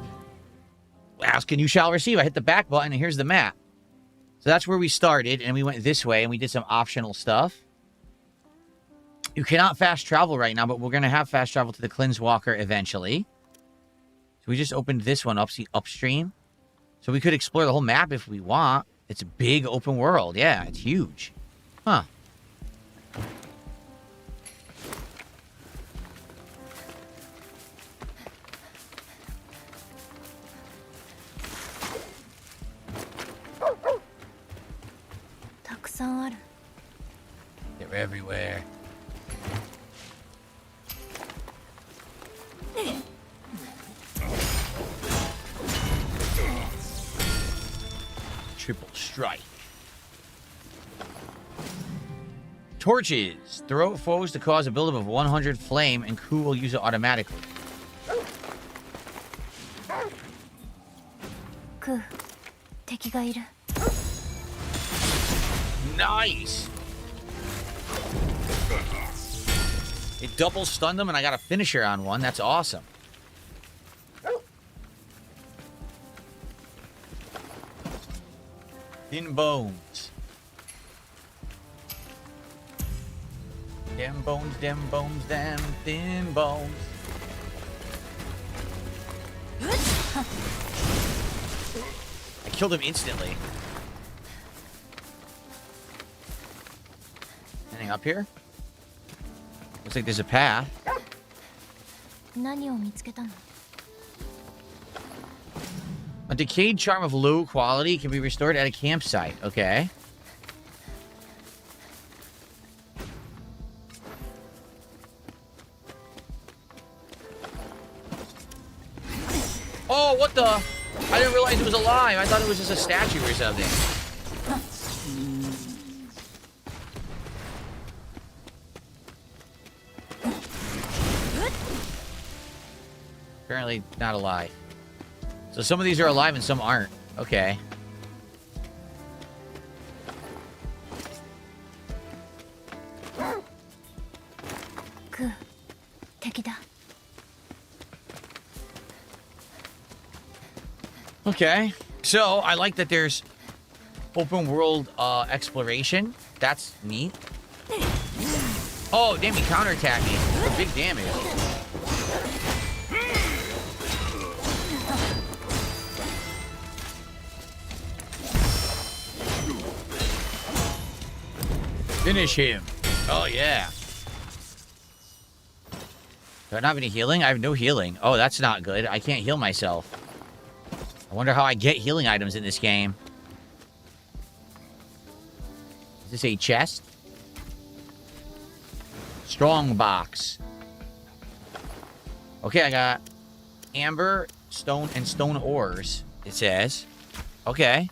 Ask and you shall receive. I hit the back button and here's the map. So that's where we started, and we went this way, and we did some optional stuff. You cannot fast travel right now, but we're going to have fast travel to the Cleanswalker eventually. So we just opened this one up, see, upstream. So we could explore the whole map if we want. It's a big open world. Yeah, it's huge. Huh. They're everywhere. Triple strike. Torches. Throw at foes to cause a buildup of 100 flame, and crew will use it automatically. Ku, 敵がいる. Nice! It double stunned them, and I got a finisher on one. That's awesome. Thin bones. Them bones, them bones, them thin bones. I killed him instantly. Anything up here? Looks like there's a path. 何を見つけたの? A decayed charm of low quality can be restored at a campsite. Okay. Oh, what the? I didn't realize it was alive. I thought it was just a statue or something. Apparently not alive. So some of these are alive and some aren't. Okay. Ku, 敵だ. Okay. So I like that there's open world exploration. That's neat. Oh, damn, he counterattacked me for big damage. Finish him. Oh, yeah. Do I not have any healing? I have no healing. Oh, that's not good. I can't heal myself. I wonder how I get healing items in this game. Is this a chest? Strong box. Okay, I got amber, stone, and stone ores, it says. Okay.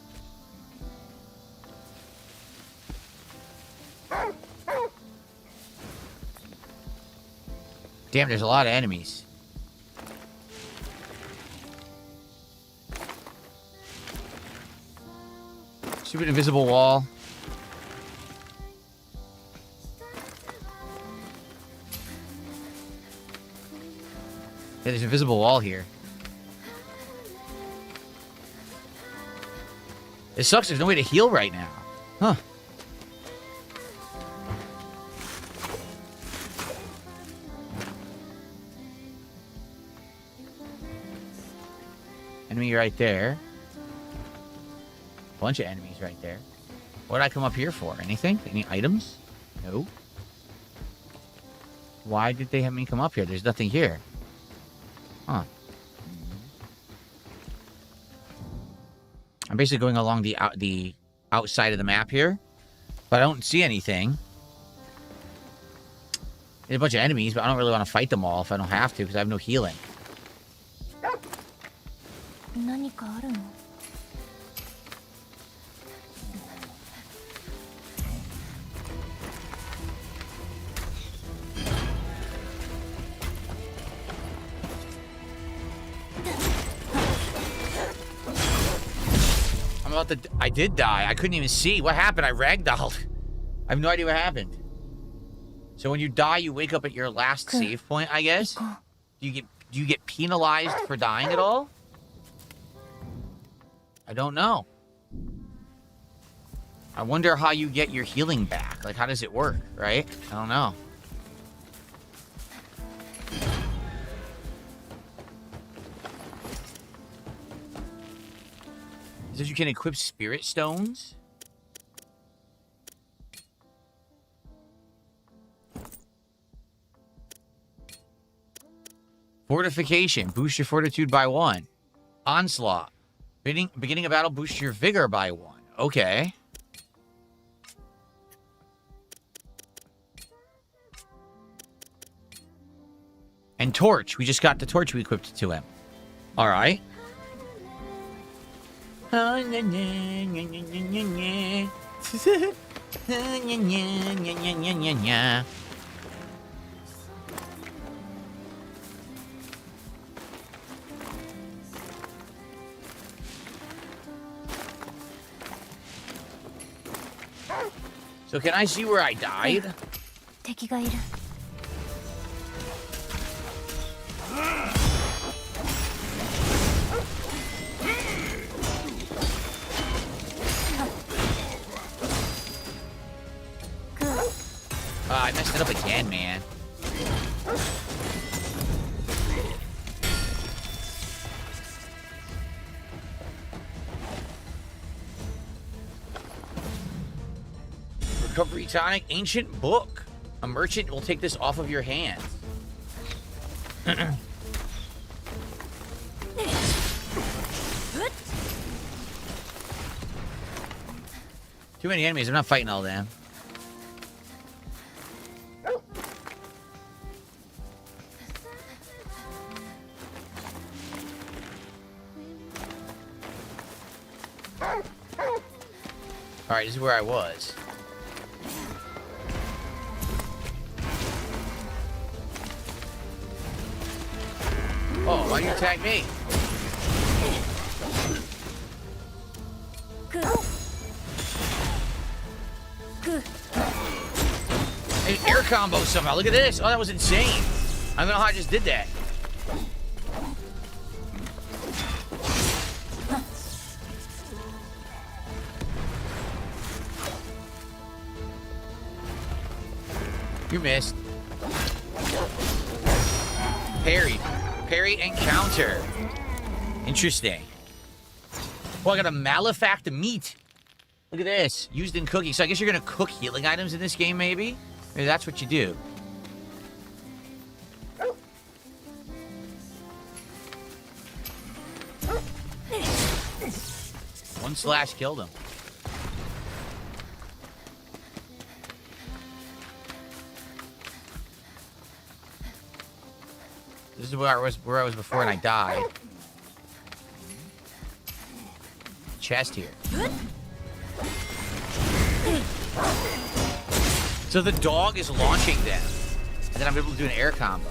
Damn, there's a lot of enemies. Stupid invisible wall. Yeah, there's an invisible wall here. It sucks, there's no way to heal right now. Huh. Enemy right there. Bunch of enemies right there. What did I come up here for? Anything? Any items? No. Why did they have me come up here? There's nothing here. Huh. I'm basically going along the outside of the map here, but I don't see anything. There's a bunch of enemies, but I don't really want to fight them all if I don't have to because I have no healing. 何かあるの? about the... I did die. I couldn't even see. What happened? I ragdolled. I have no idea what happened. So when you die, you wake up at your last save point, I guess? Do you get penalized for dying at all? I don't know. I wonder how you get your healing back. Like, how does it work, right? I don't know. It says you can equip spirit stones. Fortification. Boost your fortitude by 1. Onslaught. Beginning a battle, boost your vigor by 1. Okay. And torch. We just got the torch we equipped to him. All right. So can I see where I died? 敵がいる。I messed it up again, man. Recovery tonic, ancient book. A merchant will take this off of your hands. Too many enemies. I'm not fighting all of them. Alright, this is where I was. Oh, why do you attack me? An air combo somehow. Look at this. Oh, that was insane. I don't know how I just did that. You missed. Parry. Parry and counter. Interesting. Well, I got a malefact meat. Look at this. Used in cooking. So I guess you're going to cook healing items in this game, maybe? Maybe that's what you do. One slash killed him. This is where I was before and I died. Chest here. So the dog is launching them. And then I'm able to do an air combo.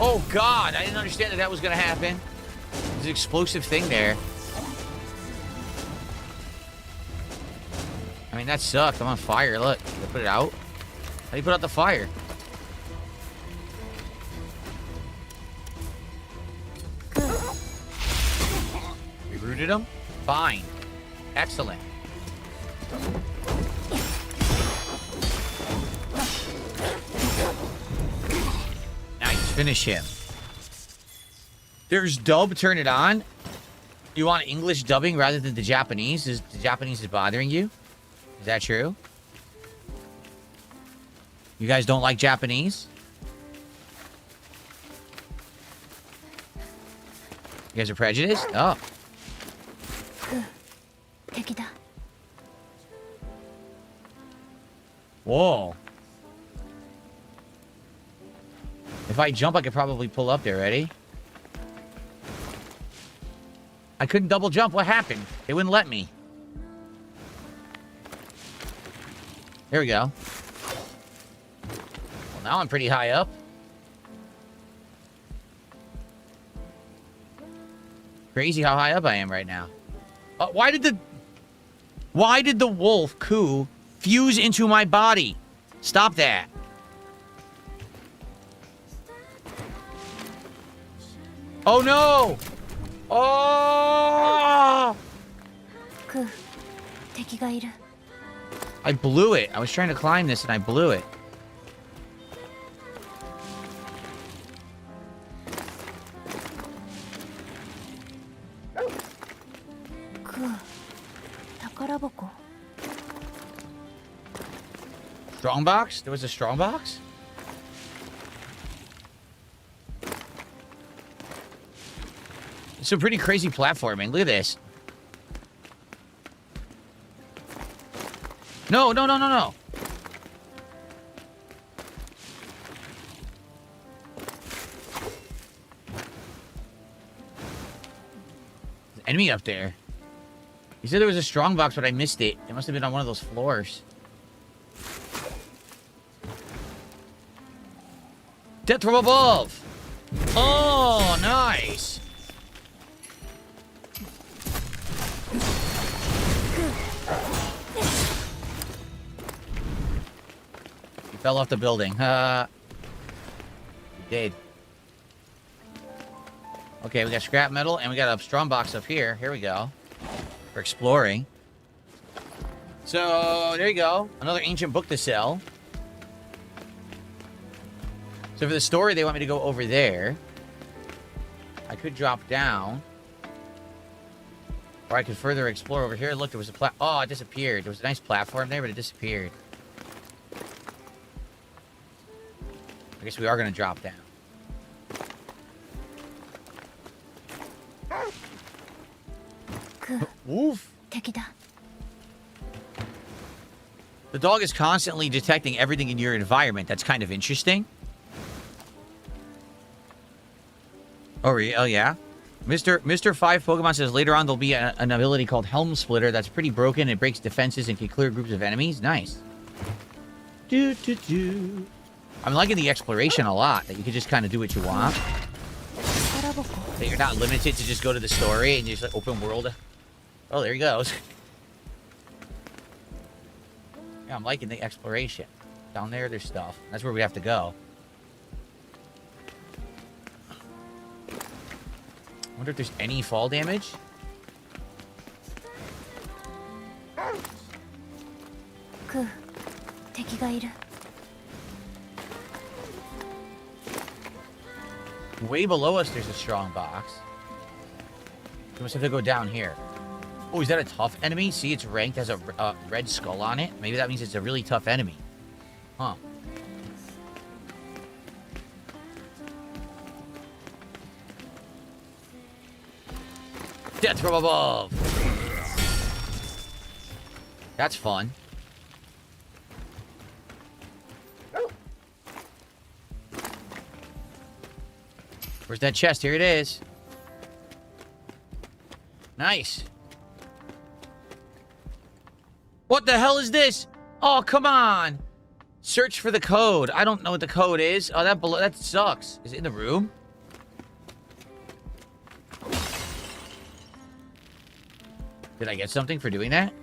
Oh God, I didn't understand that was gonna happen. There's an explosive thing there. I mean, that sucked. I'm on fire. Look, did I put it out? How do you put out the fire? We rooted him? Fine. Excellent. Nice. Finish him. There's dub. Turn it on. You want English dubbing rather than the Japanese? Is the Japanese bothering you? Is that true? You guys don't like Japanese? You guys are prejudiced? Oh. Whoa. If I jump, I could probably pull up there. Ready? I couldn't double jump. What happened? They wouldn't let me. There we go. Well, now I'm pretty high up. Crazy how high up I am right now. Why did the wolf coup fuse into my body? Stop that. Oh no! Oh! クー、敵がいる。 I blew it. I was trying to climb this and I blew it. クー、宝箱。 Strongbox? There was a strongbox? It's some pretty crazy platforming. Look at this. No, no, no, no, no. There's an enemy up there. He said there was a strongbox, but I missed it. It must have been on one of those floors. Death from above! Oh, nice! He fell off the building. Dead. Okay, we got scrap metal, and we got a strong box up here. Here we go. We're exploring. So, there you go. Another ancient book to sell. So for the story, they want me to go over there. I could drop down. Or I could further explore over here. Look, there was a oh, it disappeared. There was a nice platform there, but it disappeared. I guess we are going to drop down. Woof. 敵だ。 The dog is constantly detecting everything in your environment. That's kind of interesting. Oh, yeah? Mr. 5 Pokemon says later on there'll be an ability called Helm Splitter that's pretty broken. It breaks defenses and can clear groups of enemies. Nice. I'm liking the exploration a lot. That you can just kind of do what you want. That you're not limited to just go to the story and just like open world. Oh, there he goes. Yeah, I'm liking the exploration. Down there, there's stuff. That's where we have to go. I wonder if there's any fall damage. Way below us, there's a strong box. We must have to go down here. Oh, is that a tough enemy? See, it's ranked as a red skull on it. Maybe that means it's a really tough enemy. Huh. Death from above! That's fun. Where's that chest? Here it is. Nice. What the hell is this? Oh, come on. Search for the code. I don't know what the code is. Oh, that sucks. Is it in the room? Did I get something for doing that?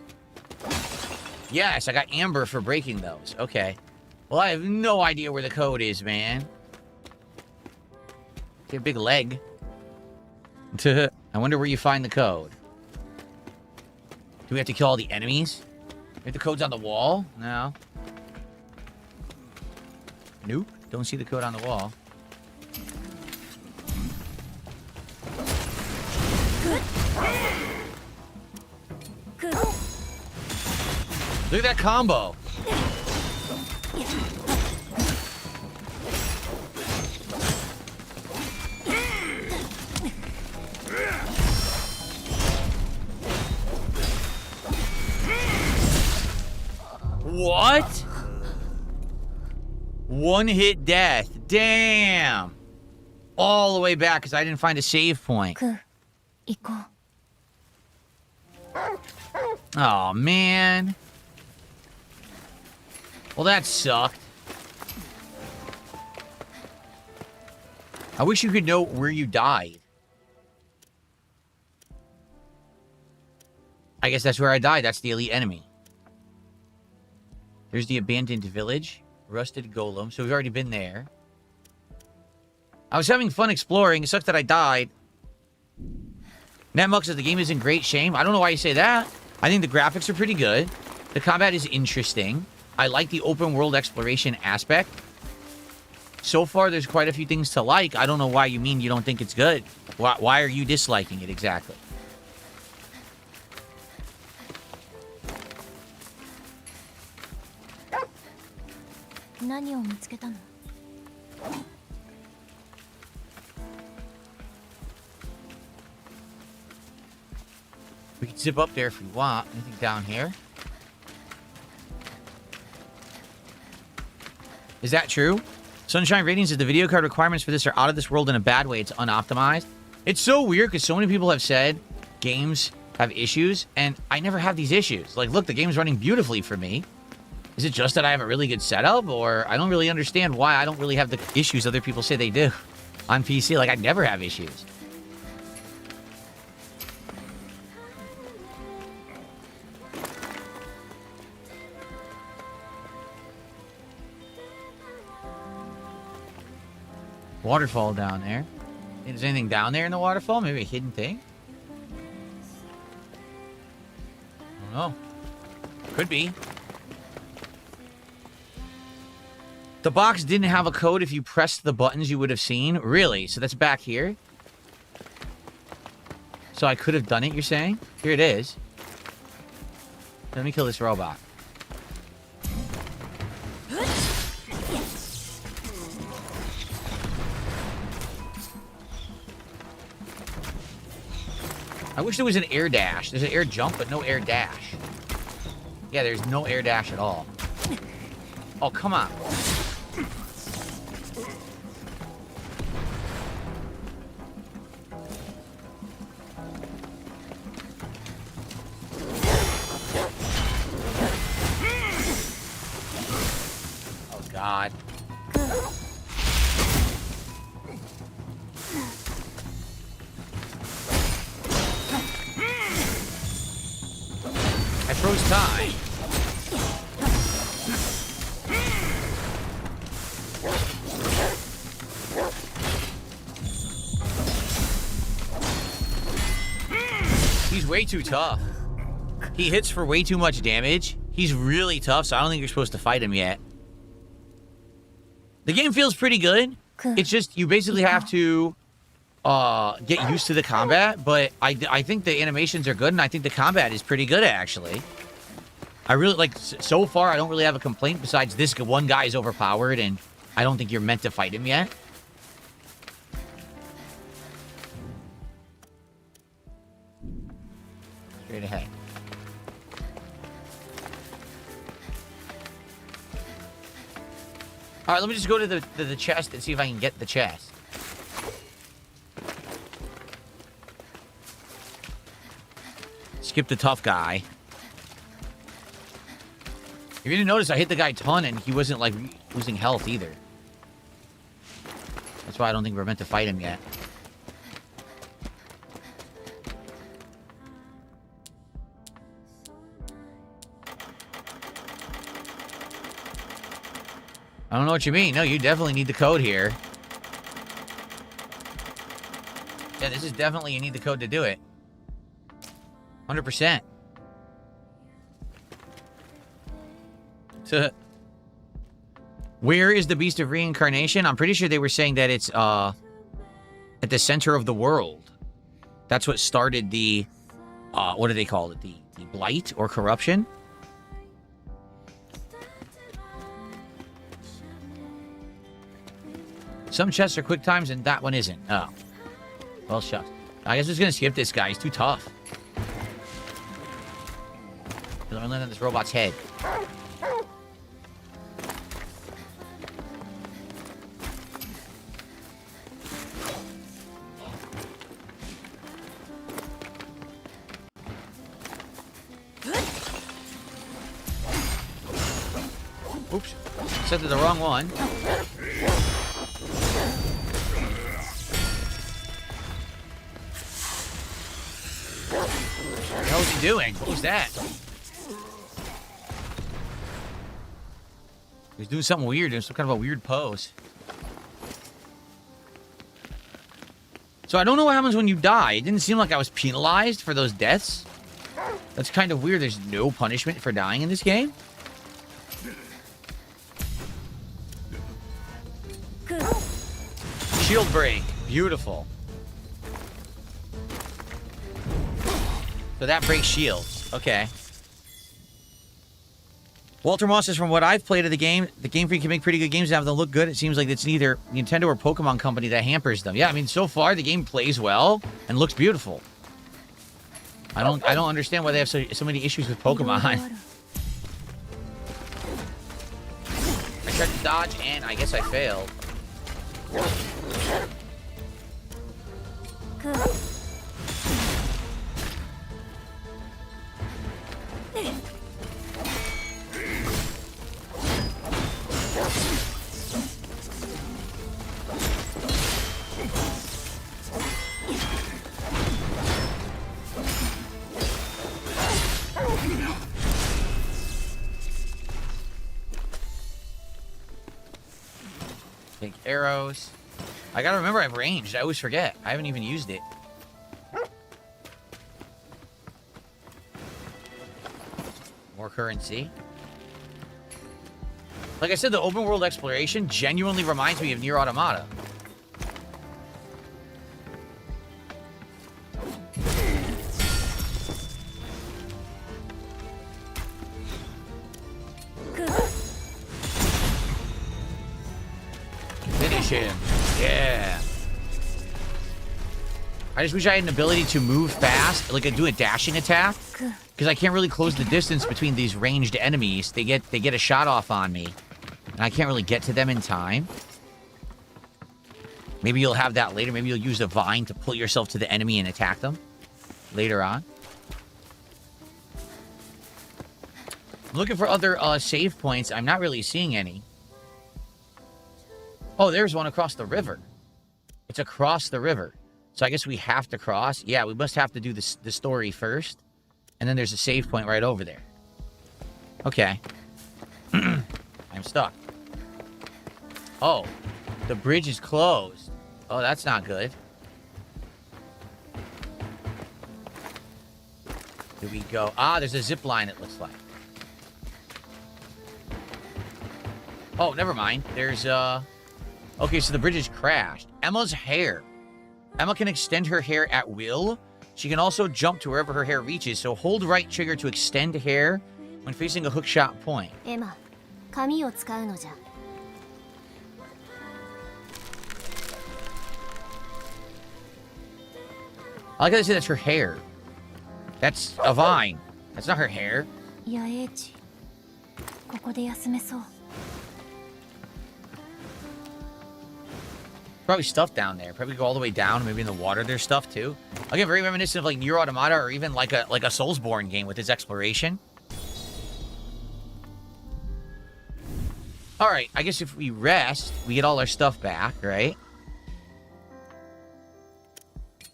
Yes, I got amber for breaking those. Okay. Well, I have no idea where the code is, man. It's a big leg. I wonder where you find the code. Do we have to kill all the enemies? Maybe the code's on the wall? No. Nope. Don't see the code on the wall. Look at that combo. What? One hit death. Damn. All the way back because I didn't find a save point. Oh, man. Well, that sucked. I wish you could know where you died. I guess that's where I died. That's the elite enemy. There's the abandoned village. Rusted golem. So we've already been there. I was having fun exploring. It sucks that I died. Netmuck says the game is in great shame. I don't know why you say that. I think the graphics are pretty good. The combat is interesting. I like the open world exploration aspect. So far, there's quite a few things to like. I don't know why you mean you don't think it's good. Why are you disliking it exactly? We can zip up there if we want. Anything down here? Is that true? Sunshine Ratings says the video card requirements for this are out of this world in a bad way. It's unoptimized. It's so weird because so many people have said games have issues, and I never have these issues. Like, look, the game's running beautifully for me. Is it just that I have a really good setup, or I don't really understand why I don't really have the issues other people say they do on PC? Like, I never have issues. Waterfall down there. Is there anything down there in the waterfall? Maybe a hidden thing? I don't know. Could be. The box didn't have a code. If you pressed the buttons, you would have seen. Really? So that's back here? So I could have done it, you're saying? Here it is. Let me kill this robot. I wish there was an air dash. There's an air jump, but no air dash. Yeah, there's no air dash at all. Oh, come on. Oh, God. I froze time. He's way too tough. He hits for way too much damage. He's really tough, so I don't think you're supposed to fight him yet. The game feels pretty good. It's just, you basically have to get used to the combat, but I think the animations are good, and I think the combat is pretty good, actually. I really, like, so far, I don't really have a complaint, besides this one guy is overpowered, and I don't think you're meant to fight him yet. Straight ahead. Alright, let me just go to the chest and see if I can get the chest. Skip the tough guy. If you didn't notice, I hit the guy a ton and he wasn't, like, losing health either. That's why I don't think we're meant to fight him yet. I don't know what you mean. No, you definitely need the code here. Yeah, this is definitely, you need the code to do it. 100%. So, where is the Beast of Reincarnation? I'm pretty sure they were saying that it's at the center of the world. That's what started the, what do they call it? The blight or corruption? Some chests are quick times and that one isn't. Oh. Well, shucks. I guess I'm just gonna skip this guy. He's too tough. I'm gonna land on this robot's head. Accepted the wrong one. What the hell is he doing? What was that? He's doing something weird. Doing some kind of a weird pose. So I don't know what happens when you die. It didn't seem like I was penalized for those deaths. That's kind of weird. There's no punishment for dying in this game. Shield break. Beautiful. So that breaks shields. Okay. Walter Moss says, from what I've played of the Game Freak can make pretty good games and have them look good. It seems like it's neither Nintendo or Pokemon Company that hampers them. Yeah, I mean, so far the game plays well and looks beautiful. I don't understand why they have so many issues with Pokemon. I tried to dodge and I guess I failed. Take arrows. I gotta remember I've ranged. I always forget. I haven't even used it. More currency. Like I said, the open world exploration genuinely reminds me of Nier Automata. Finish him. Yeah. I just wish I had an ability to move fast, like do a dashing attack. Because I can't really close the distance between these ranged enemies. They get a shot off on me. And I can't really get to them in time. Maybe you'll have that later. Maybe you'll use a vine to pull yourself to the enemy and attack them later on. I'm looking for other save points. I'm not really seeing any. Oh, there's one across the river. It's across the river. So I guess we have to cross. Yeah, we must have to do the story first. And then there's a save point right over there. Okay. I'm stuck. Oh, the bridge is closed. Oh, that's not good. Do we go? Ah, there's a zip line, it looks like. Oh, never mind. There's, okay, so the bridge is crashed. Emma's hair. Emma can extend her hair at will. She can also jump to wherever her hair reaches, so hold right trigger to extend hair when facing a hookshot point. Emma, 髪を使うのじゃ。I like how they say that's her hair. That's a vine. That's not her hair. 野営地。ここで休めそう。Probably stuff down there. Probably go all the way down. Maybe in the water there's stuff too. Again, very reminiscent of like Nier Automata or even like a Soulsborne game with its exploration. All right, I guess if we rest, we get all our stuff back, right?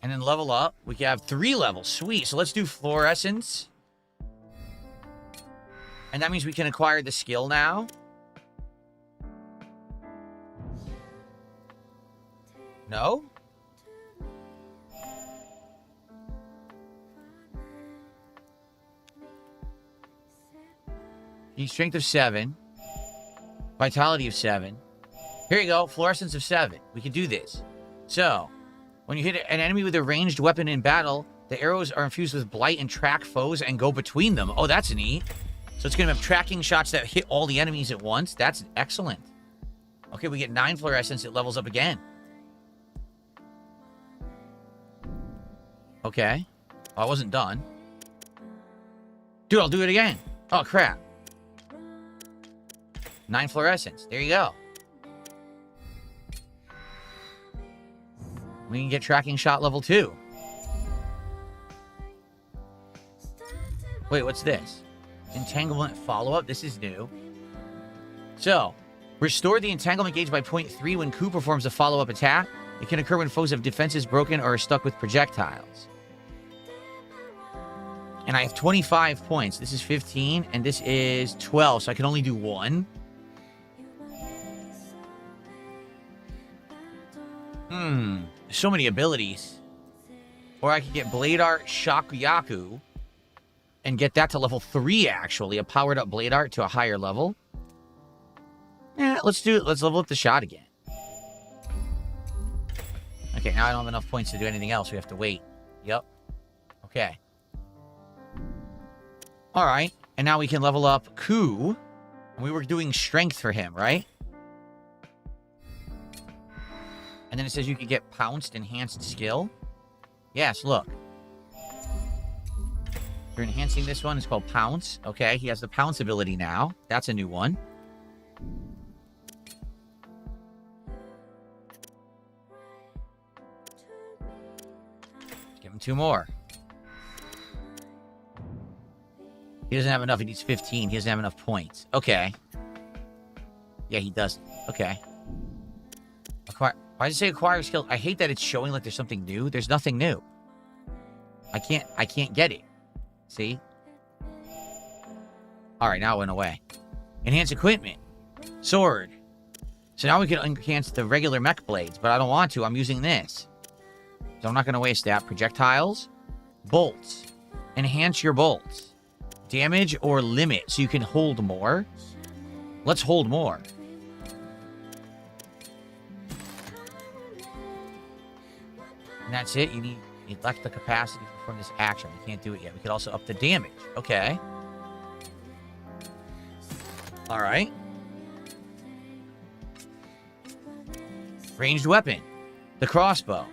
And then level up. We can have 3 levels. Sweet. So let's do fluorescence. And that means we can acquire the skill now. No? Need strength of 7. Vitality of 7. Here you go. Fluorescence of 7. We can do this. So, when you hit an enemy with a ranged weapon in battle, the arrows are infused with blight and track foes and go between them. Oh, that's neat. So it's going to have tracking shots that hit all the enemies at once. That's excellent. Okay, we get 9 fluorescence. It levels up again. Okay. Oh, I wasn't done. Dude, I'll do it again. Oh, crap. 9 fluorescence. There you go. We can get tracking shot level 2. Wait, what's this? Entanglement follow-up. This is new. So, Restore the entanglement gauge by 0.3 when Ku performs a follow-up attack. It can occur when foes have defenses broken or are stuck with projectiles. And I have 25 points. This is 15, and this is 12, so I can only do one. So many abilities. Or I could get Blade Art Shakuyaku and get that to level 3, actually. A powered up Blade Art to a higher level. Yeah, let's do it. Let's level up the shot again. Okay, now I don't have enough points to do anything else. We have to wait. Yep. Okay. All right. And now we can level up Ku. We were doing strength for him, right? And then it says you can get pounced, enhanced skill. Yes, look. You're enhancing this one. It's called Pounce. Okay, he has the Pounce ability now. That's a new one. Give him 2 more. He doesn't have enough. He needs 15. He doesn't have enough points. Okay. Yeah, he doesn't. Okay. Acquire. Why does it say acquire skill? I hate that it's showing like there's something new. There's nothing new. I can't get it. See? Alright, now it went away. Enhance equipment. Sword. So now we can enhance the regular mech blades, but I don't want to. I'm using this. So I'm not going to waste that. Projectiles. Bolts. Enhance your bolts. Damage or limit, so you can hold more. Let's hold more. And that's it. You need elect the capacity to perform this action. We can't do it yet. We could also up the damage. Okay. All right. Ranged weapon. The crossbow.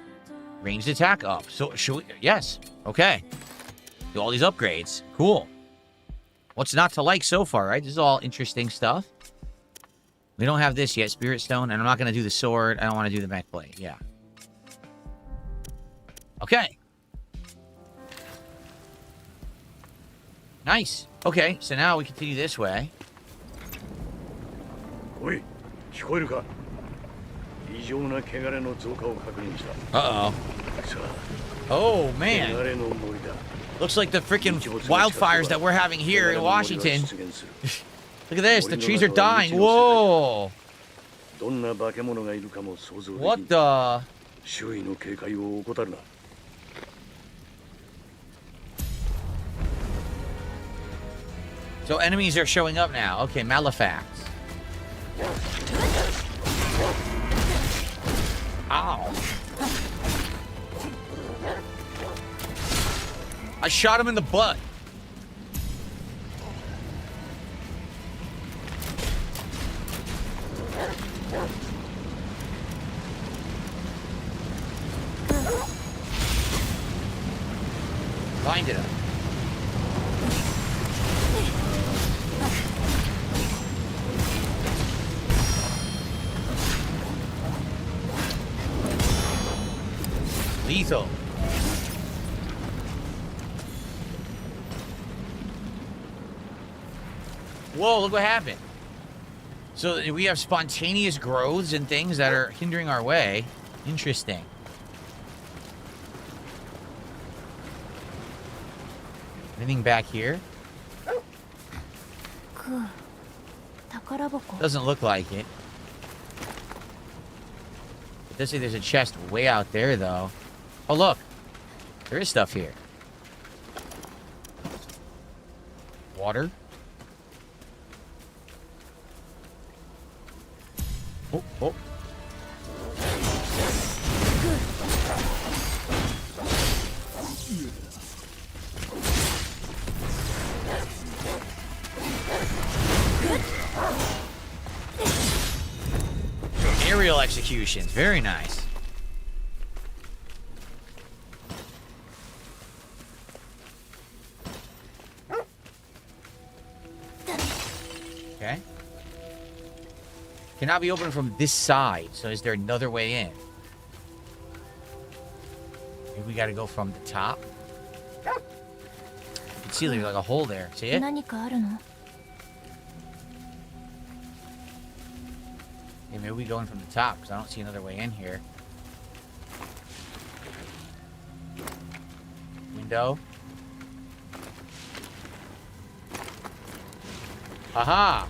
Ranged attack up. So, should we? Yes. Okay. Do all these upgrades. Cool. What's not to like so far, right? This is all interesting stuff. We don't have this yet. Spirit Stone. And I'm not going to do the sword. I don't want to do the mech blade. Yeah. Okay. Nice. Okay, so now we continue this way. Oi, 聞こえるか? 異常な汚れの増加を確認した。 Uh-oh. Oh, man. Looks like the freaking wildfires that we're having here in Washington. Look at this. The trees are dying. Whoa. What the? So enemies are showing up now. Okay, Malefacts. Ow. I shot him in the butt. Blinded him. Lethal. Whoa, look what happened. So we have spontaneous growths and things that are hindering our way. Interesting. Anything back here? Doesn't look like it. It does say there's a chest way out there, though. Oh, look. There is stuff here. Water. Oh, oh. Aerial executions. Very nice. Okay. Cannot be opened from this side. So is there another way in? Maybe we gotta go from the top. You can see there's like a hole there. See it? Okay, maybe we go in from the top, because I don't see another way in here. Window. Aha!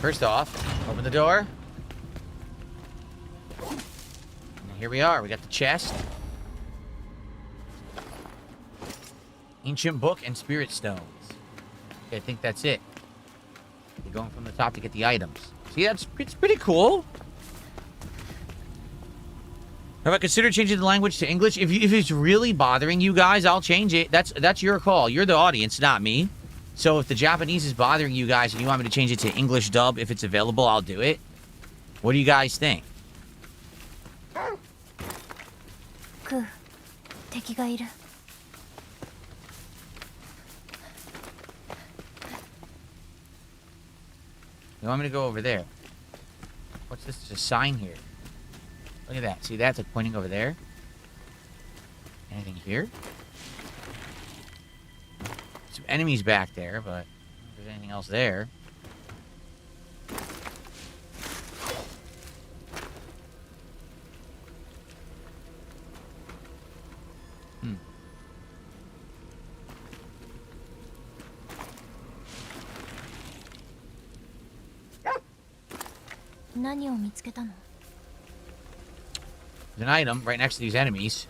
First off, open the door. And here we are. We got the chest. Ancient book and spirit stones. Okay, I think that's it. You're going from the top to get the items. See, it's pretty cool. Have I considered changing the language to English? If it's really bothering you guys, I'll change it. That's your call. You're the audience, not me. So if the Japanese is bothering you guys and you want me to change it to English dub, if it's available, I'll do it. What do you guys think? クー、敵がいる。 You want me to go over there? What's this? There's a sign here. Look at that. See, that's like pointing over there. Anything here? Some enemies back there, but if there's anything else there. There's an item right next to these enemies.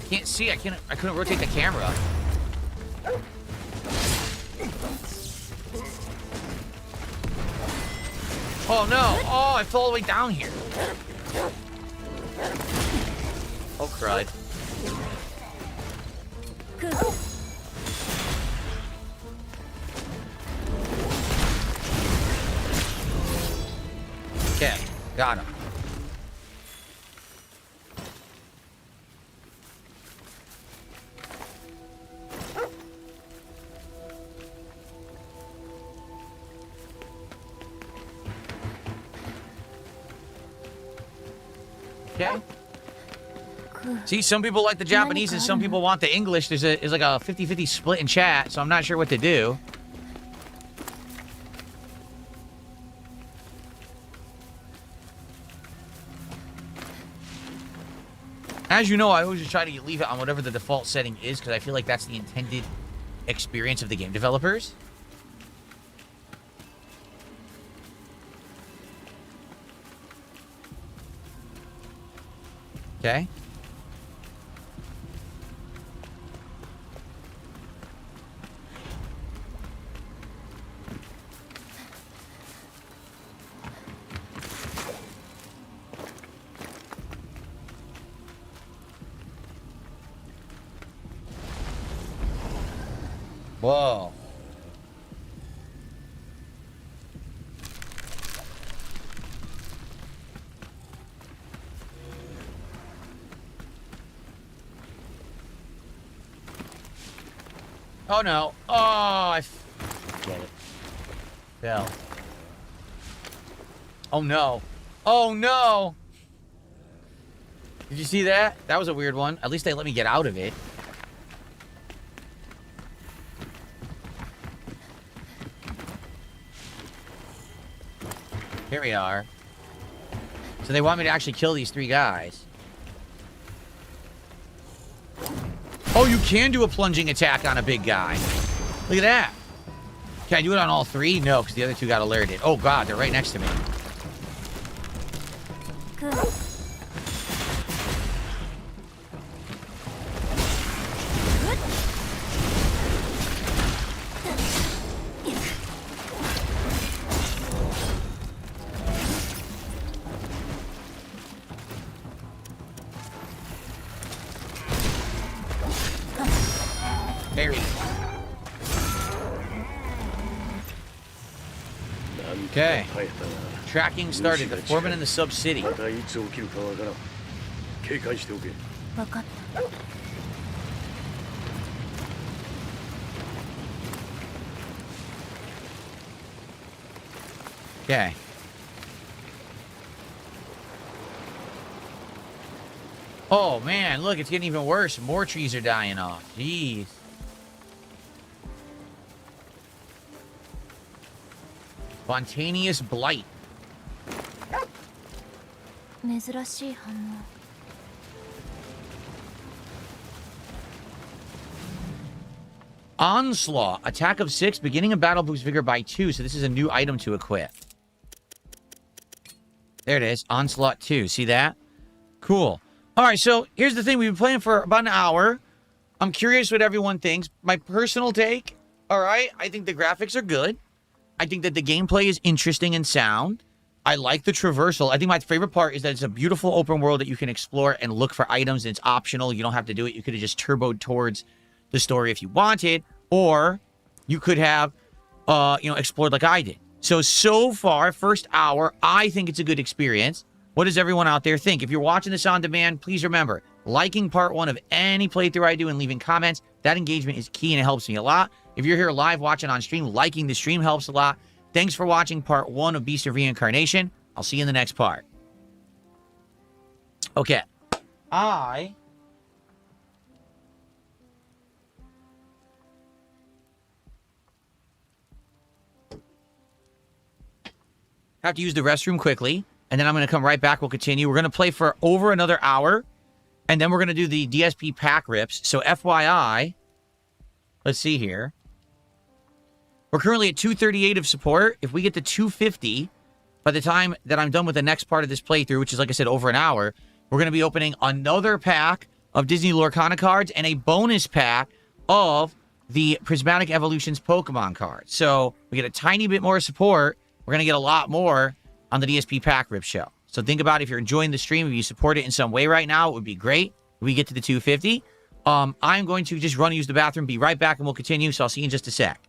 Can't see. I couldn't rotate the camera. Oh no! Oh, I fell all the way down here. Oh, crud. Okay, got him. Okay. See, some people like the Japanese and some people want the English. There's like a 50-50 split in chat, so I'm not sure what to do. As you know, I always just try to leave it on whatever the default setting is, because I feel like that's the intended experience of the game developers. Okay. Whoa. Oh no. Oh, I get it. Fell. Oh no. Oh no. Did you see that? That was a weird one. At least they let me get out of it. Here we are. So they want me to actually kill these 3 guys. Oh, you can do a plunging attack on a big guy. Look at that. Can I do it on all 3? No, because the other 2 got alerted. Oh god, they're right next to me. Good. Okay. Tracking started. The foreman in the sub-city. またいつ起きるかわからん。警戒しておけ。分かった。Okay. Oh, man, look, it's getting even worse. More trees are dying off. Jeez. Spontaneous blight. 珍しい反応。 Onslaught. Attack of 6. Beginning of battle boosts vigor by 2. So this is a new item to equip. There it is. Onslaught 2. See that? Cool. All right, so here's the thing. We've been playing for about an hour. I'm curious what everyone thinks. My personal take, all right, I think the graphics are good. I think that the gameplay is interesting and sound. I like the traversal. I think my favorite part is that it's a beautiful open world that you can explore and look for items. And it's optional. You don't have to do it. You could have just turboed towards the story if you wanted. Or you could have, explored like I did. So far, first hour, I think it's a good experience. What does everyone out there think? If you're watching this on demand, please remember, liking part 1 of any playthrough I do and leaving comments, that engagement is key and it helps me a lot. If you're here live watching on stream, liking the stream helps a lot. Thanks for watching part 1 of Beast of Reincarnation. I'll see you in the next part. Okay. I have to use the restroom quickly, and then I'm going to come right back. We'll continue. We're going to play for over another hour, and then we're going to do the DSP pack rips. So FYI, let's see here. We're currently at 238 of support. If we get to 250 by the time that I'm done with the next part of this playthrough, which is, like I said, over an hour, we're going to be opening another pack of Disney Lorcana cards and a bonus pack of the Prismatic Evolutions Pokemon cards. So we get a tiny bit more support. We're going to get a lot more on the DSP Pack Rip Show. So think about if you're enjoying the stream, if you support it in some way right now, it would be great if we get to the 250. I'm going to just run and use the bathroom, be right back, and we'll continue. So I'll see you in just a sec.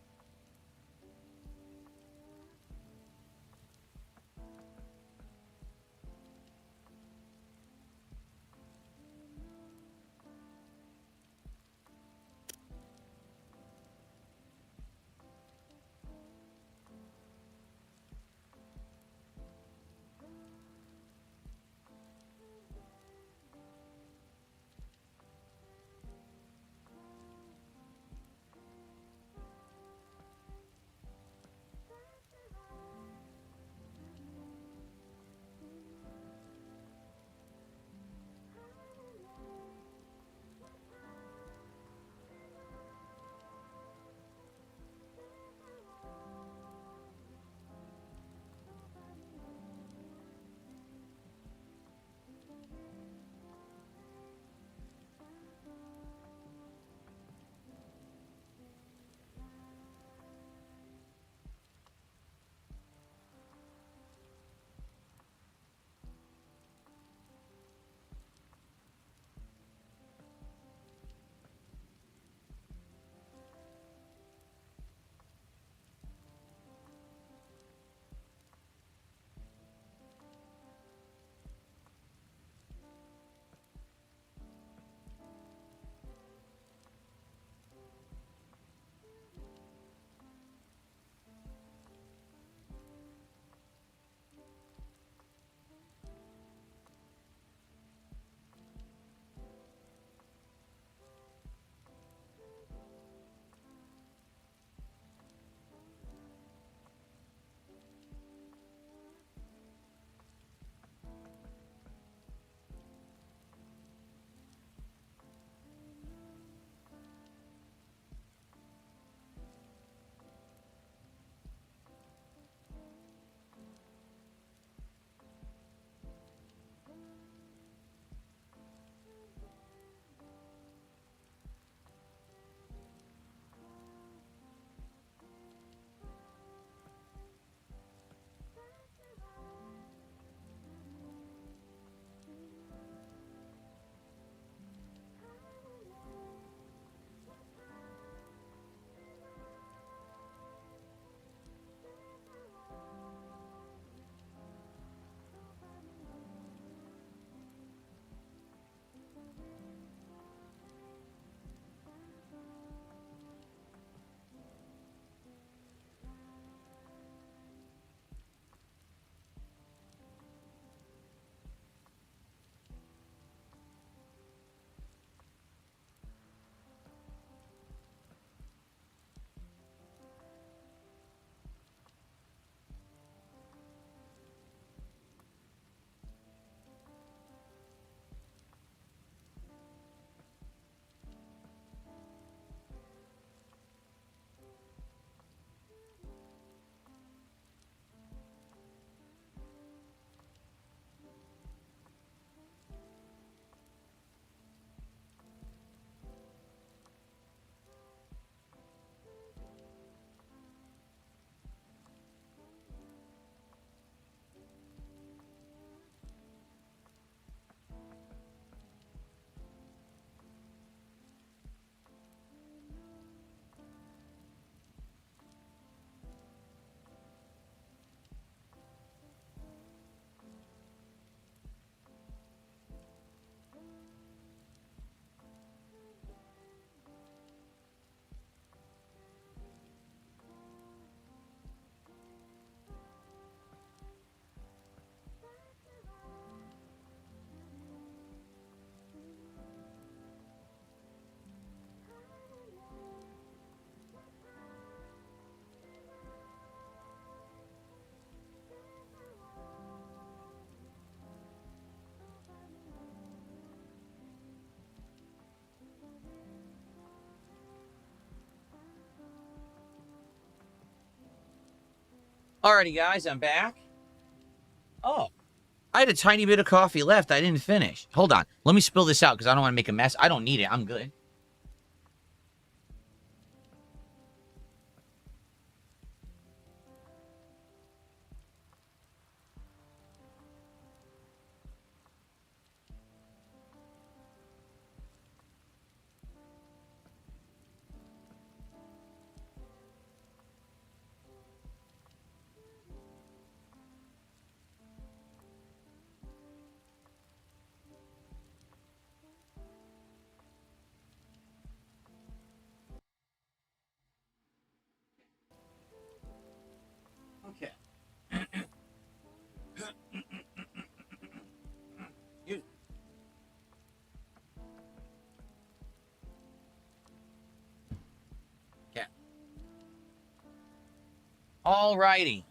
Alrighty, guys, I'm back. Oh, I had a tiny bit of coffee left. I didn't finish. Hold on. Let me spill this out because I don't want to make a mess. I don't need it. I'm good. Okay. Okay. Alrighty.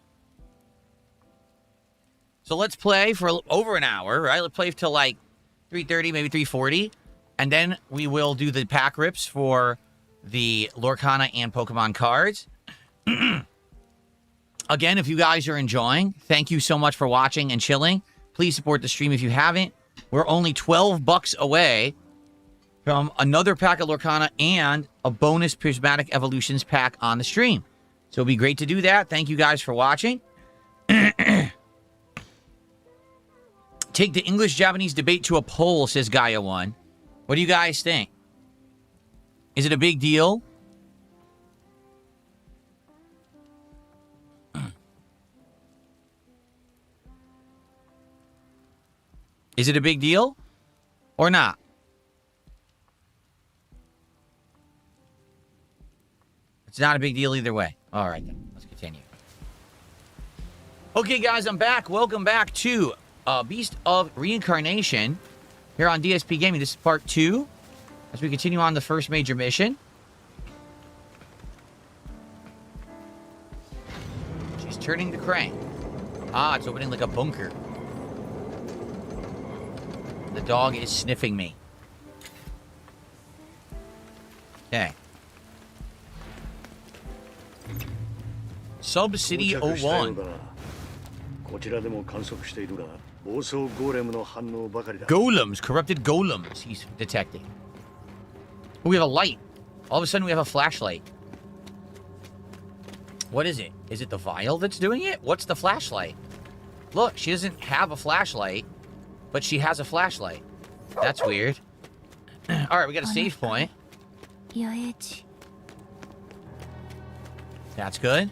So let's play for over an hour, right? Let's play till like 3:30, maybe 3:40. And then we will do the pack rips for the Lorcana and Pokemon cards. Again, if you guys are enjoying, thank you so much for watching and chilling. Please support the stream if you haven't. We're only $12 away from another pack of Lorcana and a bonus Prismatic Evolutions pack on the stream. So it'll be great to do that. Thank you guys for watching. Take the English-Japanese debate to a poll, says Gaia1. What do you guys think? Is it a big deal? Is it a big deal or not? It's not a big deal either way. All right, then. Let's continue. Okay, guys, I'm back. Welcome back to Beast of Reincarnation here on DSP Gaming. This is part 2 as we continue on the first major mission. She's turning the crank. Ah, it's opening like a bunker. The dog is sniffing me. Okay. Sub-City 01. Golems, corrupted golems, he's detecting. Oh, we have a light. All of a sudden we have a flashlight. What is it? Is it the vial that's doing it? What's the flashlight? Look, she doesn't have a flashlight, but she has a flashlight. That's weird. Alright, we got a save point. That's good.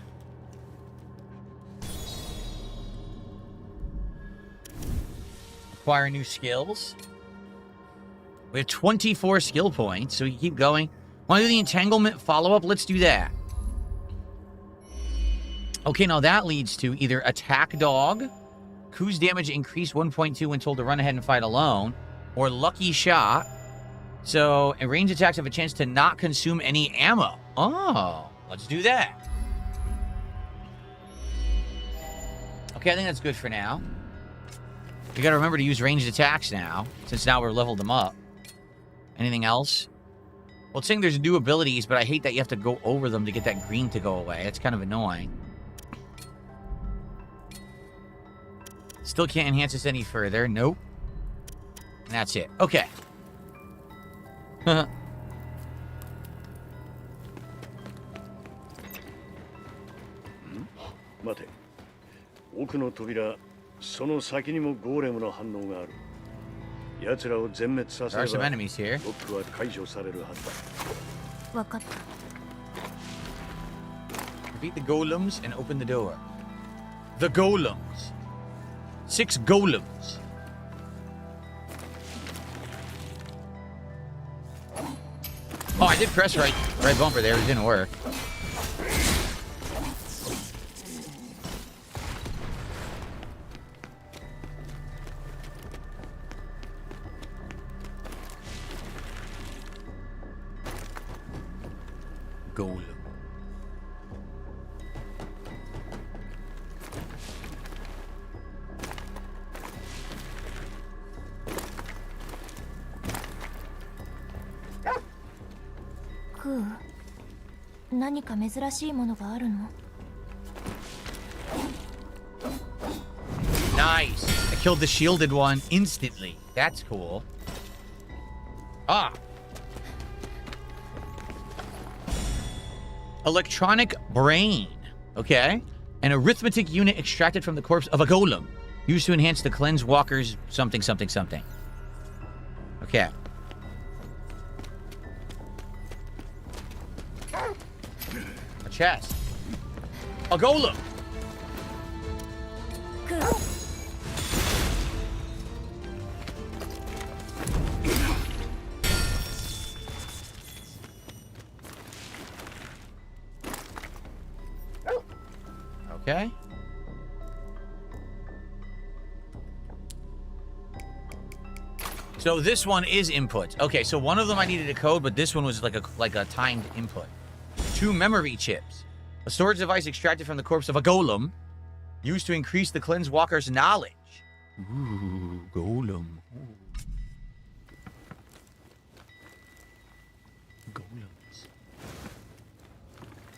Acquire new skills. We have 24 skill points, so we can keep going. Want to do the entanglement follow-up? Let's do that. Okay, now that leads to either attack dog, whose damage increased 1.2 when told to run ahead and fight alone, or lucky shot. So, ranged attacks have a chance to not consume any ammo. Oh, let's do that. Okay, I think that's good for now. We gotta remember to use ranged attacks now, since now we're leveled them up. Anything else? Well, it's saying there's new abilities, but I hate that you have to go over them to get that green to go away. It's kind of annoying. Still can't enhance this any further. Nope. And that's it. Okay. There are some enemies here. Defeat the golems and open the door. The golems. 6 golems. Oh, I did press right bumper there. It didn't work. Golem. Nice. I killed the shielded one instantly. That's cool. Ah. Electronic brain. Okay. An arithmetic unit extracted from the corpse of a golem. Used to enhance the cleanse walker's something, something, something. Okay. A chest. A golem. Okay. So this one is input. Okay, so one of them I needed a code, but this one was like a timed input. 2 memory chips. A storage device extracted from the corpse of a golem, used to increase the cleanse walker's knowledge. Ooh, golem. Ooh. Golems.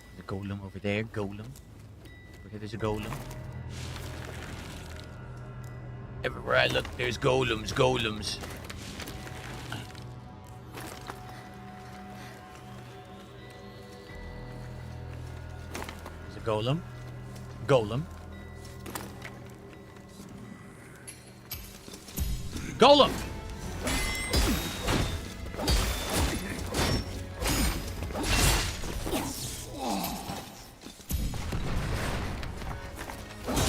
There's a golem over there. Golem. Okay, there's a golem. Everywhere I look, there's golems. Golems. There's a golem. Golem. Golem!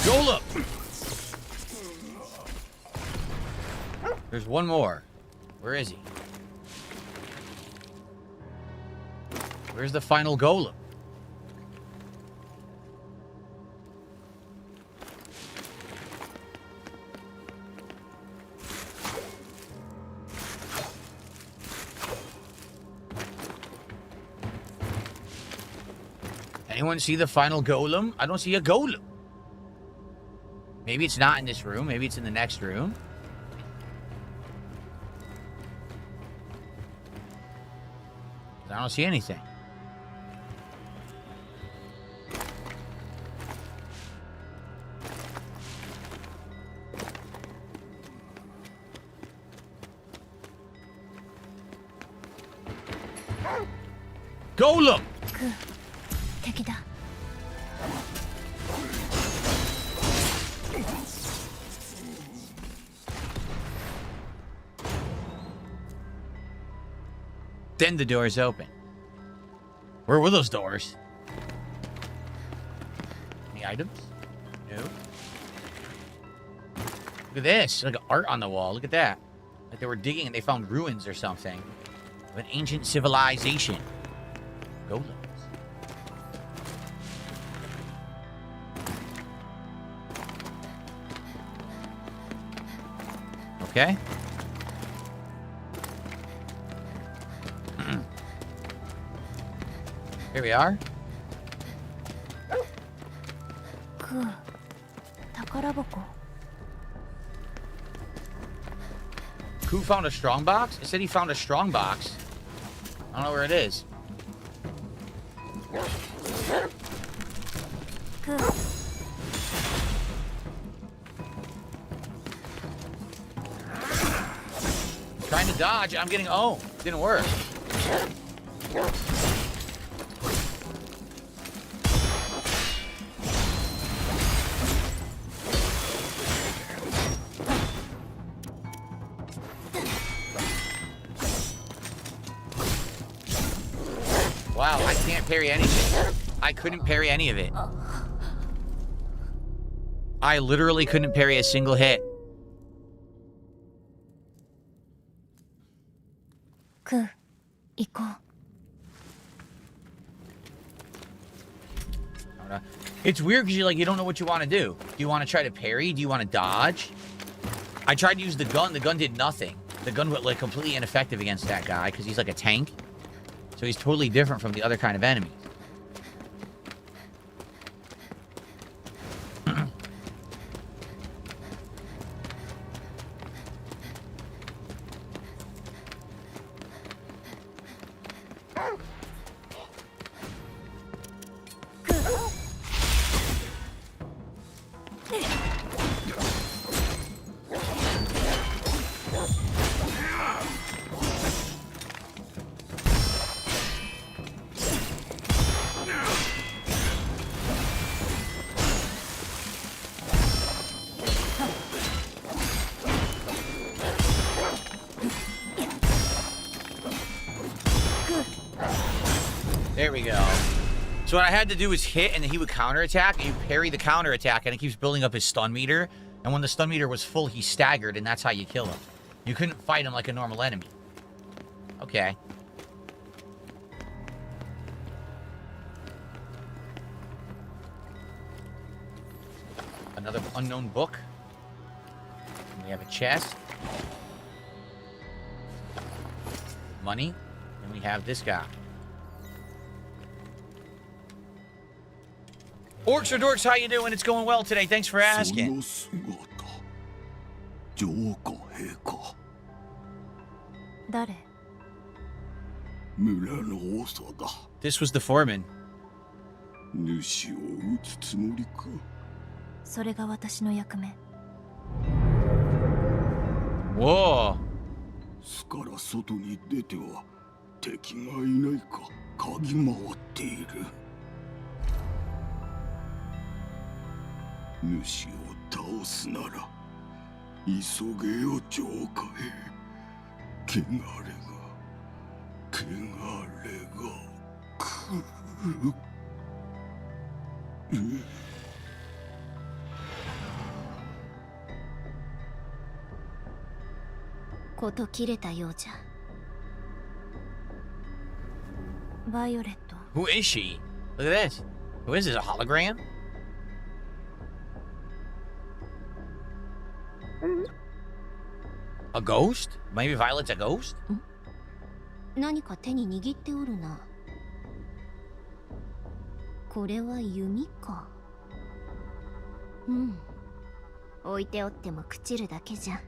Golem! There's one more. Where is he? Where's the final golem? Anyone see the final golem? I don't see a golem. Maybe it's not in this room. Maybe it's in the next room. I don't see anything. Golem! 敵だ。 Then the doors open. Where were those doors? Any items? No. Look at this. Like art on the wall. Look at that. Like they were digging and they found ruins or something of an ancient civilization. Golems. Okay. Here we are. 宝箱。 Who found a strong box? It said he found a strong box. I don't know where it is. Trying to dodge. I'm getting... Oh, didn't work. Wow, I can't parry anything. I couldn't parry any of it. I literally couldn't parry a single hit. クー、行こう。 It's weird because you don't know what you want to do. Do you want to try to parry? Do you want to dodge? I tried to use the gun. The gun did nothing. The gun was like completely ineffective against that guy because he's like a tank. So he's totally different from the other kind of enemies. There we go. So what I had to do was hit, and then he would counterattack, and you parry the counterattack, and it keeps building up his stun meter. And when the stun meter was full, he staggered, and that's how you kill him. You couldn't fight him like a normal enemy. Okay. Another unknown book. And we have a chest. Money. And we have this guy. Orcs or dorks, how you doing? It's going well today. Thanks for asking. ジョーカ陛下。誰？村の長だ。 This was the foreman. 主を撃つつもりか。それが私の役目。Whoa. 巣から外に出ては敵がいないか嗅ぎ回っている。主を倒すなら急げよジョーカへ。汚れがくこと切れたようじゃ。バイオレット。 Who is she? Look at this. Who is this? A hologram? A ghost? Maybe Violet's a ghost? 何か手に握っておるな。これは弓か。うん。置いておっても朽ちるだけじゃ。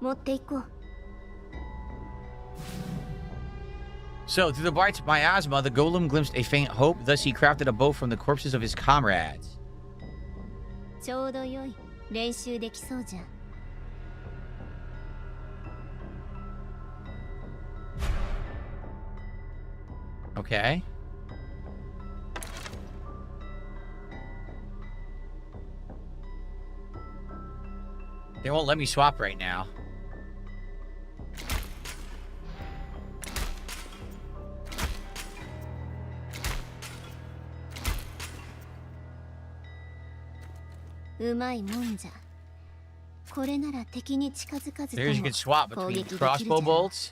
持っていこう。 So, through the bites of miasma, the golem glimpsed a faint hope. Thus, he crafted a bow from the corpses of his comrades. ちょうどよい。練習できそうじゃ。 Okay. They won't let me swap right now. There's you can swap between crossbow bolts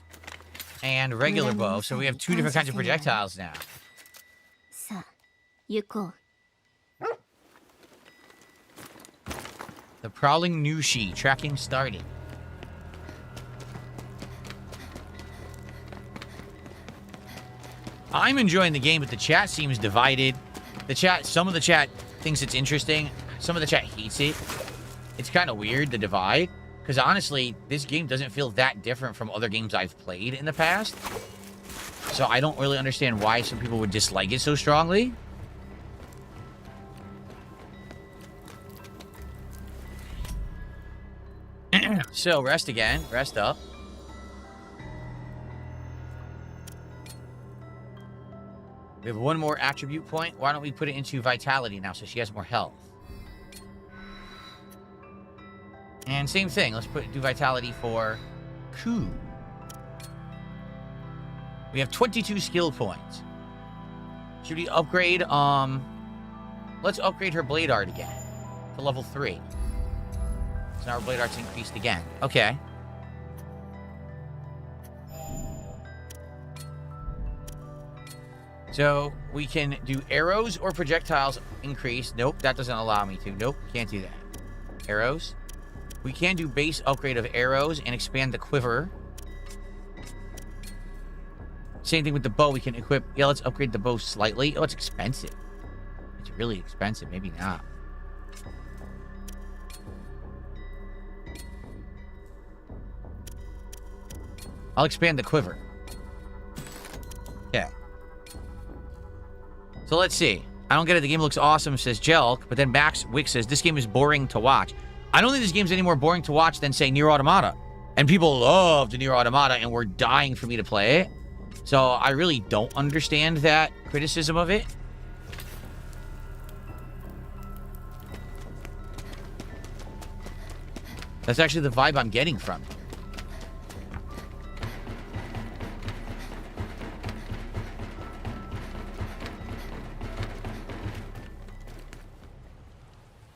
and regular bow, so we have two different kinds of projectiles now. The prowling Nushi, tracking starting. I'm enjoying the game, but the chat seems divided. Some of the chat thinks it's interesting. Some of the chat hates it. It's kind of weird, the divide. Because honestly, this game doesn't feel that different from other games I've played in the past. So I don't really understand why some people would dislike it so strongly. So, rest again. Rest up. We have one more attribute point. Why don't we put it into vitality now so she has more health? And same thing. Let's do vitality for Ku. We have 22 skill points. Should we upgrade? Let's upgrade her blade art again to level 3. So now our blade art's increased again. Okay. So we can do arrows or projectiles increase. Nope, that doesn't allow me to. Nope, can't do that. Arrows. We can do base upgrade of arrows and expand the quiver. Same thing with the bow. We can equip... Yeah, let's upgrade the bow slightly. Oh, it's expensive. It's really expensive. Maybe not. I'll expand the quiver. Yeah. So let's see. I don't get it. The game looks awesome, says Jelk. But then Max Wick says, this game is boring to watch. I don't think this game's any more boring to watch than, say, Nier Automata. And people loved Nier Automata and were dying for me to play it. So I really don't understand that criticism of it. That's actually the vibe I'm getting from it.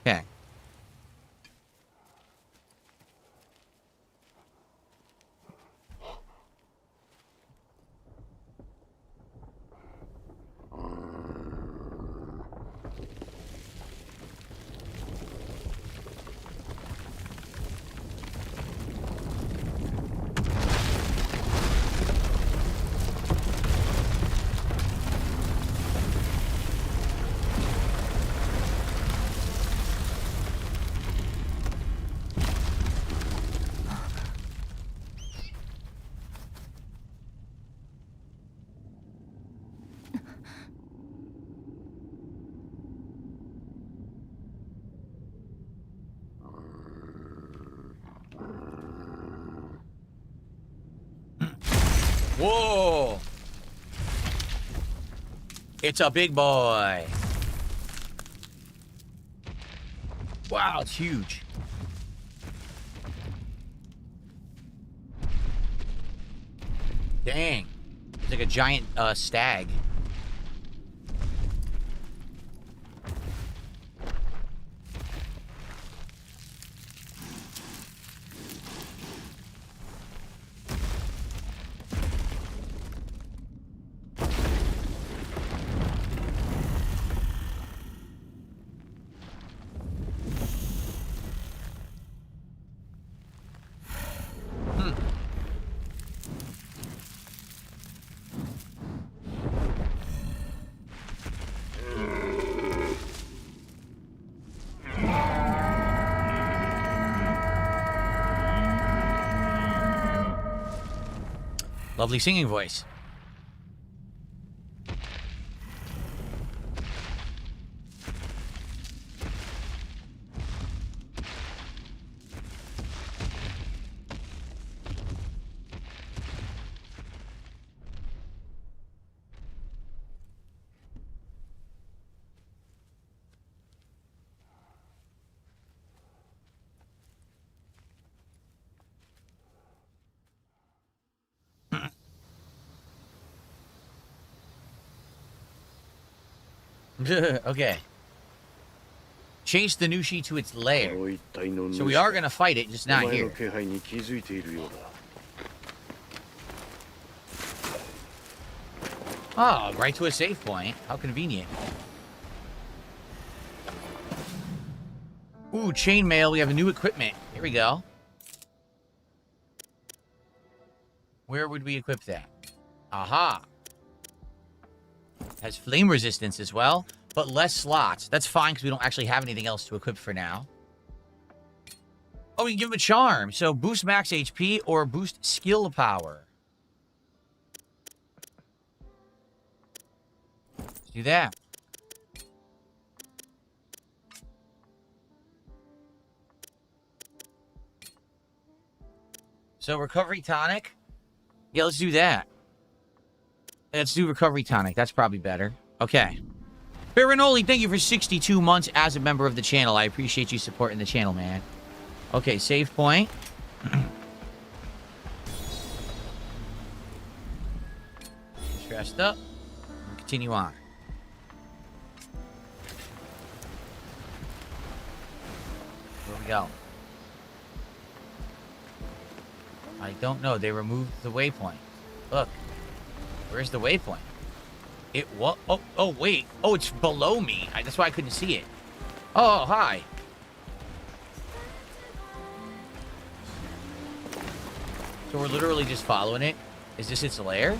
Okay. Whoa! It's a big boy. Wow, it's huge. Dang. It's like a giant stag. Lovely singing voice. Okay. Chase the Nushi to its lair. So we are going to fight it, just not here. Oh, right to a save point. How convenient. Ooh, chainmail. We have new equipment. Here we go. Where would we equip that? Aha. Has flame resistance as well, but less slots. That's fine because we don't actually have anything else to equip for now. Oh, we can give him a charm. So boost max HP or boost skill power. Let's do that. So recovery tonic. Yeah, let's do that. Let's do recovery tonic. That's probably better. Okay. Baronoli, thank you for 62 months as a member of the channel. I appreciate you supporting the channel, man. Okay, save point. Stressed up. We'll continue on. Where we go? I don't know. They removed the waypoint. Look. Where's the waypoint? It what? Oh, wait. Oh, it's below me. That's why I couldn't see it. Oh, hi. So we're literally just following it. Is this its lair?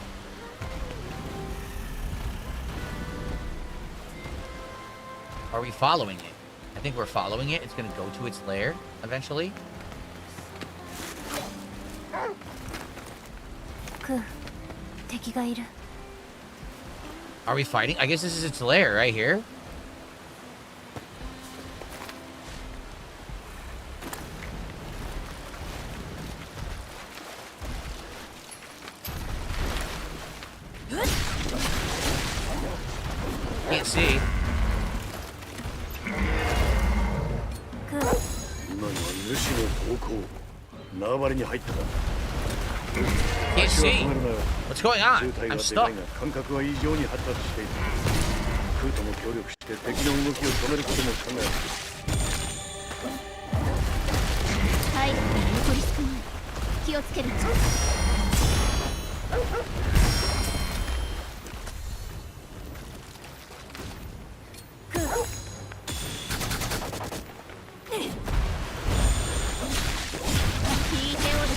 Are we following it? I think we're following it. It's going to go to its lair eventually. Are we fighting? I guess this is its lair right here. see. 今のは主の方向縄張りに入ったか Can't 足は see. 止めるなよ What's going on? 渋滞 I'm はでか stuck. いが感覚は異常に発達している空とも協力して敵の動きを止めることも考える体力が残り少ない気をつけるんじゃ聞いておるぞ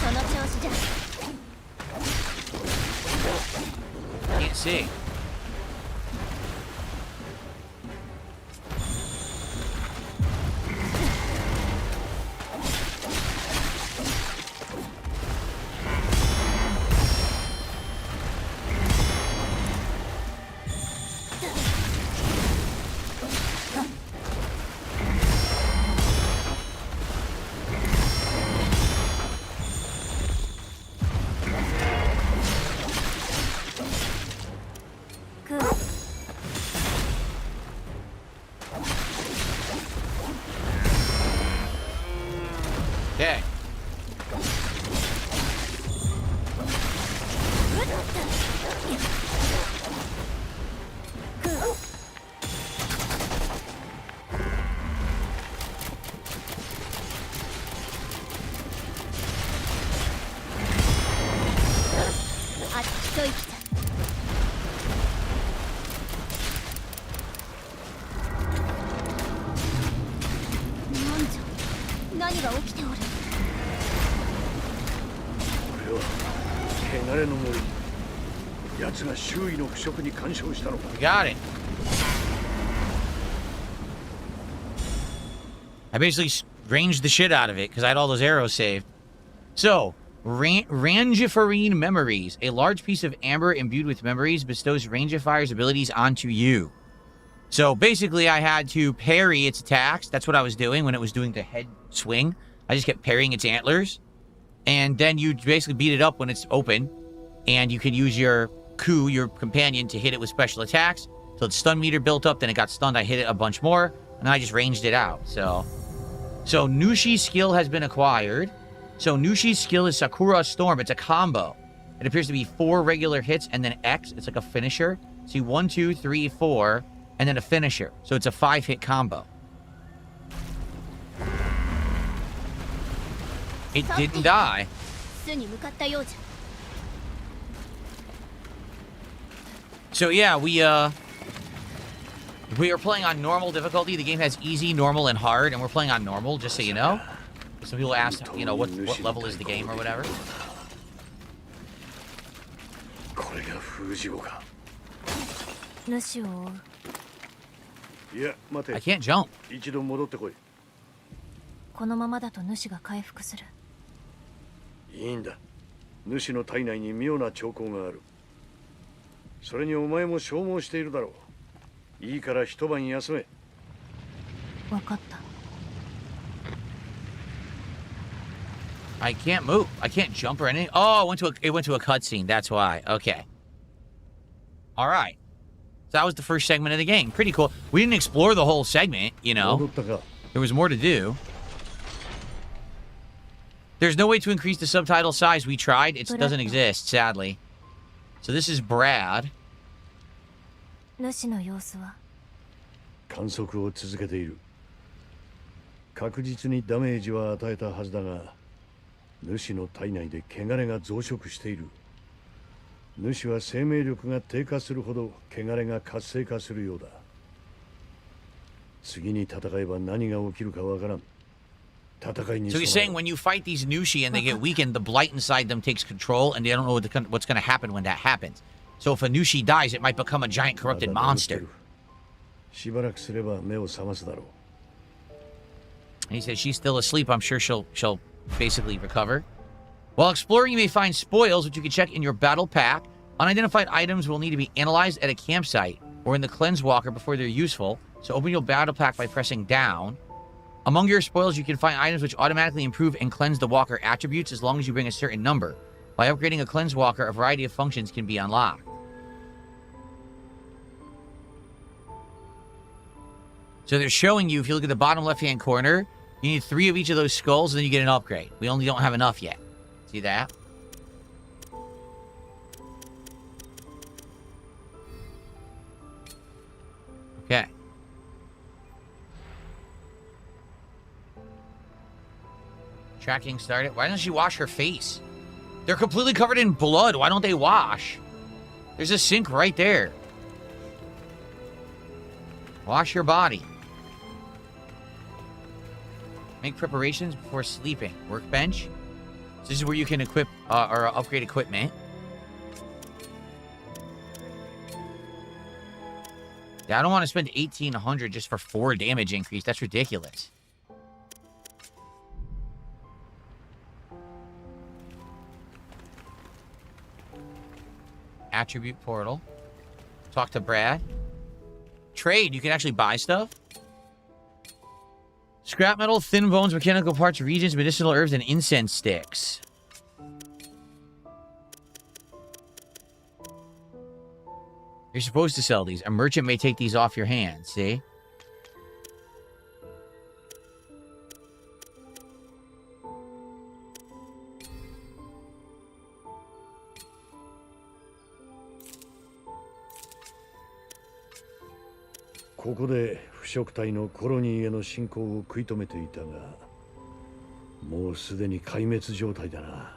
その調子じゃ Can't see. Okay. We got it. I basically ranged the shit out of it because I had all those arrows saved. So, Rangiferine Memories. A large piece of amber imbued with memories bestows Rangifier's abilities onto you. So, basically, I had to parry its attacks. That's what I was doing when it was doing the head swing. I just kept parrying its antlers. And then you basically beat it up when it's open. And you can use your Ku, your companion, to hit it with special attacks. So its stun meter built up, then it got stunned, I hit it a bunch more, and then I just ranged it out. So Nushi's skill has been acquired. So Nushi's skill is Sakura Storm. It's a combo. It appears to be 4 regular hits and then X. It's like a finisher. See, 1, 2, 3, 4, and then a finisher. So it's a 5-hit combo. It didn't die. So yeah, we are playing on normal difficulty. The game has easy, normal, and hard, and we're playing on normal, just so you know. Some people ask, you know, what level is the game or whatever. I can't jump. 一度戻ってこい。このままだと主が回復する。いいんだ。主の体内に妙な兆候がある。それにお前も消耗しているだろう。いいから一晩休め。わかった。I can't move. I can't jump or anything. Oh, it went to a cutscene. That's why. Okay. All right. So that was the first segment of the game. Pretty cool. We didn't explore the whole segment, you know. There was more to do. There's no way to increase the subtitle size. We tried. It doesn't exist, sadly. So this is Brad. 主の様子は観測を続けている。確実にダメージは与えたはずだが、主の体内で汚れが増殖している。主は生命力が低下するほど汚れが活性化するようだ。次に戦えば何が起きるかわからん。So he's saying when you fight these Nushi and they get weakened, the blight inside them takes control, and they don't know what's going to happen when that happens. So if a Nushi dies, it might become a giant corrupted monster. And he says she's still asleep. I'm sure she'll basically recover. While exploring, you may find spoils, which you can check in your battle pack. Unidentified items will need to be analyzed at a campsite or in the Cleanse Walker before they're useful. So open your battle pack by pressing down. Among your spoils, you can find items which automatically improve and cleanse the walker attributes as long as you bring a certain number. By upgrading a cleanse walker, a variety of functions can be unlocked. So they're showing you, if you look at the bottom left-hand corner, you need 3 of each of those skulls, and then you get an upgrade. We only don't have enough yet. See that? Okay. Tracking started. Why doesn't she wash her face? They're completely covered in blood. Why don't they wash? There's a sink right there. Wash your body. Make preparations before sleeping. Workbench. So this is where you can equip or upgrade equipment. Yeah, I don't want to spend 1,800 just for 4 damage increase. That's ridiculous. Attribute portal. Talk to Brad. Trade. You can actually buy stuff. Scrap metal, thin bones, mechanical parts, reagents, medicinal herbs, and incense sticks. You're supposed to sell these. A merchant may take these off your hands, see?ここで腐食体のコロニーへの侵攻を食い止めていたが、もうすでに壊滅状態だな。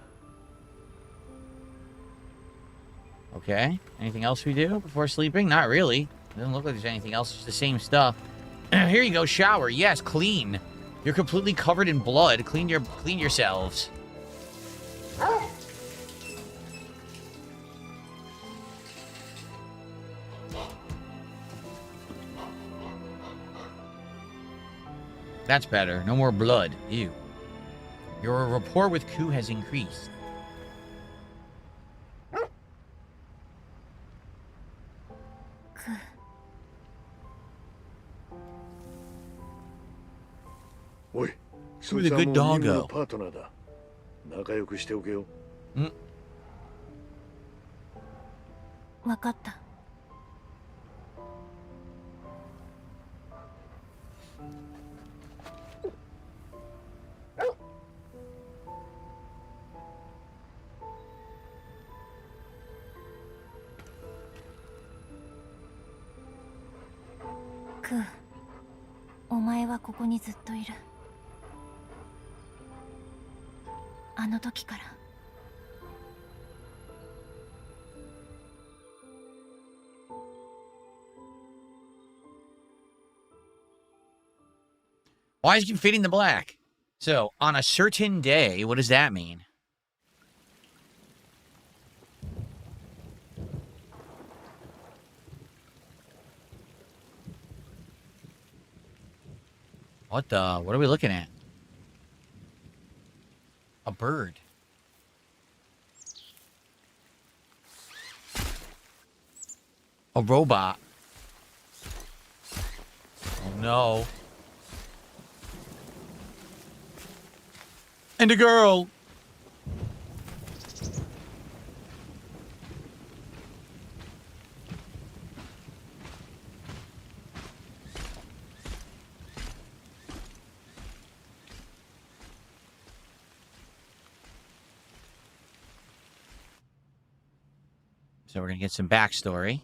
Okay. Anything else we do before sleeping? Not really. Doesn't look like there's anything else. It's the same stuff. Here you go. Shower. Yes, clean. You're completely covered in blood. Clean yourselves. That's better. No more blood. Ew. Your rapport with Ku has increased. Oi, Who's a good doggo? パートナーだ。仲良くしておけよ。わかった。クー、お前はここにずっといる。あの時から。Why is he fading the black? So, on a certain day, what does that mean? What are we looking at? A bird. A robot. Oh no. And a girl. So we're going to get some backstory.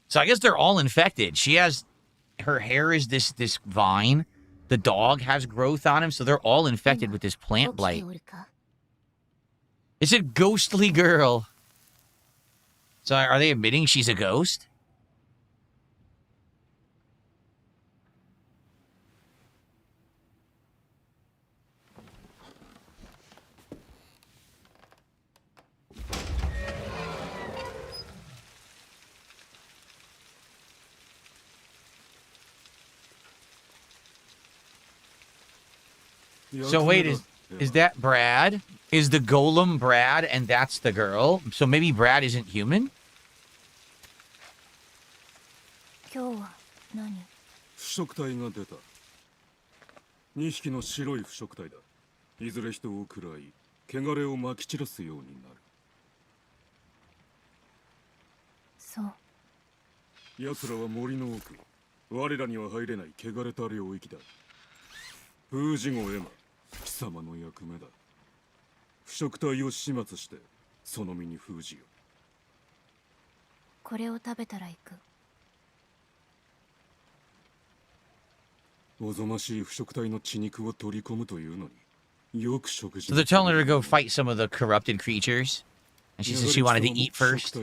So I guess they're all infected. She has... Her hair is this vine. The dog has growth on him, so they're all infected with this plant blight. It's a ghostly girl. So are they admitting she's a ghost? So wait, Is that Brad? Is the golem Brad and that's the girl? So maybe Brad isn't human? 今日は何？腐食体が出た。2匹の白い腐食体だ。いずれ人を食らい、汚れをまき散らすようになる。そう。奴らは森の奥。我らには入れない汚れた領域だ。封じ後エマ、貴様の役目だ。腐食体を始末して、その身に封じよ。これを食べたら行く。おぞましい腐食体の血肉を取り込むというのに、よく食事。So they're telling her to go fight some of the corrupted creatures, and she said she wanted to eat first.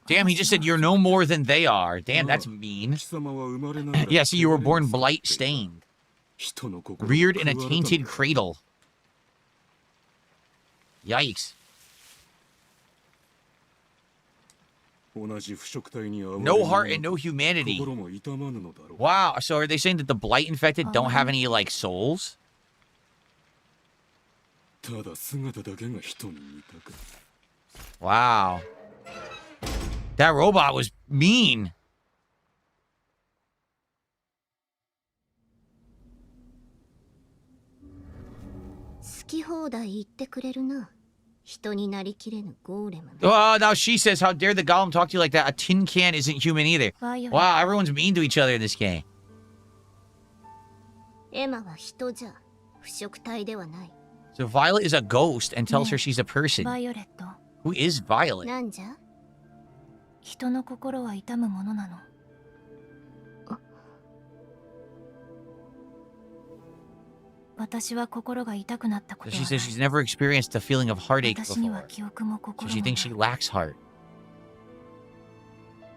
Damn, he just said you're no more than they are. Damn, that's mean. Yeah, so you were born blight stained, reared in a tainted cradle. Yikes. No heart and no humanity. Wow, so are they saying that the blight infected don't have any, like, souls? Wow. That robot was mean. Oh, now she says, how dare the golem talk to you like that? A tin can isn't human either. Wow, everyone's mean to each other in this game. So Violet is a ghost and tells her she's a person. Who is Violet? 人の心は痛むものなの。私は心が痛くなったことはない。She says she's never experienced the feeling of heartache 私に before. は記憶も So 心 she も thinks she lacks heart.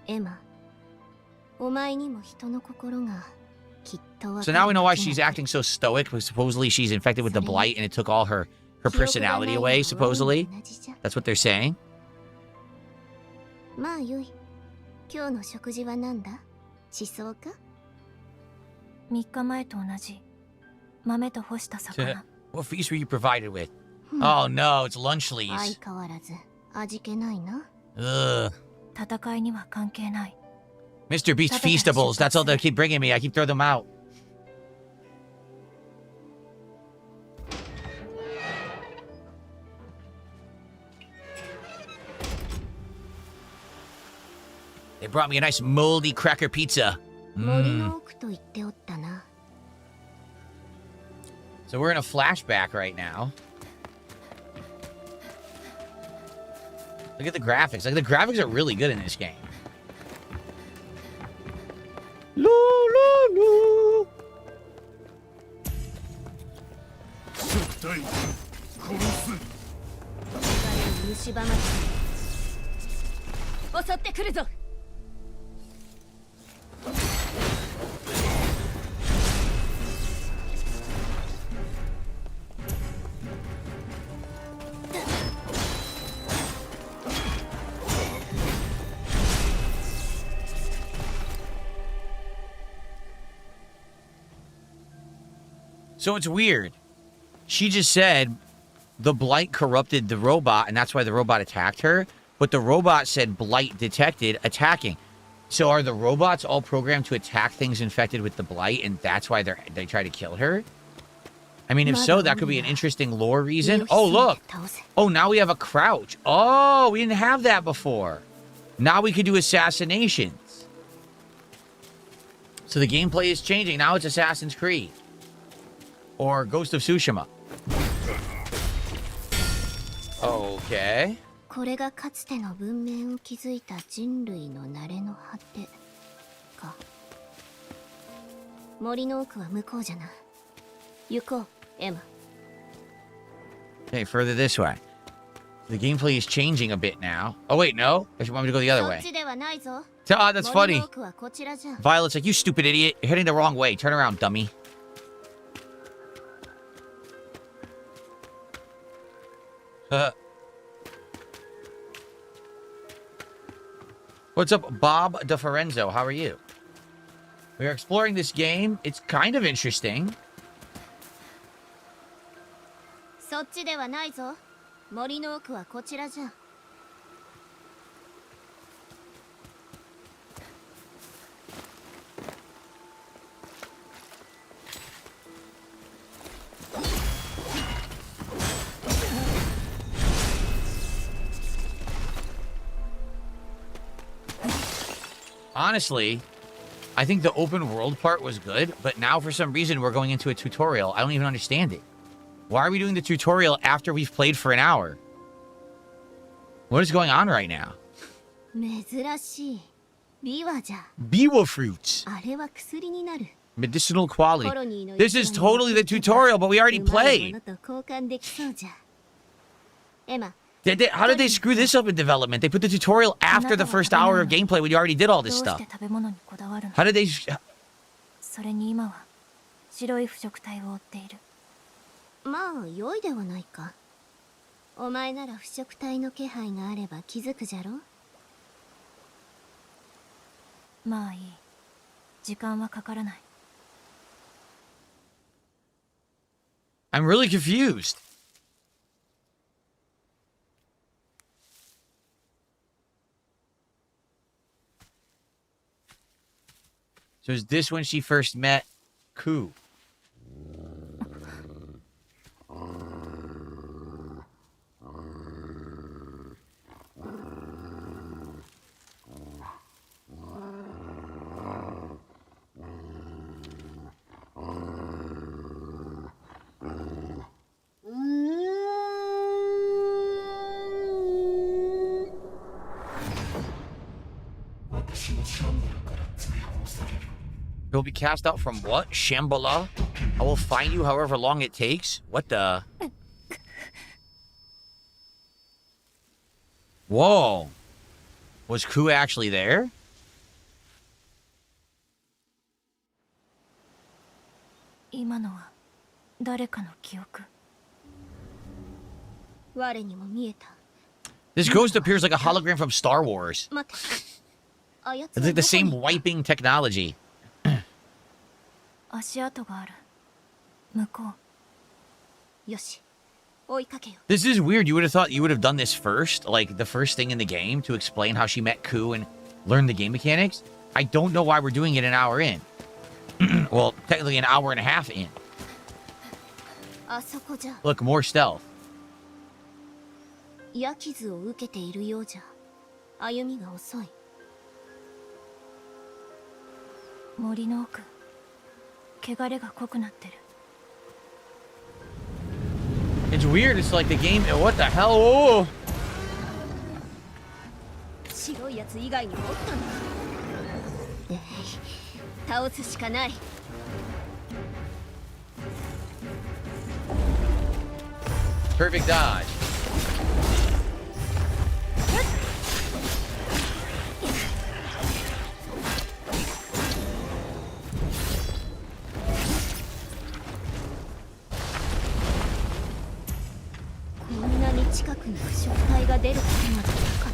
エマ、お前にも人の心がきっとわか So る。 now we know why she's acting so stoic, because supposedly she's infected with the blight and it took all her personality away, supposedly. That's what they're saying. まあよい。今日の食事は何だ？地層か？3日前と同じ。豆と干した魚。What feast were you provided with? Oh no, it's lunch leaves. 相変わらず味気ないな。Ugh. 戦いには関係ない。Mr. Beast Feastables, that's all they keep bringing me. I keep throwing them out. They brought me a nice moldy cracker pizza. 森の奥と言っておったな。So we're in a flashback right now. Look at the graphics. Like, the graphics are really good in this game. Loo, loo, loo. 襲ってくるぞ。So it's weird. She just said the blight corrupted the robot, and that's why the robot attacked her. But the robot said blight detected attacking. So are the robots all programmed to attack things infected with the blight, and that's why they try to kill her? I mean, if so, that could be an interesting lore reason. Oh, look. Oh, now we have a crouch. Oh, we didn't have that before. Now we could do assassinations. So the gameplay is changing. Now it's Assassin's Creed. Or Ghost of Tsushima. Okay. これがかつての文明を築いた人類の慣れの果てか。森の奥は向こうじゃな。行こう、エマ。Okay, further this way. The gameplay is changing a bit now. Oh, wait, no? I should want me to go the other way. Ah, that's funny. Violet's like, you stupid idiot. You're heading the wrong way. Turn around, dummy. What's up, Bob DeForenzo? How are you? We are exploring this game. It's kind of interesting. そっちではないぞ。森の奥はこちらじゃ。Honestly, I think the open world part was good, but now for some reason we're going into a tutorial. I don't even understand it. Why are we doing the tutorial after we've played for an hour? What is going on right now? 珍しい。ビワじゃ。Biwa fruits. あれは薬になる。 Medicinal quality. This is totally the tutorial, but we already played. 馬のものと交換できそうじゃ。エマ。 How did they screw this up in development? They put the tutorial after the first hour of gameplay when you already did all this stuff. How did they... それに今は白い腐食体を追っている。まあ良いではないか。お前なら腐食体の気配があれば気づくじゃろ。まあいい。時間はかからない。I'm really confused. So is this when she first met Ku? He'll be cast out from what? Shambhala? I will find you however long it takes? What the? Whoa. Was Ku actually there? 今のは誰かの記憶。我にも見えた。 This ghost appears like a hologram from Star Wars. 待て。あやつ It's は like the どこ same に wiping technology. 足跡がある。向こう。よし。追いかけよ。 This is weird. You would have thought you would have done this first, like the first thing in the game to explain how she met Ku and learn the game mechanics. I don't know why we're doing it an hour in. Well, technically an hour and a half in. あそこじゃ。 Look, more stealth. 矢傷を受けているようじゃ。歩みが遅い。森の奥。汚れが濃くなってる。 It's weird. It's like the game. What the hell? Oh. 白いやつ以外にもおったんだ。倒すしかない。 Perfect dodge. This 近くに腐食体が出ることまでなかっ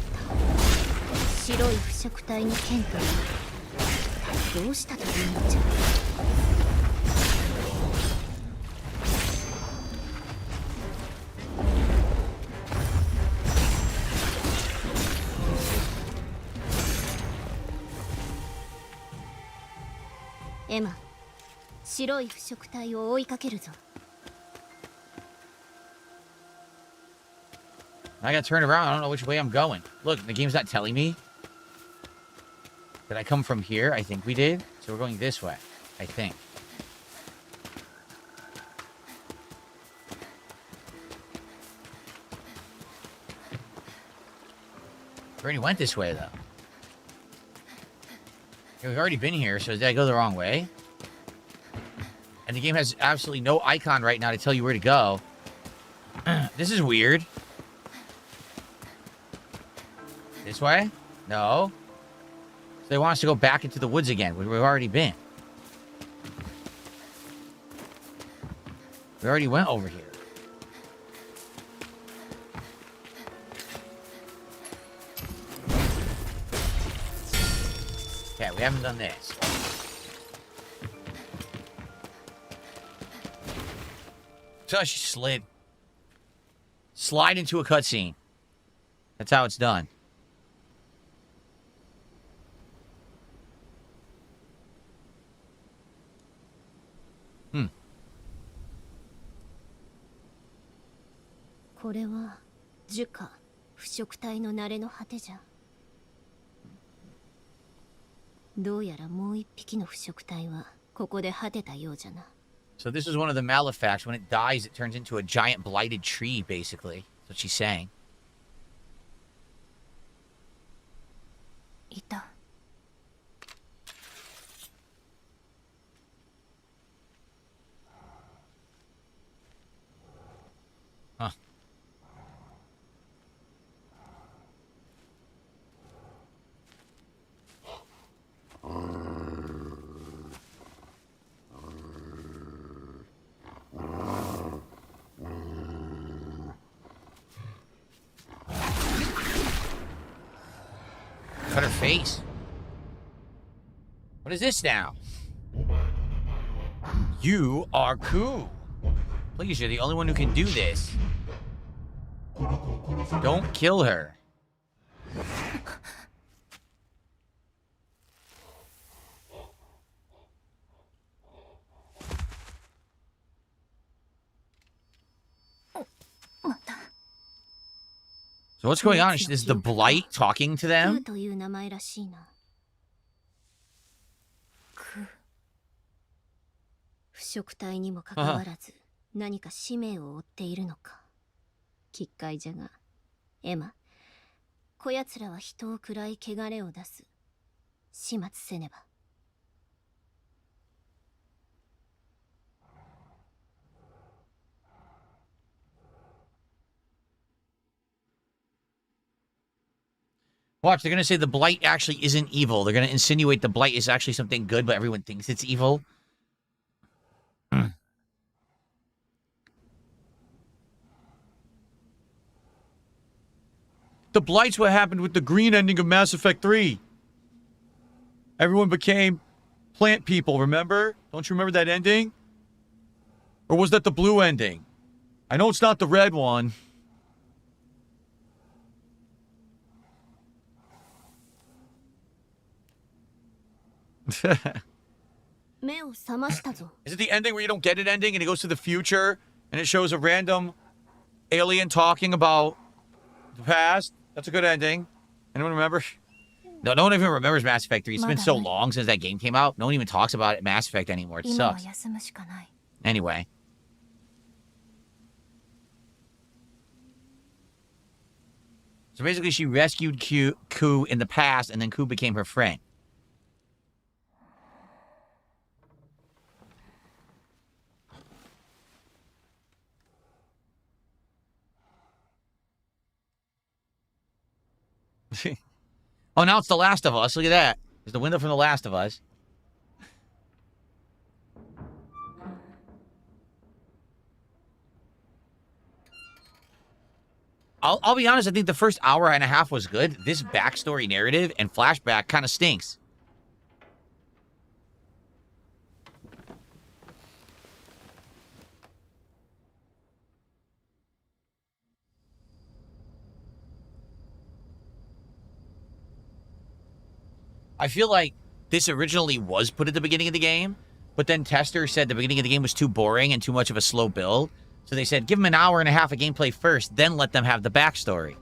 た。白い腐食体の剣とは一体どうしたというのじゃ。エマ、白い腐食体を追いかけるぞ。 I gotta turn around. I don't know which way I'm going. Look, the game's not telling me. Did I come from here? I think we did. So we're going this way. I think. We already went this way, though. Yeah, we've already been here, so did I go the wrong way? And the game has absolutely no icon right now to tell you where to go. This is weird. This way? No. So they want us to go back into the woods again, where we've already been. We already went over here. Okay, we haven't done this. So she slid. Slide into a cutscene. That's how it's done. Hmm. これは樹下腐食体の慣れの果てじゃ。どうやらもう一匹の腐食体はここで果てたようじゃな。 So this is one of the malefacts. When it dies, it turns into a giant blighted tree, basically. That's what she's saying. いた。 Huh. Cut her face. What is this now? You are cool. Please, you're the only one who can do this. Don't kill her. So what's going on? Is the blight talking to クー them? という名前らしいな。腐食体にもかかわらず何か使命を負っているのか。奇怪じゃが、エマ、こやつらは人を喰らい汚れを出す。始末せねば。 Watch, they're going to say the blight actually isn't evil. They're going to insinuate the blight is actually something good, but everyone thinks it's evil. The blight's what happened with the green ending of Mass Effect 3. Everyone became plant people, remember? Don't you remember that ending? Or was that the blue ending? I know it's not the red one. Is it the ending where you don't get an ending and it goes to the future and it shows a random alien talking about the past? That's a good ending. Anyone remember? No one even remembers Mass Effect 3. It's been so long since that game came out. No one even talks about it, Mass Effect anymore. It sucks. Anyway. So basically she rescued Ku in the past and then Ku became her friend. Oh, now it's The Last of Us. Look at that. There's the window from The Last of Us. I'll be honest, I think the first hour and a half was good. This backstory narrative and flashback kind of stinks. I feel like this originally was put at the beginning of the game, but then testers said the beginning of the game was too boring and too much of a slow build. So they said, give them an hour and a half of gameplay first, then let them have the backstory.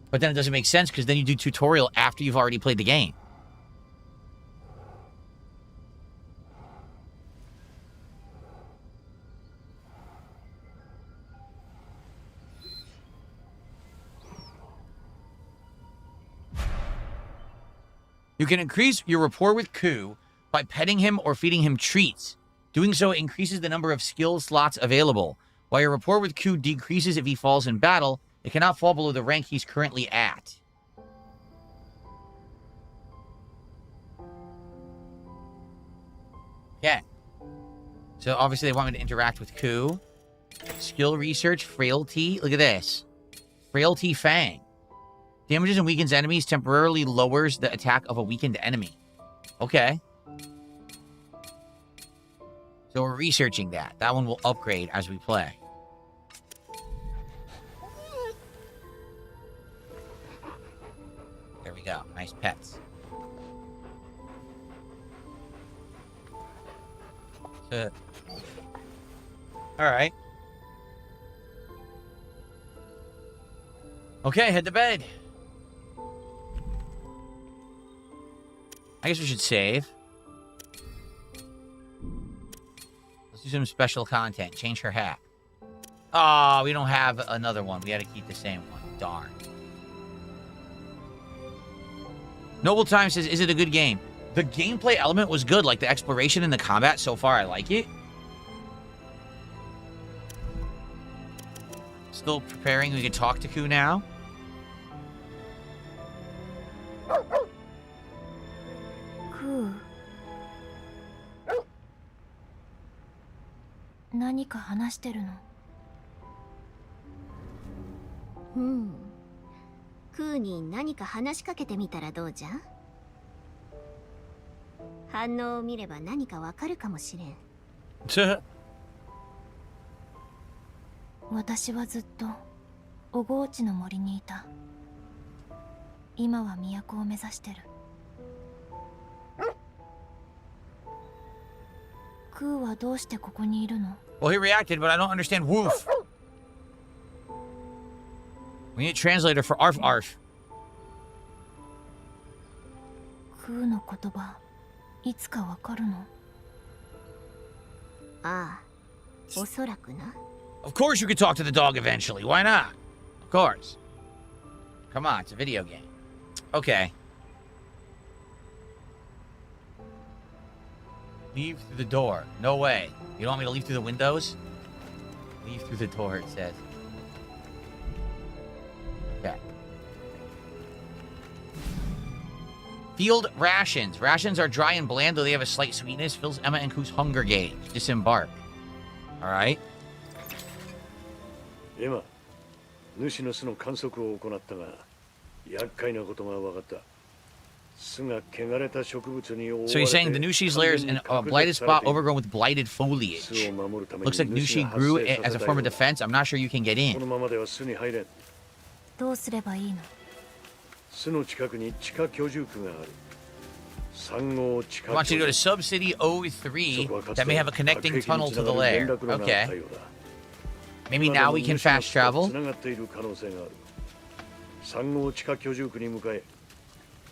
But then it doesn't make sense because then you do tutorial after you've already played the game. You can increase your rapport with Ku by petting him or feeding him treats. Doing so increases the number of skill slots available. While your rapport with Ku decreases if he falls in battle, it cannot fall below the rank he's currently at. Yeah. So obviously they want me to interact with Ku. Skill research, frailty. Look at this. Frailty Fang. Damages and weakens enemies, temporarily lowers the attack of a weakened enemy. Okay. So we're researching that. That one will upgrade as we play. There we go. Nice pets. Alright. Okay, head to bed. I guess we should save. Let's do some special content. Change her hat. Oh, we don't have another one. We gotta keep the same one. Darn. Noble Time says, is it a good game? The gameplay element was good. Like, the exploration and the combat so far, I like it. Still preparing. We can talk to Ku now. Ku. 何か話してるの？クーに何か話しかけてみたらどうじゃ？反応を見れば何かわかるかもしれん。私はずっと小河内の森にいた。今は都を目指してる。クーはどうしてここにいるの？ Well, he reacted, but I don't understand woof. We need a translator for arf arf. クーの言葉、いつかわかるの？ああ、おそらくな。Of course you could talk to the dog eventually. Why not? Of course. Come on, it's a video game. Okay. Leave through the door. No way. You don't want me to leave through the windows? Leave through the door, it says. Okay. Field rations. Rations are dry and bland, though they have a slight sweetness. Fills Emma and Ku's hunger gauge. Disembark. Alright. エマ、主の巣の観測を行ったが、厄介なことが分かった。巣が汚れた植物に覆われて、 So you're saying the Nushi's lair is in a blighted spot overgrown with blighted foliage. Looks like Nushi grew it as a form of defense. I'm not sure you can get この in. ままでは巣に入れん。どうすればいいの？巣の近くに地下居住区がある。3号地 I 下 want you to go to Subcity 03 that may have a connecting tunnel to the lair. Okay. Maybe now we can fast travel. つながっている可能性がある。3号地下居住区に向かえ。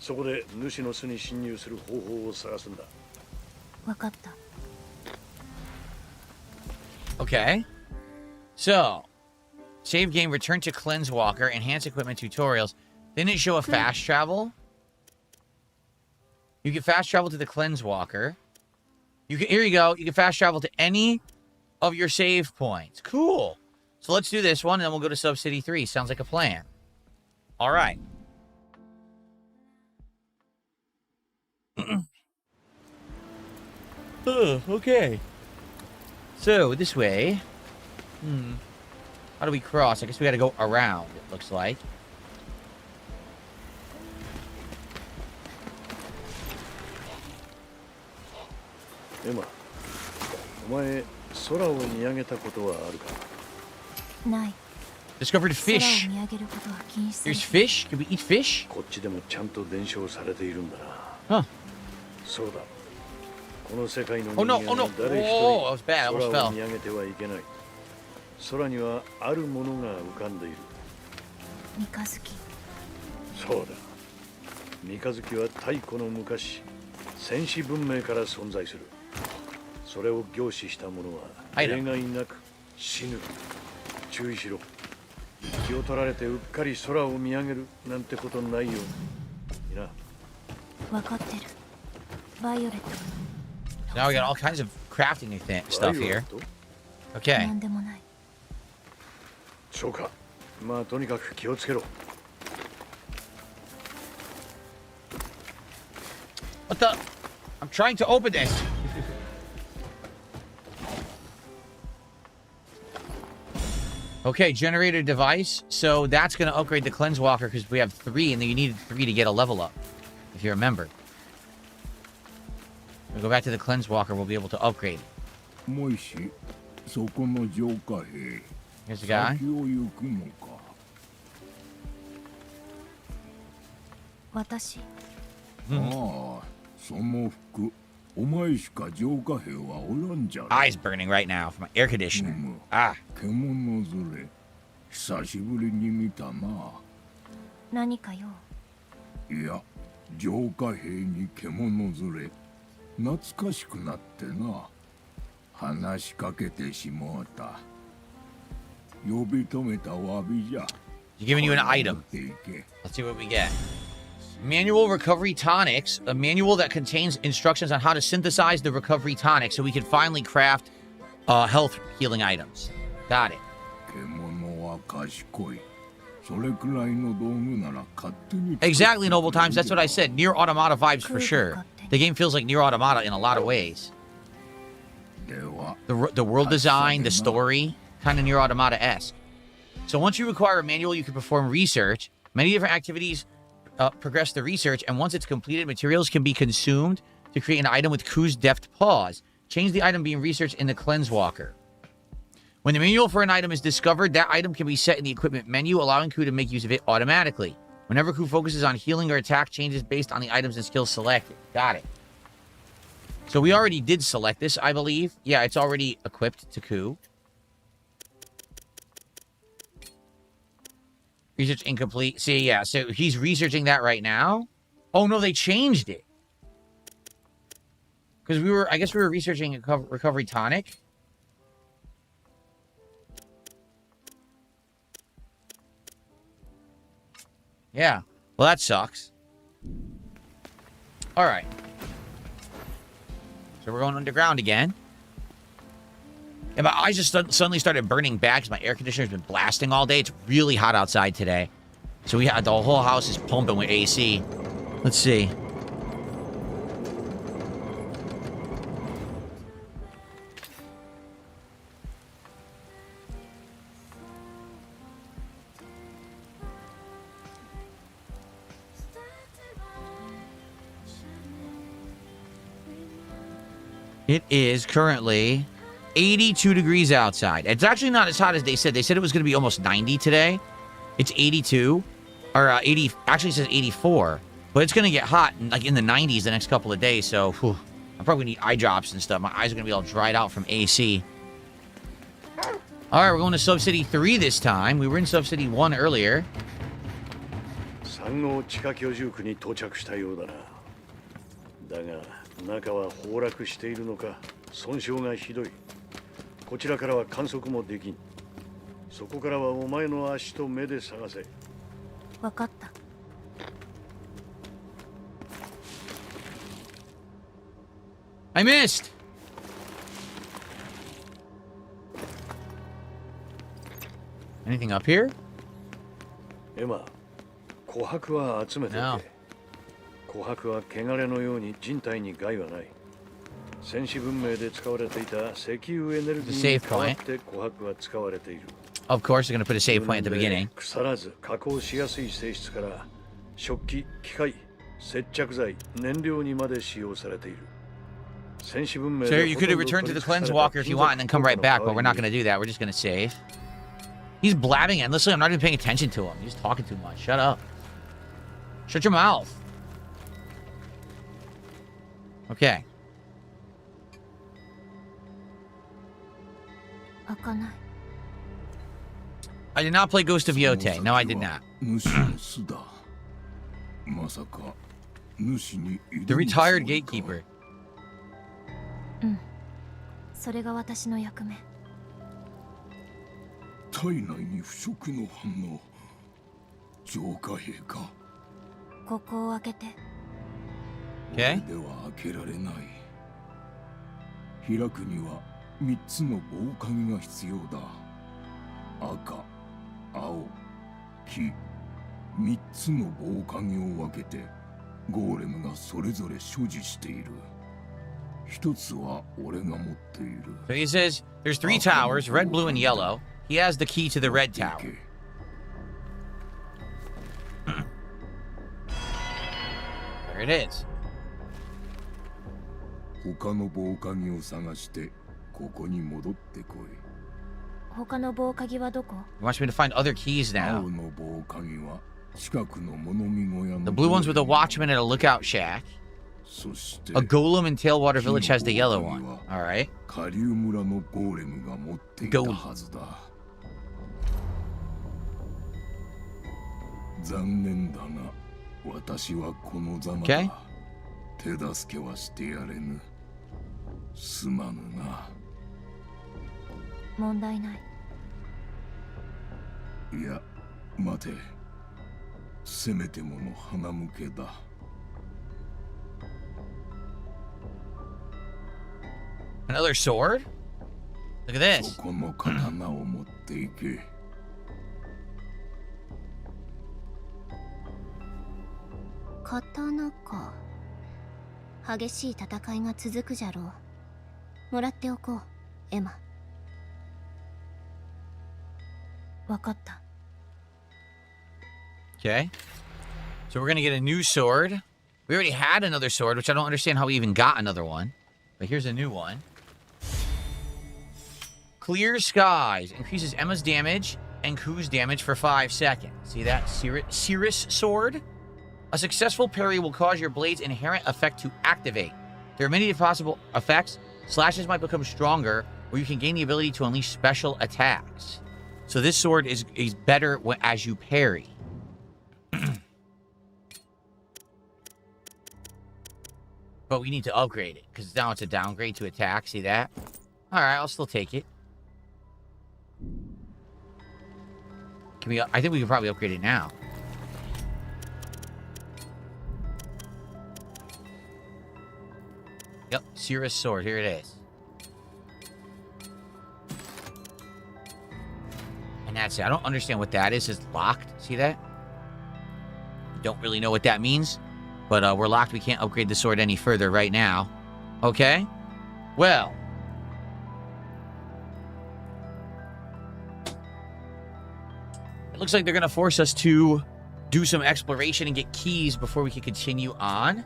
そこで主の巣に侵入する方法を探すんだ。わかった。Okay. So, save game, return to Cleanse Walker, enhance equipment tutorials. Didn't it show a fast travel? You can fast travel to the Cleanse Walker. Here you go. You can fast travel to any of your save points. Cool. So let's do this one, and then we'll go to Subcity 3. Sounds like a plan. All right. Okay. So, this way. How do we cross? I guess we gotta go around, it looks like. Emma, お前、空を見上げたことはあるか？ない。 Discovered 空を fish. 見上げることは禁止され There's てる。 fish? Can we eat fish? こっちでもちゃんと伝承されているんだな。Huh. そうだ。この世界の Oh 人 no, 間 oh no. は誰一 Oh, that was bad. I 人 almost 空を fell. 見上げてはいけない。空にはあるものが浮かんでいる。三日月。そうだ。三日月は太古の昔、戦士文明から存在する。それを凝視した者は例外なく死ぬ。注意しろ。気を取られてうっかり空を見上げるなんてことないよ。いいな。わかってる。バイオレット。 Now we got all kinds of crafting stuff here. Okay. なんでもない。そうか。まあとにかく気をつけろ。What the? I'm trying to open this. Okay, generator device. So that's going to upgrade the Cleanse Walker because we have 3, and then you needed 3 to get a level up, if you remember. We'll go back to the Cleanse Walker. We'll be able to upgrade it. もしそこの浄化兵 Here's the guy. 先を行くのか。私。ああ、その服、お前しか浄化兵はおらんじゃろ。 Eyes burning right now from my air conditioner. Ah. 獣連れ、久しぶりに見たな。何かよ。いや、浄化兵に獣連れ、懐かしくなってな。話しかけてしもうた。呼び止めた詫びじゃ。 He's giving you an item. Let's see what we get. Manual Recovery Tonics, a manual that contains instructions on how to synthesize the recovery tonic so we can finally craft health healing items. Got it. 獣は賢い。それくらいの道具なら勝手に。 Exactly, Noble Times. That's what I said. Near Automata vibes for sure. The game feels like Near Automata in a lot of ways. The world design, the story, kind of Near Automata-esque. So once you acquire a manual, you can perform research. Many different activities progress the research, and once it's completed, materials can be consumed to create an item with Ku's deft paws. Change the item being researched in the Cleanse Walker. When the manual for an item is discovered, that item can be set in the equipment menu, allowing Ku to make use of it automatically. Whenever Ku focuses on healing or attack, changes based on the items and skills selected. Got it. So we already did select this, I believe. Yeah, it's already equipped to Ku. Research incomplete. See, yeah, so he's researching that right now. Oh, no, they changed it. Because I guess we were researching a recovery tonic. Yeah, well, that sucks. All right. So we're going underground again. And my eyes just suddenly started burning back because my air conditioner's been blasting all day. It's really hot outside today. So the whole house is pumping with AC. Let's see. It is currently 82 degrees outside. It's actually not as hot as they said. They said it was going to be almost 90 today. It's 82. Or 80. Actually, it says 84. But it's going to get hot, like in the 90s the next couple of days. So, whew, I'm probably going to need eye drops and stuff. My eyes are going to be all dried out from AC. All right, we're going to Sub-City 3 this time. We were in Sub-City 1 earlier. 3号地下居住区に到着したようだな。だが中は崩落しているのか損傷がひどい。こちらからは観測もできん。そこからはお前の足と目で探せ。わかった。I missed. Anything up here? エマ、琥珀は集めておけ。琥珀は汚れのように人体に害はない。戦士文明で使われていた石油エネルギーに代わって琥珀は使われている。Of course, they're going to put a save point at the beginning. 腐らず加工しやすい性質から食器、機械、接着剤、燃料にまで使用されている。戦士文明 So you could have returned to the Cleanse Walker if you want and then come right back, but we're not going to do that. We're just going to save. He's blabbing endlessly. I'm not even paying attention to him. He's talking too much. Shut up. Shut your mouth. Okay. 開かない。I did not play Ghost of Yote. No, I did not. The retired gatekeeper. それが私の役目。体内に腐食の反応。浄化兵か。ここを開けて。Okay. では開けられない。開くには3つの棒鍵が必要だ。赤、青、黄、3つの棒鍵を分けてゴーレムがそれぞれ所持している。一つは俺が持っている。So he says there's 3 towers, red, blue, and yellow. He has the key to the red tower. There it is. 他の棒鍵を探してここに戻ってこい。他の棒鍵はどこ？ He wants me to find other keys now. 青の棒鍵は The blue one's with a watchman at a lookout shack. A golem in Tailwater Village has the yellow one. All right. Golem. 残念だが、私はこのざまだ。Okay. 手助けはしてやれぬ。すまぬな。問題ない。いや、待て。せめてもの鼻向けだ。Another sword? Look at this. そこの刀を持っていけ。刀か。激しい戦いが続くじゃろう。もらっておこう、エマ。わかった。Okay. So we're gonna get a new sword. We already had another sword, which I don't understand how we even got another one. But here's a new one. Clear Skies. Increases Emma's damage and Ku's damage for 5 seconds. See that? Cirrus sword? A successful parry will cause your blade's inherent effect to activate. There are many possible effects. Slashes might become stronger, or you can gain the ability to unleash special attacks. So this sword is better as you parry. But we need to upgrade it, because now it's a downgrade to attack. See that? Alright, I'll still take it. Can we? I think we can probably upgrade it now. Yep, Cirrus sword. Here it is. And that's it. I don't understand what that is. It's locked. See that? Don't really know what that means. But we're locked. We can't upgrade the sword any further right now. Okay? Well. It looks like they're going to force us to do some exploration and get keys before we can continue on.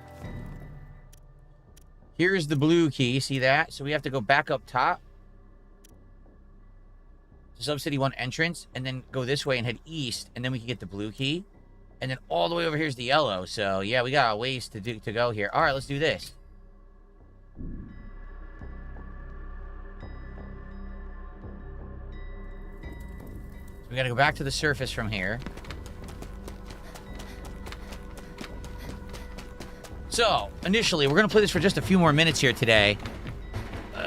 Here's the blue key. See that? So we have to go back up top. Sub-City 1 entrance. And then go this way and head east. And then we can get the blue key. And then all the way over here is the yellow. So, yeah, we got a ways to go here. All right, let's do this. So we got to go back to the surface from here. So, initially, we're going to play this for just a few more minutes here today.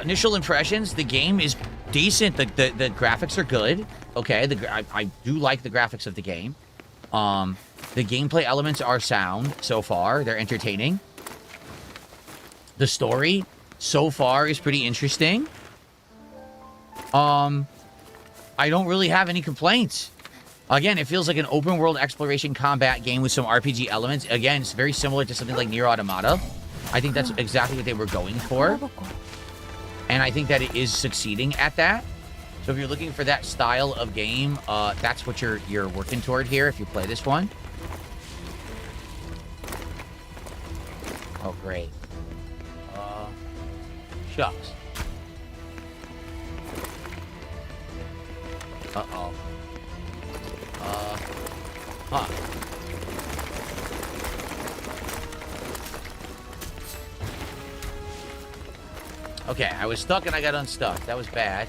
Initial impressions, the game is decent. The graphics are good. Okay, I do like the graphics of the game. The gameplay elements are sound so far. They're entertaining. The story so far is pretty interesting. I don't really have any complaints. Again, it feels like an open world exploration combat game with some RPG elements. Again, it's very similar to something like Nier Automata. I think that's exactly what they were going for. And I think that it is succeeding at that. So if you're looking for that style of game, that's what you're working toward here if you play this one. Oh, great. Shucks. Uh-oh. Huh. Okay, I was stuck and I got unstuck. That was bad.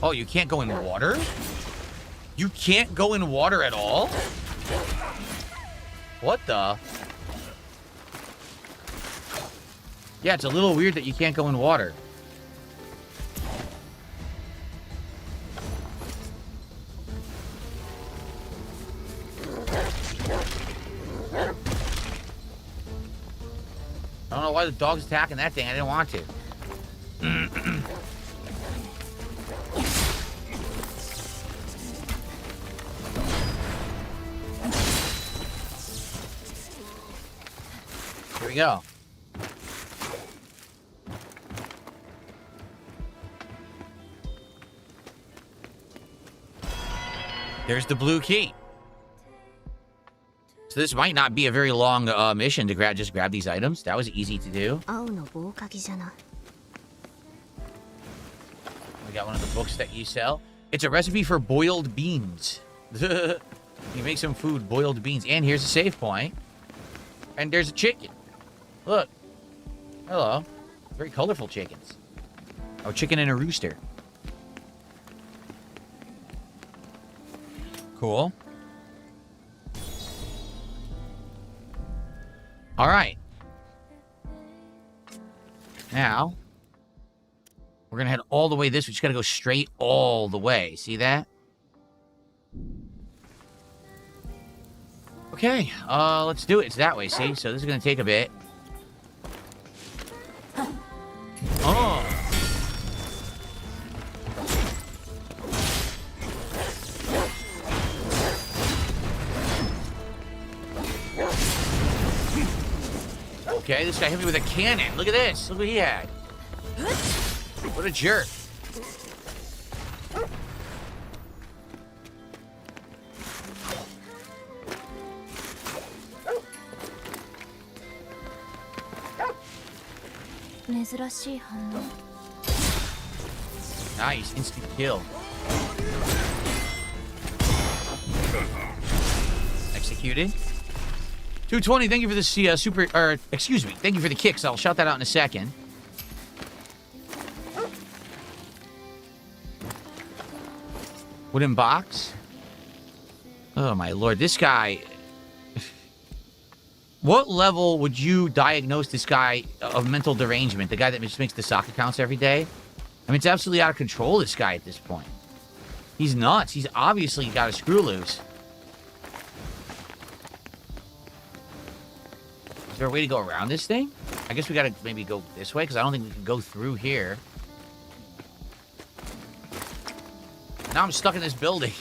Oh, you can't go in water? You can't go in water at all? What the? Yeah, it's a little weird that you can't go in water. I don't know why the dog's attacking that thing. I didn't want to. Here we go. There's the blue key. So this might not be a very long mission to just grab these items. That was easy to do. We got one of the books that you sell. It's a recipe for boiled beans. You make some food, boiled beans. And here's a save point. And there's a chicken. Look. Hello. Very colorful chickens. Oh, chicken and a rooster. Cool. All right. Now, we're going to head all the way this way. We just got to go straight all the way. See that? Okay, let's do it. It's that way, see? So this is going to take a bit. Oh. Okay, this guy hit me with a cannon. Look at this. Look what he had. What a jerk. Nice, instant kill. Executed. 220, thank you for this excuse me, thank you for the kicks. I'll shout that out in a second. Wooden box. Oh my lord, this guy. What level would you diagnose this guy of mental derangement? The guy that just makes the sock accounts every day? I mean, it's absolutely out of control, this guy, at this point. He's nuts. He's obviously got a screw loose. Is there a way to go around this thing? I guess we gotta maybe go this way, because I don't think we can go through here. Now I'm stuck in this building.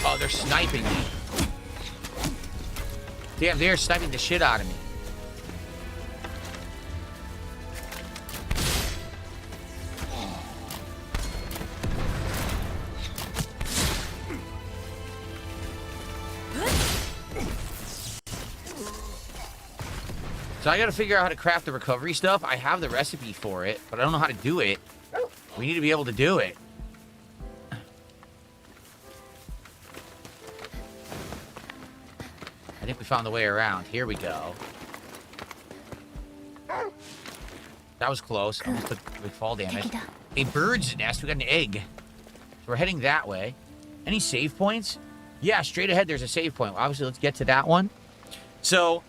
Oh, they're sniping me. Damn, they're sniping the shit out of me. So I gotta figure out how to craft the recovery stuff. I have the recipe for it, but I don't know how to do it. We need to be able to do it. I think we found the way around. Here we go. That was close. Almost took big fall damage. A bird's nest. We got an egg. So we're heading that way. Any save points? Yeah, straight ahead there's a save point. Obviously, let's get to that one. So,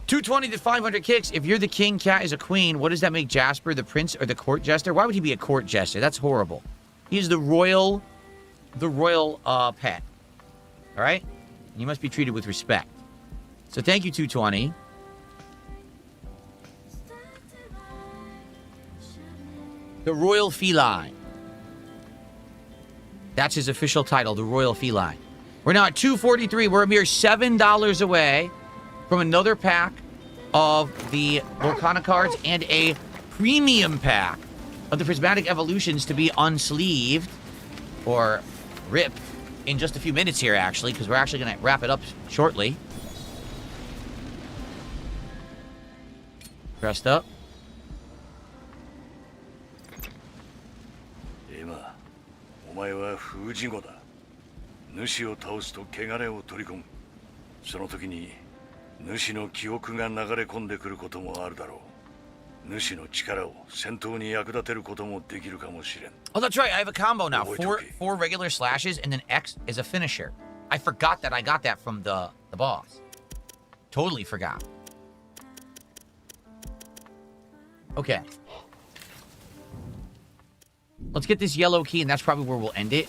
220 to 500 kicks. If you're the king, Cat is a queen. What does that make Jasper, the prince, or the court jester? Why would he be a court jester? That's horrible. He's the royal pet. All right? He must be treated with respect. So thank you, 220. The Royal Feline. That's his official title, the Royal Feline. We're now at 243. We're a mere $7 away from another pack of the Volcana cards and a premium pack of the Prismatic Evolutions to be unsleeved or ripped in just a few minutes here, actually, because we're actually going to wrap it up shortly. Dressed up. Emma, お前は封じ子だ。主を倒すと汚れを取り込む。その時に 主の記憶が流れ込んでくることもあるだろう。主の力を戦闘に役立てることもできるかもしれん。 Oh, that's right. I have a combo now. Four regular slashes and then X is a finisher. I forgot that I got that from the boss. Totally forgot. Okay. Let's get this yellow key, and that's probably where we'll end it.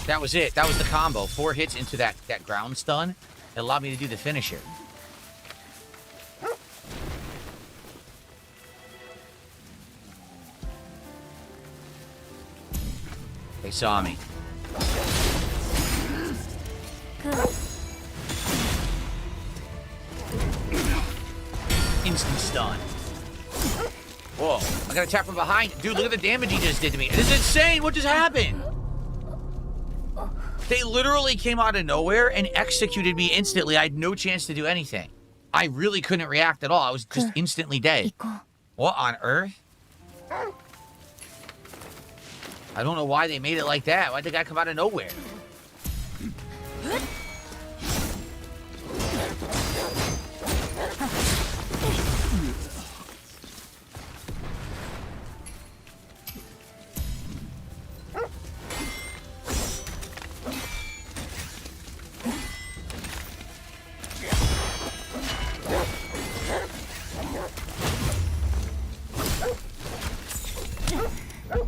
That was it. That was the combo. 4 hits into that ground stun. It allowed me to do the finisher. They saw me. Instant stun. Whoa, I got attacked from behind. Dude, look at the damage he just did to me. This is insane. What just happened? They literally came out of nowhere and executed me instantly. I had no chance to do anything. I really couldn't react at all. I was just instantly dead. What on earth? I don't know why they made it like that. Why'd the guy come out of nowhere?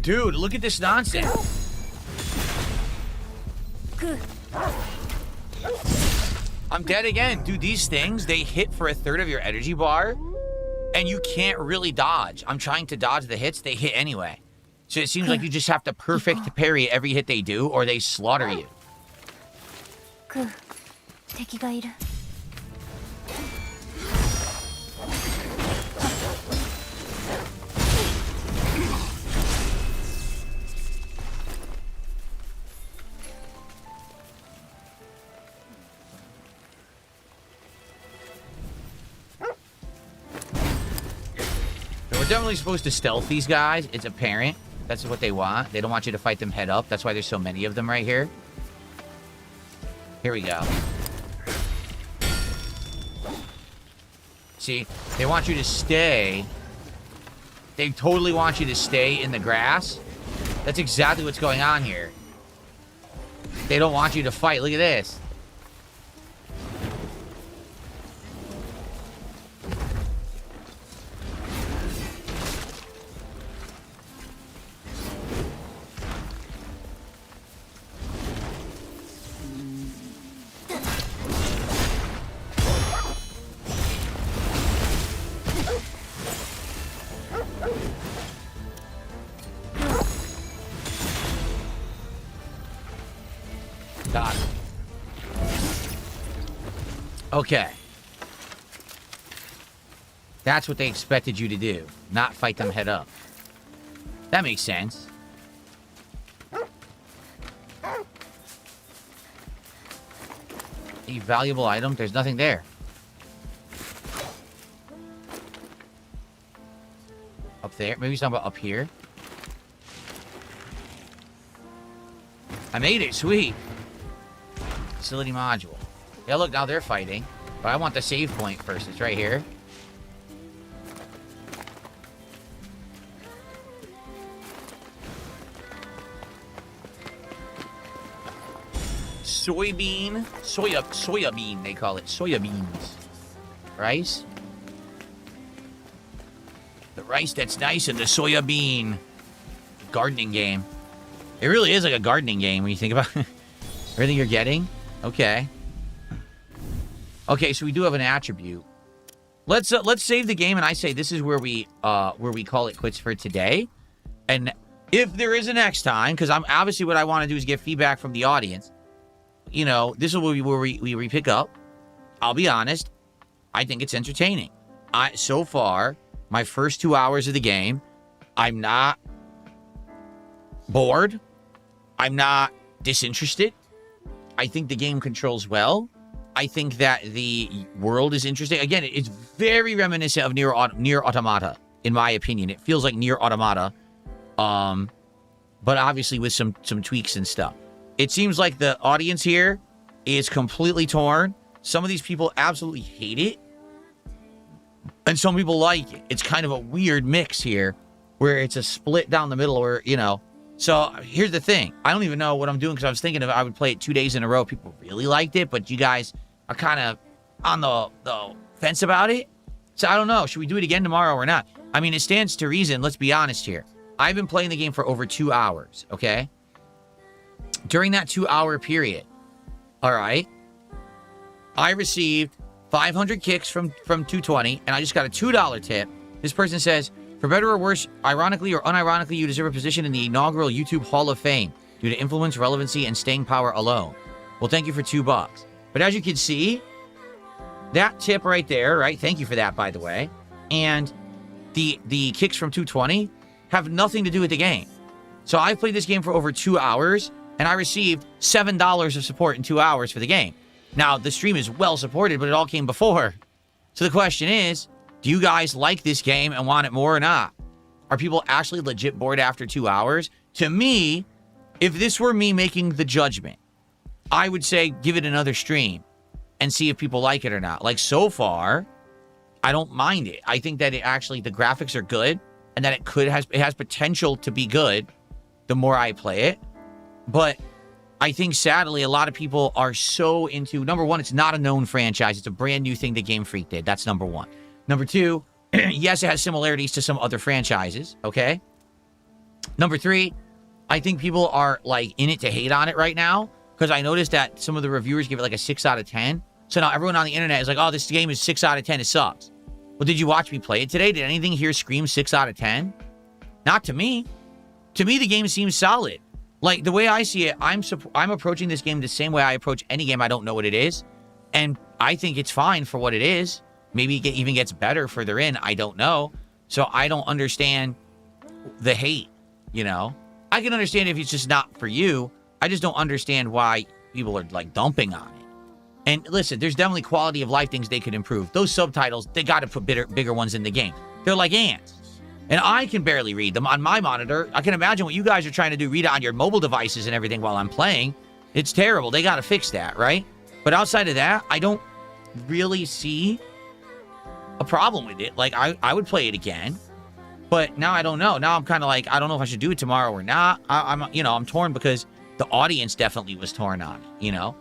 Dude, look at this nonsense. I'm dead again. Dude, these things, they hit for a third of your energy bar, and you can't really dodge. I'm trying to dodge the hits, they hit anyway. So it seems like you just have to perfect parry every hit they do, or they slaughter you. We're definitely supposed to stealth these guys. It's apparent. That's what they want. They don't want you to fight them head up. That's why there's so many of them right here. Here we go. See, they want you to stay. They totally want you to stay in the grass. That's exactly what's going on here. They don't want you to fight. Look at this. Got it. Okay. That's what they expected you to do. Not fight them head up. That makes sense. A valuable item? There's nothing there. Up there? Maybe he's talking about up here. I made it. Sweet. Facility module. Yeah, look, now they're fighting. But I want the save point first. It's right here. Soybean. Soya bean, they call it. Soya beans. Rice. The rice that's nice in the soya bean. Gardening game. It really is like a gardening game when you think about everything you're getting. Okay. Okay, so we do have an attribute. Let's save the game, and I say this is where we call it quits for today. And if there is a next time, because I'm obviously what I want to do is get feedback from the audience. You know, this will be where we pick up. I'll be honest, I think it's entertaining. So far, my first 2 hours of the game, I'm not bored. I'm not disinterested. I think the game controls well. I think that the world is interesting. Again, it's very reminiscent of Nier Automata, in my opinion. It feels like Nier Automata, but obviously with some tweaks and stuff. It seems like the audience here is completely torn. Some of these people absolutely hate it, and some people like it. It's kind of a weird mix here, where it's a split down the middle, where, you know. So here's the thing. I don't even know what I'm doing, because I was thinking if I would play it 2 days in a row. People really liked it, but you guys are kind of on the fence about it. So I don't know. Should we do it again tomorrow or not? I mean, it stands to reason. Let's be honest here. I've been playing the game for over 2 hours, okay? During that 2 hour period, all right, I received 500 kicks from 220, and I just got a $2 tip. This person says, for better or worse, ironically or unironically, you deserve a position in the inaugural YouTube Hall of Fame due to influence, relevancy, and staying power alone. Well, thank you for $2. But as you can see, that tip right there, right? Thank you for that, by the way. And the kicks from 220 have nothing to do with the game. So I've played this game for over 2 hours, and I received $7 of support in 2 hours for the game. Now, the stream is well supported, but it all came before. So the question is, do you guys like this game and want it more or not? Are people actually legit bored after 2 hours? To me, if this were me making the judgment, I would say give it another stream and see if people like it or not. Like, so far, I don't mind it. I think that it actually, the graphics are good and that it has potential to be good the more I play it. But I think, sadly, a lot of people are so into, number one, it's not a known franchise. It's a brand new thing that Game Freak did. That's number one. Number two, yes, it has similarities to some other franchises, okay? Number three, I think people are, like, in it to hate on it right now, because I noticed that some of the reviewers give it, like, a 6 out of 10. So now everyone on the internet is like, oh, this game is 6 out of 10, it sucks. Well, did you watch me play it today? Did anything here scream 6 out of 10? Not to me. To me, the game seems solid. Like, the way I see it, I'm approaching this game the same way I approach any game I don't know what it is. And I think it's fine for what it is. Maybe it even gets better further in. I don't know. So I don't understand the hate, you know? I can understand if it's just not for you. I just don't understand why people are, like, dumping on it. And listen, there's definitely quality of life things they could improve. Those subtitles, they got to put bigger ones in the game. They're like ants. And I can barely read them on my monitor. I can imagine what you guys are trying to do, read it on your mobile devices and everything while I'm playing. It's terrible. They got to fix that, right? But outside of that, I don't really see a problem with it. Like, I would play it again. But now I don't know. Now I'm kind of like, I don't know if I should do it tomorrow or not. I'm torn because the audience definitely was torn on it, you know?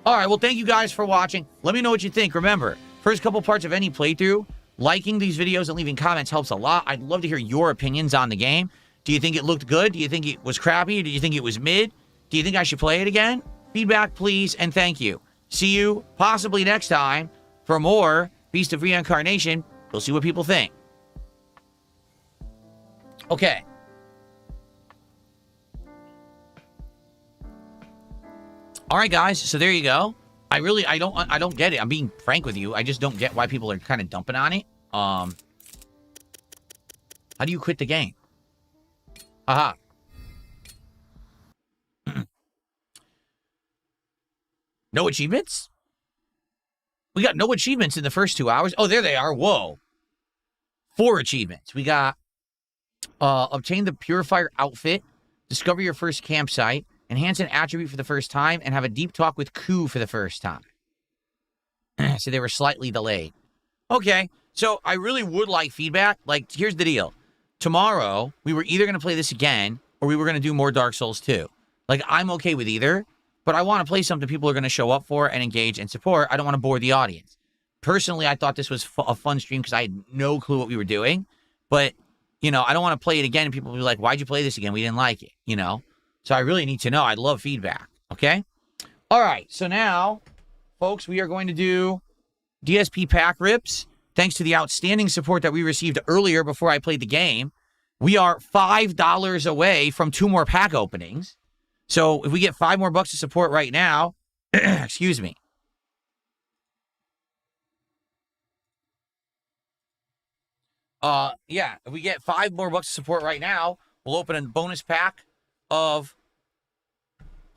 All right, well, thank you guys for watching. Let me know what you think. Remember, first couple parts of any playthrough, liking these videos and leaving comments helps a lot. I'd love to hear your opinions on the game. Do you think it looked good? Do you think it was crappy? Do you think it was mid? Do you think I should play it again? Feedback, please, and thank you. See you possibly next time for more Beast of Reincarnation. We'll see what people think. Okay. All right, guys. So there you go. I don't get it. I'm being frank with you. I just don't get why people are kind of dumping on it. How do you quit the game? Aha. No achievements? We got no achievements in the first 2 hours. Oh, there they are. Whoa. 4 achievements. We got obtain the Purifier outfit, discover your first campsite, enhance an attribute for the first time, and have a deep talk with Ku for the first time. So they were slightly delayed. Okay, so I really would like feedback. Like, here's the deal. Tomorrow, we were either going to play this again, or we were going to do more Dark Souls 2. Like, I'm okay with either, but I want to play something people are going to show up for and engage and support. I don't want to bore the audience. Personally, I thought this was a fun stream because I had no clue what we were doing. But, you know, I don't want to play it again and people will be like, why'd you play this again? We didn't like it, you know? So I really need to know. I'd love feedback, okay? All right, so now, folks, we are going to do DSP pack rips. Thanks to the outstanding support that we received earlier before I played the game, we are $5 away from 2 more pack openings. So if we get 5 more bucks of support right now, excuse me. Yeah, if we get 5 more bucks of support right now, we'll open a bonus pack of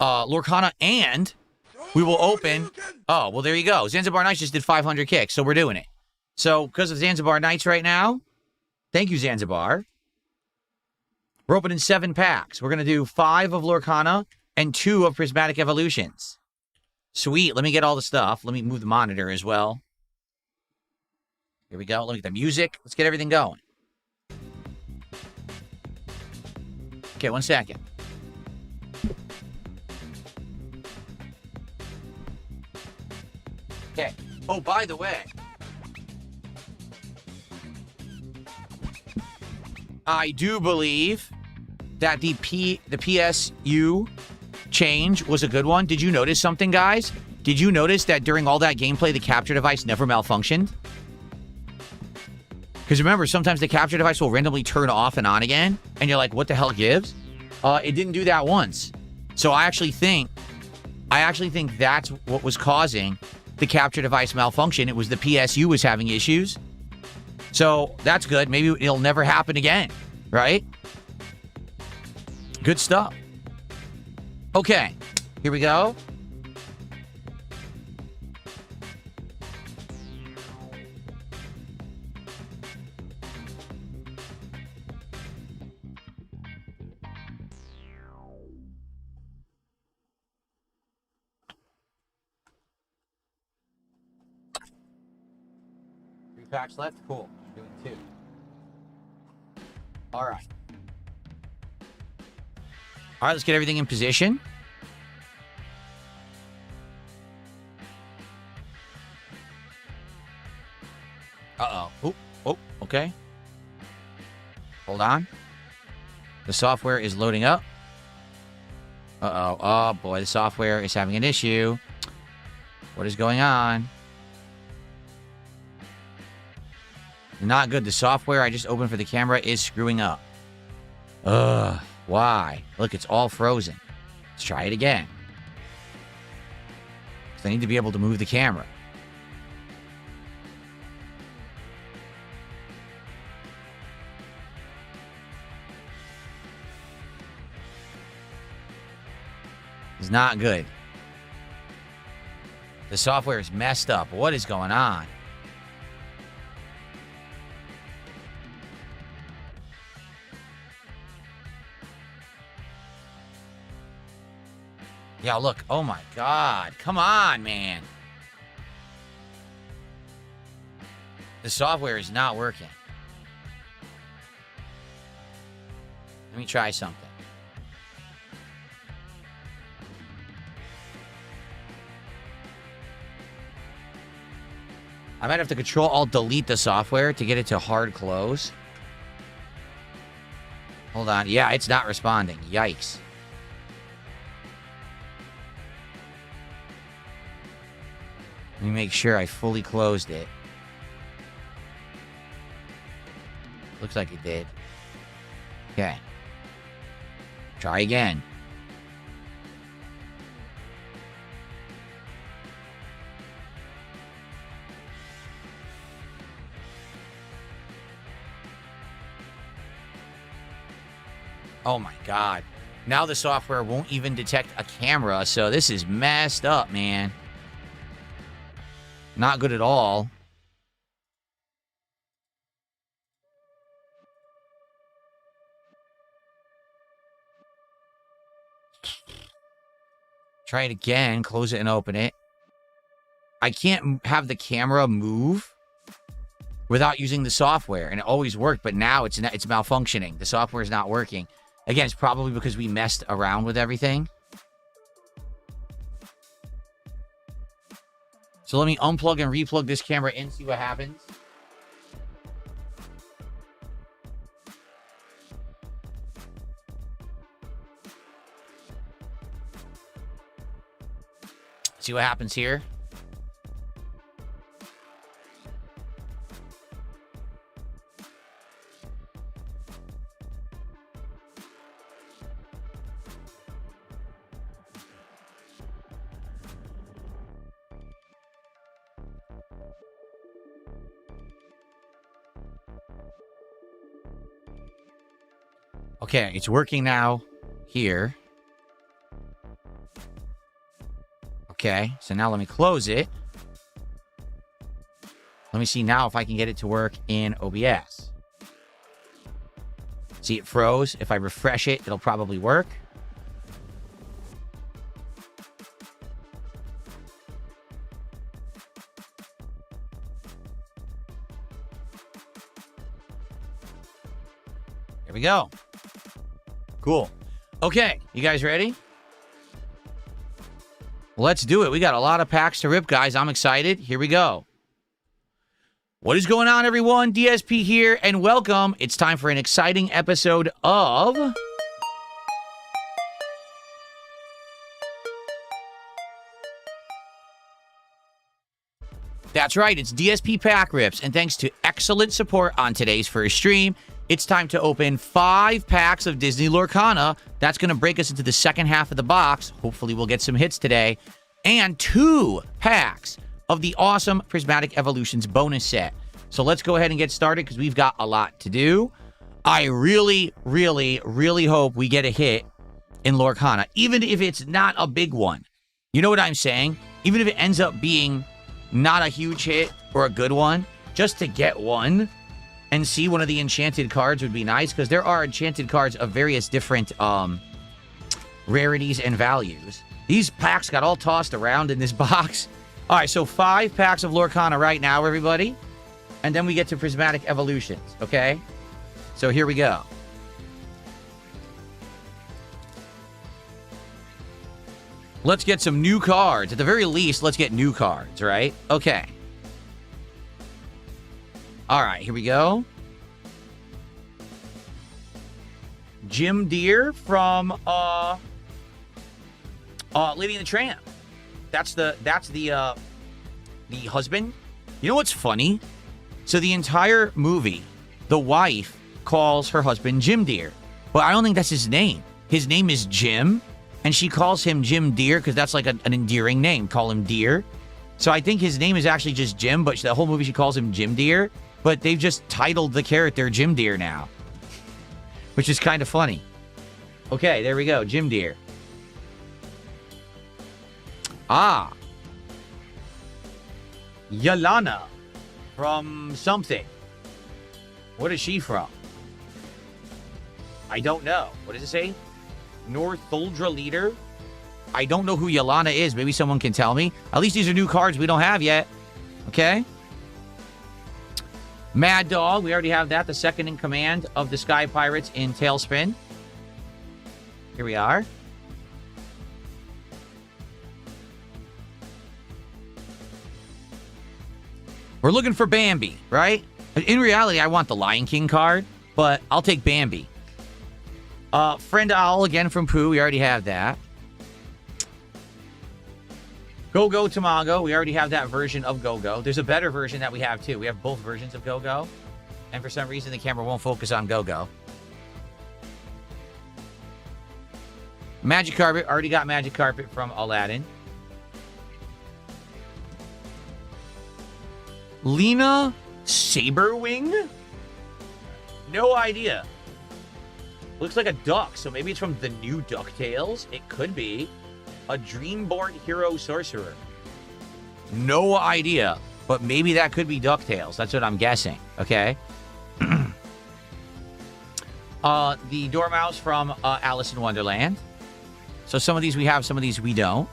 Lorcana, and we will open, oh, well, there you go. Zanzibar Nights just did 500 kicks, so we're doing it. So, because of Zanzibar Nights right now, thank you, Zanzibar. We're opening 7 packs. We're going to do 5 of Lorcana and 2 of Prismatic Evolutions. Sweet. Let me get all the stuff. Let me move the monitor as well. Here we go. Let me get the music. Let's get everything going. Okay, 1 second. Okay. Oh, by the way, I do believe that the PSU change was a good one. Did you notice something, guys? Did you notice that during all that gameplay, the capture device never malfunctioned? Because remember, sometimes the capture device will randomly turn off and on again, and you're like, what the hell gives? It didn't do that once. So I actually think that's what was causing the capture device malfunction. It was the PSU was having issues. So that's good. Maybe it'll never happen again, right? Good stuff. Okay, here we go. Packs left? Cool. Doing 2. All right. All right, let's get everything in position. Uh-oh. Oh, okay. Hold on. The software is loading up. Uh-oh. Oh, boy, the software is having an issue. What is going on? Not good. The software I just opened for the camera is screwing up. Ugh. Why? Look, it's all frozen. Let's try it again. I need to be able to move the camera. It's not good. The software is messed up. What is going on? Yeah, look. Oh, my God. Come on, man. The software is not working. Let me try something. I might have to Control-Alt-Delete the software to get it to hard close. Hold on. Yeah, it's not responding. Yikes. Let me make sure I fully closed it. Looks like it did. Okay. Try again. Oh my God. Now the software won't even detect a camera, so this is messed up, man. Not good at all. Try it again. Close it and open it. I can't have the camera move without using the software, and it always worked, but now it's malfunctioning. The software is not working. Again, it's probably because we messed around with everything. So let me unplug and replug this camera in, see what happens. See what happens here. Okay, it's working now here. Okay, so now let me close it. Let me see now if I can get it to work in OBS. See, it froze. If I refresh it, it'll probably work. There we go. Cool. Okay, you guys ready? Let's do it. We got a lot of packs to rip, guys. I'm excited. Here we go. What is going on, everyone? DSP here, and welcome. It's time for an exciting episode of... That's right, it's DSP Pack Rips, and thanks to excellent support on today's first stream, it's time to open 5 packs of Disney Lorcana. That's going to break us into the second half of the box. Hopefully we'll get some hits today. And 2 packs of the awesome Prismatic Evolutions bonus set. So let's go ahead and get started because we've got a lot to do. I really, really, really hope we get a hit in Lorcana, even if it's not a big one. You know what I'm saying? Even if it ends up being not a huge hit or a good one, just to get one and see one of the enchanted cards would be nice, because there are enchanted cards of various different rarities and values. These packs got all tossed around in this box. All right, so 5 packs of Lorcana right now, everybody. And then we get to Prismatic Evolutions, okay? So here we go. Let's get some new cards. At the very least, let's get new cards, right? Okay. All right, here we go. Jim Deere from Lady and the Tramp. That's the husband. You know what's funny? So the entire movie, the wife calls her husband Jim Deere, but I don't think that's his name. His name is Jim, and she calls him Jim Deere because that's like an endearing name. Call him Deere. So I think his name is actually just Jim, but the whole movie she calls him Jim Deere. But they've just titled the character Jim Deere now, which is kind of funny. Okay, there we go, Jim Deere. Ah, Yelana from something. What is she from? I don't know. What does it say? Northuldra leader? I don't know who Yelana is. Maybe someone can tell me. At least these are new cards we don't have yet. Okay. Mad Dog. We already have that. The second in command of the Sky Pirates in Tailspin. Here we are. We're looking for Bambi, right? In reality, I want the Lion King card, but I'll take Bambi. Friend Owl again from Pooh. We already have that. Go-Go Tamago. We already have that version of Go-Go. There's a better version that we have, too. We have both versions of Go-Go. And for some reason, the camera won't focus on Go-Go. Magic Carpet. Already got Magic Carpet from Aladdin. Lena Saberwing? No idea. Looks like a duck, so maybe it's from the new DuckTales. It could be. A Dreamborn Hero Sorcerer. No idea, but maybe that could be DuckTales. That's what I'm guessing, okay? The Dormouse from Alice in Wonderland. So some of these we have, some of these we don't.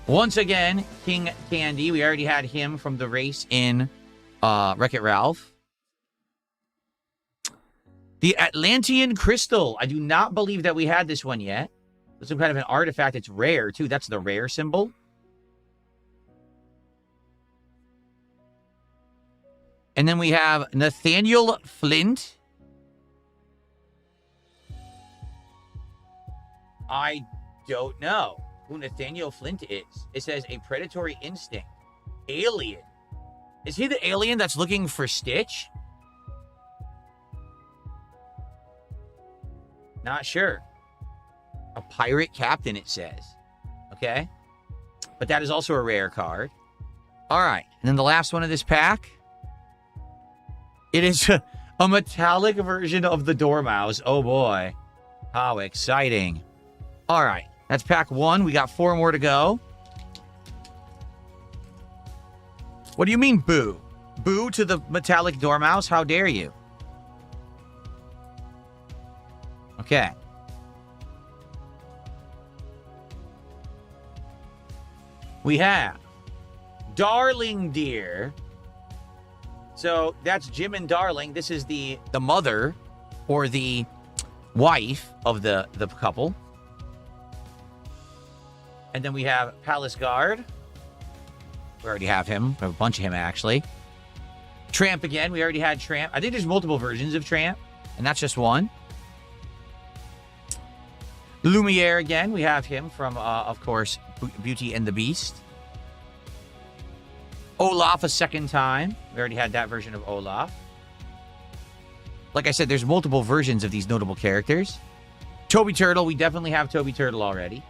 Once again, King Candy. We already had him from the race in Wreck-It Ralph. The Atlantean Crystal. I do not believe that we had this one yet. There's some kind of an artifact. It's rare, too. That's the rare symbol. And then we have Nathaniel Flint. I don't know who Nathaniel Flint is. It says a predatory instinct. Alien. Is he the alien that's looking for Stitch? Not sure. A pirate captain, it says. Okay. But that is also a rare card. All right. And then the last one of this pack. It is a metallic version of the Dormouse. Oh, boy. How exciting. All right. That's pack 1. We got 4 more to go. What do you mean, boo? Boo to the metallic Dormouse? How dare you? Okay. We have Darling Deer. So that's Jim and Darling. This is the mother or the wife of the couple. And then we have Palace Guard. We already have him. We have a bunch of him, actually. Tramp again. We already had Tramp. I think there's multiple versions of Tramp, and that's just one. Lumiere again. We have him from, of course, Beauty and the Beast. Olaf a second time. We already had that version of Olaf. Like I said, there's multiple versions of these notable characters. Toby Turtle. We definitely have Toby Turtle already.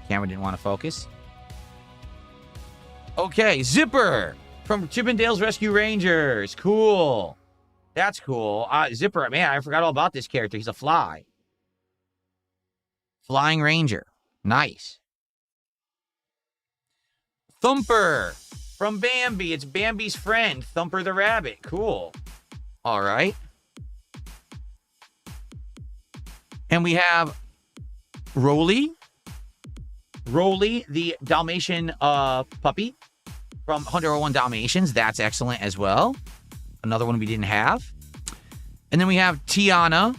Camera didn't want to focus. Okay, Zipper from Chippendale's Rescue Rangers. Cool. That's cool. Zipper, man, I forgot all about this character. He's a fly. Flying Ranger. Nice. Thumper from Bambi. It's Bambi's friend, Thumper the rabbit. Cool. All right. And we have Rolly. Rolly, the Dalmatian puppy from 101 Dalmatians. That's excellent as well. Another one we didn't have. And then we have Tiana,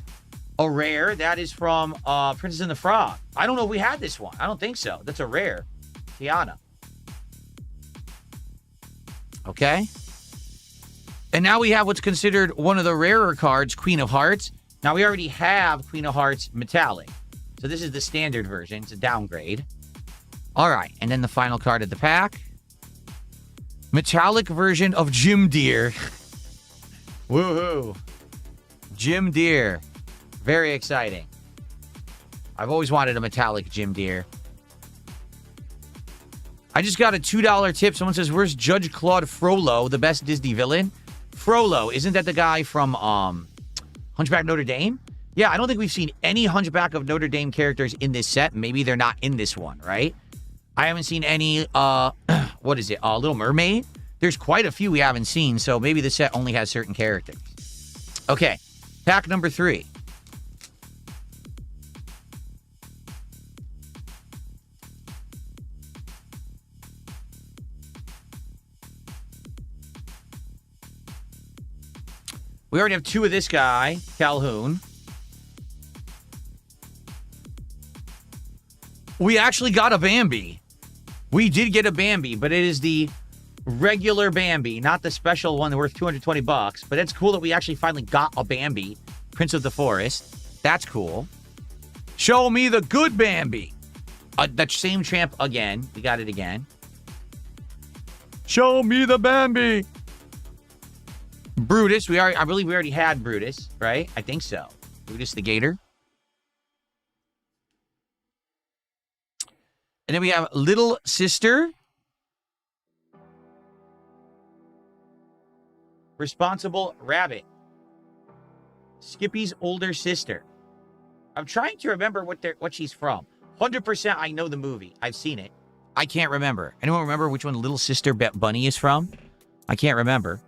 a rare. That is from Princess and the Frog. I don't know if we had this one. I don't think so. That's a rare. Tiana. Okay. And now we have what's considered one of the rarer cards, Queen of Hearts. Now we already have Queen of Hearts Metallic. So this is the standard version. It's a downgrade. All right. And then the final card of the pack. Metallic version of Jim Deere. Woohoo. Jim Deere. Very exciting. I've always wanted a metallic Jim Deere. I just got a $2 tip. Someone says, where's Judge Claude Frollo, the best Disney villain? Frollo, isn't that the guy from Hunchback of Notre Dame? Yeah, I don't think we've seen any Hunchback of Notre Dame characters in this set. Maybe they're not in this one, right? I haven't seen any, what is it, Little Mermaid? There's quite a few we haven't seen, so maybe the set only has certain characters. Okay, pack number 3. We already have 2 of this guy, Calhoun. We actually got a Bambi. We did get a Bambi, but it is the regular Bambi, not the special one worth $220. But it's cool that we actually finally got a Bambi, Prince of the Forest. That's cool. Show me the good Bambi. That same tramp again. We got it again. Show me the Bambi. Brutus. I believe we already had Brutus, right? I think so. Brutus the Gator. And then we have Little Sister. Responsible Rabbit. Skippy's older sister. I'm trying to remember what she's from. 100% I know the movie. I've seen it. I can't remember. Anyone remember which one Little Sister Bunny is from? I can't remember.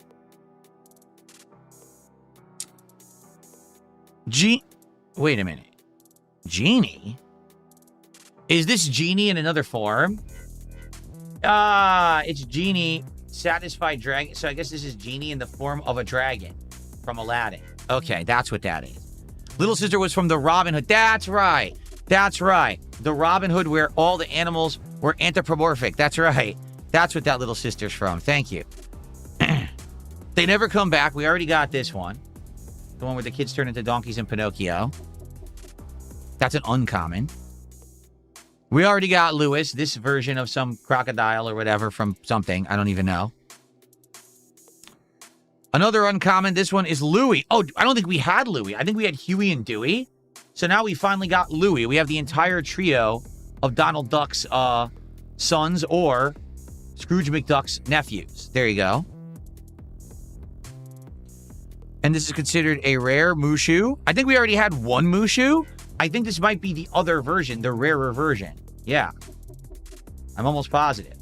Wait a minute. Genie? Is this Genie in another form? It's Genie, Satisfied Dragon. So I guess this is Genie in the form of a dragon from Aladdin. Okay, that's what that is. Little Sister was from the Robin Hood. That's right. That's right. The Robin Hood where all the animals were anthropomorphic. That's right. That's what that Little Sister's from. Thank you. They never come back. We already got this one. The one where the kids turn into donkeys in Pinocchio. That's an uncommon. We already got Lewis, this version of some crocodile or whatever from something. I don't even know. Another uncommon, this one is Louie. Oh, I don't think we had Louie. I think we had Huey and Dewey. So now we finally got Louie. We have the entire trio of Donald Duck's sons or Scrooge McDuck's nephews. There you go. And this is considered a rare Mushu. I think we already had one Mushu. I think this might be the other version, the rarer version. Yeah. I'm almost positive.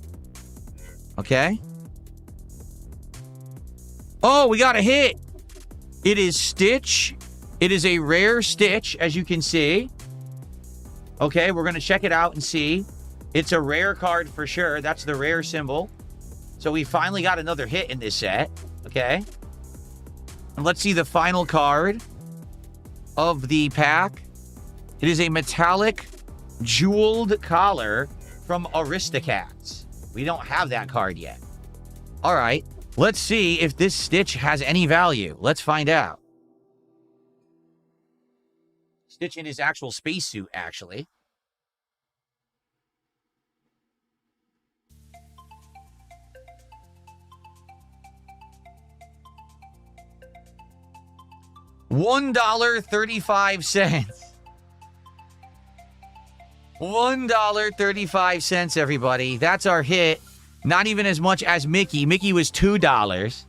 Okay. Oh, we got a hit. It is Stitch. It is a rare Stitch, as you can see. Okay, we're going to check it out and see. It's a rare card for sure. That's the rare symbol. So we finally got another hit in this set. Okay. And let's see the final card of the pack. It is a metallic jeweled collar from Aristocats. We don't have that card yet. All right. Let's see if this Stitch has any value. Let's find out. Stitch in his actual spacesuit, actually. $1.35. $1.35, everybody. That's our hit. Not even as much as Mickey. Mickey was $2.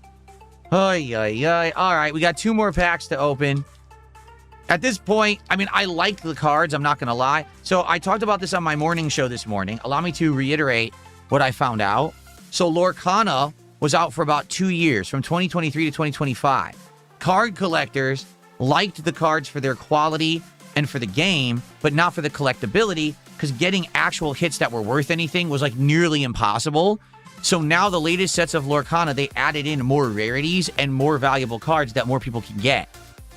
Ay, ay, ay. All right, we got 2 more packs to open. At this point, I mean, I like the cards. I'm not going to lie. So I talked about this on my morning show this morning. Allow me to reiterate what I found out. So Lorcana was out for about 2 years, from 2023 to 2025. Card collectors liked the cards for their quality and for the game, but not for the collectability, because getting actual hits that were worth anything was like nearly impossible. So now the latest sets of Lorcana, they added in more rarities and more valuable cards that more people can get.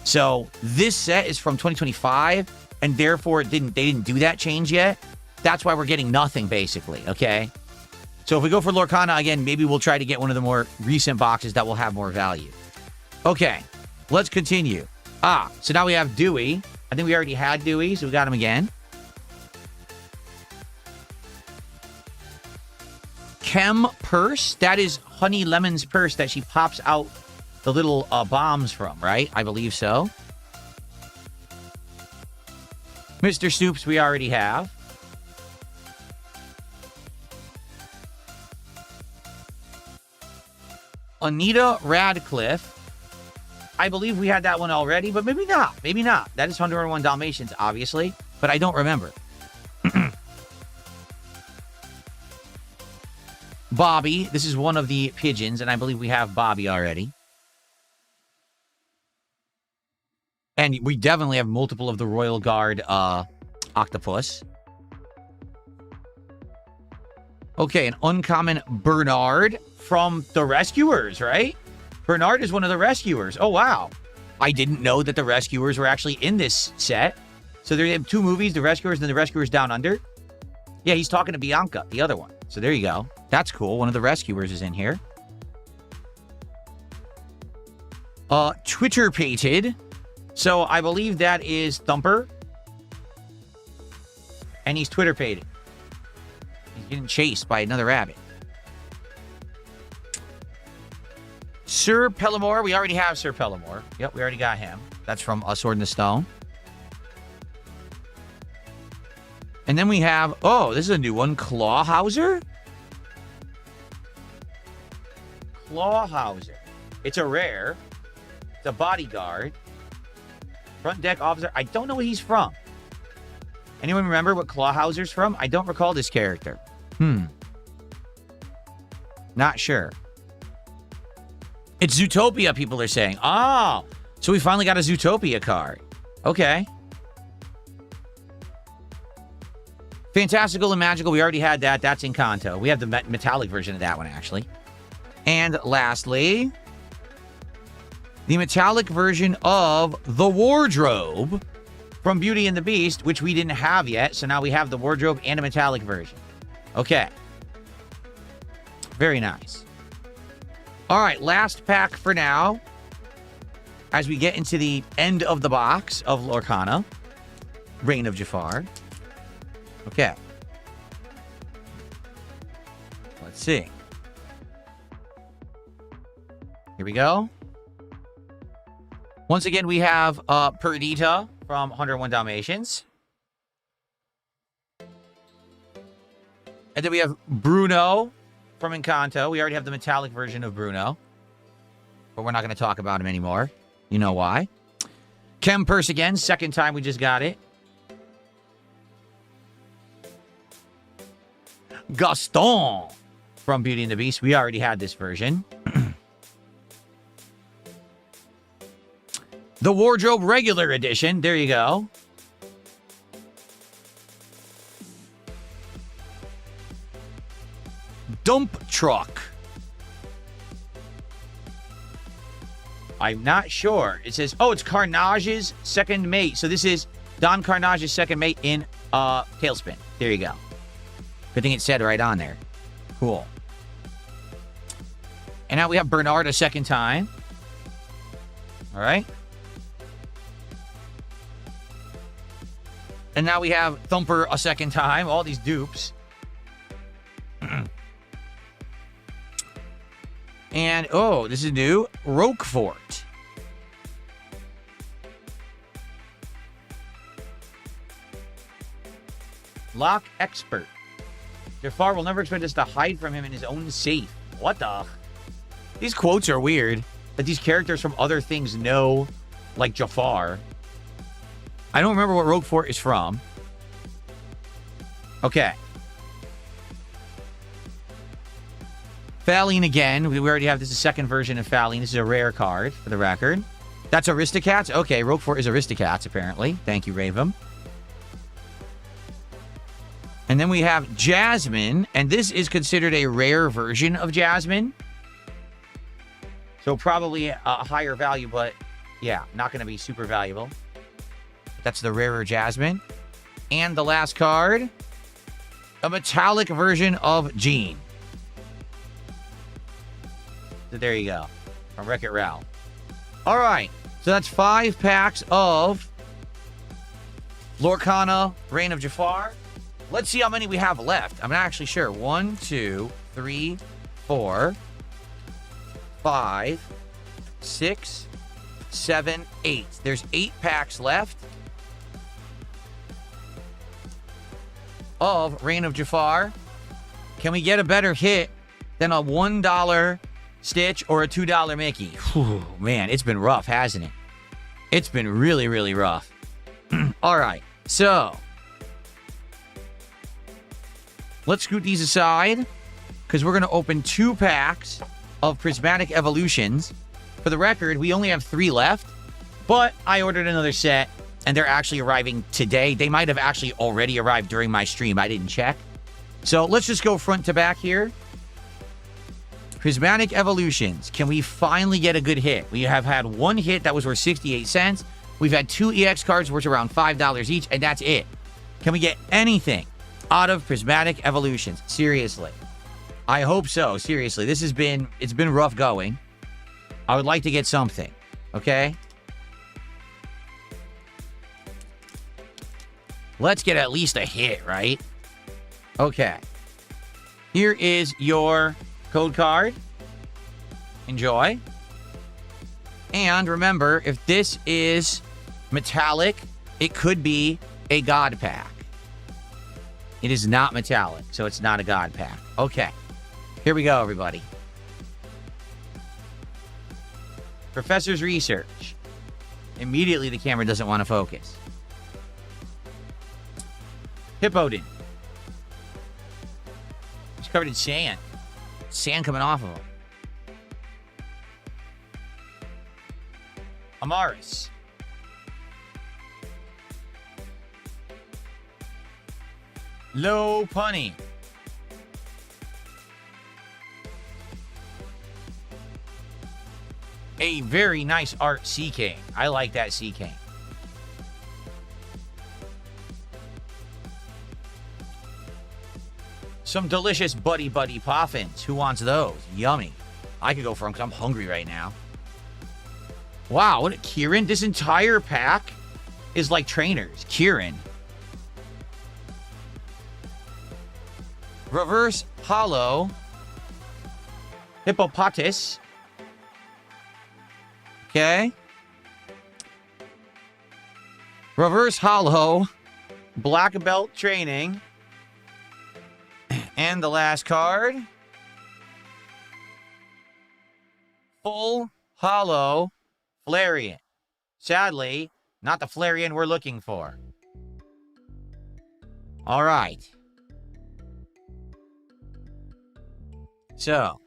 So this set is from 2025, and therefore they didn't do that change yet. That's why we're getting nothing, basically, okay? So if we go for Lorcana again, maybe we'll try to get one of the more recent boxes that will have more value. Okay, let's continue. So now we have Dewey. I think we already had Dewey, so we got him again. Chem purse. That is Honey Lemon's purse that she pops out the little bombs from, right? I believe so. Mr. Stoops, we already have. Anita Radcliffe. I believe we had that one already, but maybe not. Maybe not. That is 101 Dalmatians, obviously, but I don't remember. Bobby. This is one of the pigeons, and I believe we have Bobby already. And we definitely have multiple of the Royal Guard octopus. Okay, an uncommon Bernard from the Rescuers, right? Bernard is one of the Rescuers. Oh, wow. I didn't know that the Rescuers were actually in this set. So there have 2 movies, The Rescuers and The Rescuers Down Under. Yeah, he's talking to Bianca, the other one. So there you go. That's cool. One of the Rescuers is in here. Twitter pated. So I believe that is Thumper. And he's Twitter pated. He's getting chased by another rabbit. Sir Pellamore. We already have Sir Pellamore. Yep, we already got him. That's from A Sword in the Stone. And then we have, oh, this is a new one. Clawhauser? Clawhauser. It's a rare. It's a bodyguard. Front deck officer. I don't know what he's from. Anyone remember what Clawhauser's from? I don't recall this character. Not sure. It's Zootopia, people are saying. Oh, so we finally got a Zootopia card. Okay. Fantastical and Magical. We already had that. That's Encanto. We have the metallic version of that one, actually. And lastly, the metallic version of the Wardrobe from Beauty and the Beast, which we didn't have yet. So now we have the Wardrobe and a metallic version. Okay. Very nice. All right, last pack for now. As we get into the end of the box of Lorcana, Reign of Jafar. Okay. Let's see. Here we go. Once again, we have Perdita from 101 Dalmatians. And then we have Bruno from Encanto. We already have the metallic version of Bruno. But we're not going to talk about him anymore. You know why. Chem Purse again. Second time we just got it. Gaston from Beauty and the Beast. We already had this version. The Wardrobe Regular Edition. There you go. Dump Truck. I'm not sure. It says, oh, it's Carnage's second mate. So this is Don Carnage's second mate in Tailspin. There you go. Good thing it said right on there. Cool. And now we have Bernard a second time. All right. And now we have Thumper a second time. All these dupes. And, oh, this is new. Roquefort. Lock Expert. Jafar will never expect us to hide from him in his own safe. What the? These quotes are weird. That these characters from other things know, like Jafar. I don't remember what Rogue Fort is from. Okay. Faline again. We already have this is a second version of Faline. This is a rare card, for the record. That's Aristocats? Okay, Rogue Fort is Aristocats, apparently. Thank you, Raven. And then we have Jasmine, and this is considered a rare version of Jasmine. So probably a higher value, but yeah, not going to be super valuable. That's the rarer Jasmine. And the last card, a metallic version of Jean. So there you go, from Wreck-It Ralph. All right, so that's 5 packs of Lorcana, Reign of Jafar. Let's see how many we have left. I'm not actually sure. 1, 2, 3, 4, 5, 6, 7, 8. There's 8 packs left of Reign of Jafar. Can we get a better hit than a $1 Stitch or a $2 Mickey? Whew, man, it's been rough, hasn't it? It's been really, really rough. All right, so let's scoot these aside because we're going to open 2 packs of Prismatic Evolutions. For the record, we only have 3 left, but I ordered another set, and they're actually arriving today. They might have actually already arrived during my stream. I didn't check. So let's just go front to back here. Prismatic Evolutions. Can we finally get a good hit? We have had 1 hit that was worth 68 cents. We've had 2 EX cards worth around $5 each, and that's it. Can we get anything out of Prismatic Evolutions? Seriously. I hope so. Seriously. It's been rough going. I would like to get something. Okay? Let's get at least a hit, right? Okay. Here is your code card. Enjoy. And remember, if this is metallic, it could be a God pack. It is not metallic, so it's not a God pack. Okay. Here we go, everybody. Professor's research. Immediately, the camera doesn't want to focus. Hippodon. He's covered in sand. Sand coming off of him. Amaris. Low punny. A very nice art Sea King. I like that Sea King. Some delicious Buddy Buddy Poffins. Who wants those? Yummy. I could go for them because I'm hungry right now. Wow, what a Kieran. This entire pack is like trainers. Kieran. Reverse Hollow. Hippopotamus. Okay. Reverse Hollow. Black Belt Training. And the last card. Full Hollow Flareon. Sadly, not the Flareon we're looking for. All right. So,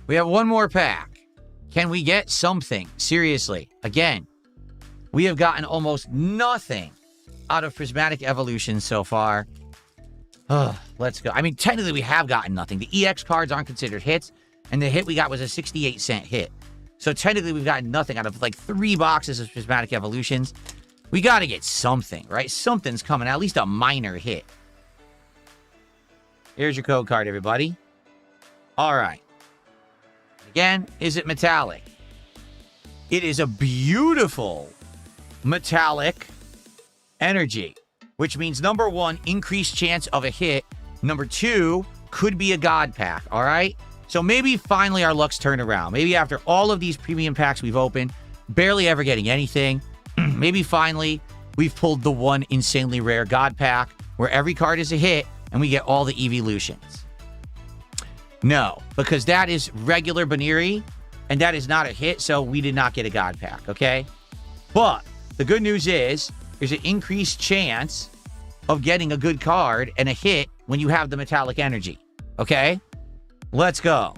we have 1 more pack. Can we get something? Seriously. Again, we have gotten almost nothing out of Prismatic Evolution so far. Let's go. I mean, technically, we have gotten nothing. The EX cards aren't considered hits, and the hit we got was a 68-cent hit. So technically, we've gotten nothing out of like 3 boxes of Prismatic Evolutions. We got to get something, right? Something's coming, at least a minor hit. Here's your code card, everybody. All right. Again, is it metallic? It is a beautiful metallic energy, which means number 1, increased chance of a hit. Number 2, could be a God pack, all right? So maybe finally our luck's turned around. Maybe after all of these premium packs we've opened, barely ever getting anything, maybe finally we've pulled the one insanely rare God pack where every card is a hit and we get all the evolutions. No, because that is regular Baniri, and that is not a hit, so we did not get a God Pack, okay? But the good news is there's an increased chance of getting a good card and a hit when you have the metallic energy, okay? Let's go.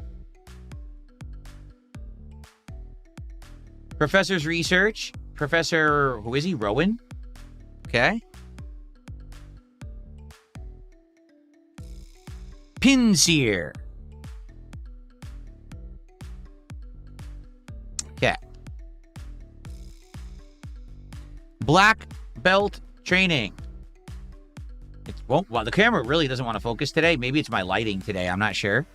Professor's research. Professor, who is he? Rowan? Okay. Pinseer. Okay. Black belt training. Well, the camera really doesn't want to focus today. Maybe it's my lighting today. I'm not sure.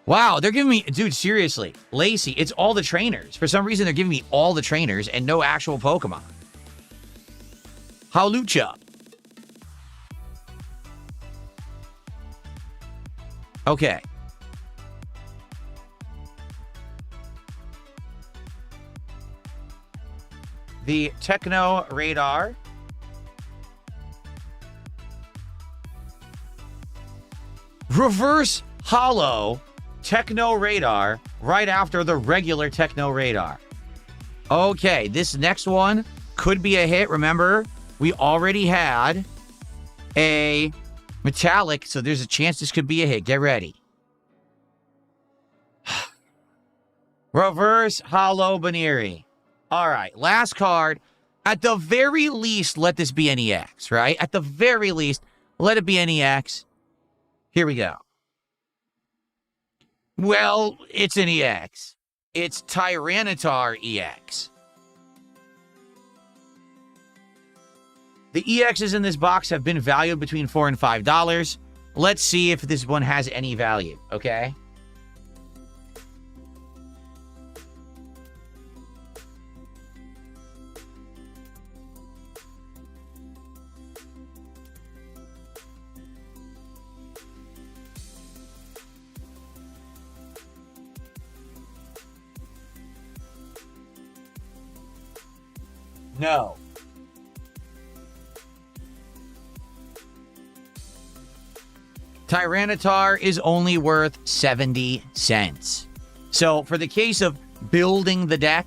Wow, they're giving me... Dude, seriously. Lacey, it's all the trainers. For some reason, they're giving me all the trainers and no actual Pokemon. Howlucha. Okay. The Techno Radar. Reverse Hollow Techno Radar right after the regular Techno Radar. Okay, this next one could be a hit. Remember, we already had a metallic, so there's a chance this could be a hit. Get ready. Reverse Hollow Baniri. All right, last card. At the very least, let this be an EX, right? At the very least, let it be an EX. Here we go. Well, it's an EX. It's Tyranitar EX. The EXs in this box have been valued between $4 and $5. Let's see if this one has any value, okay? No. Tyranitar is only worth 70 cents. So for the case of building the deck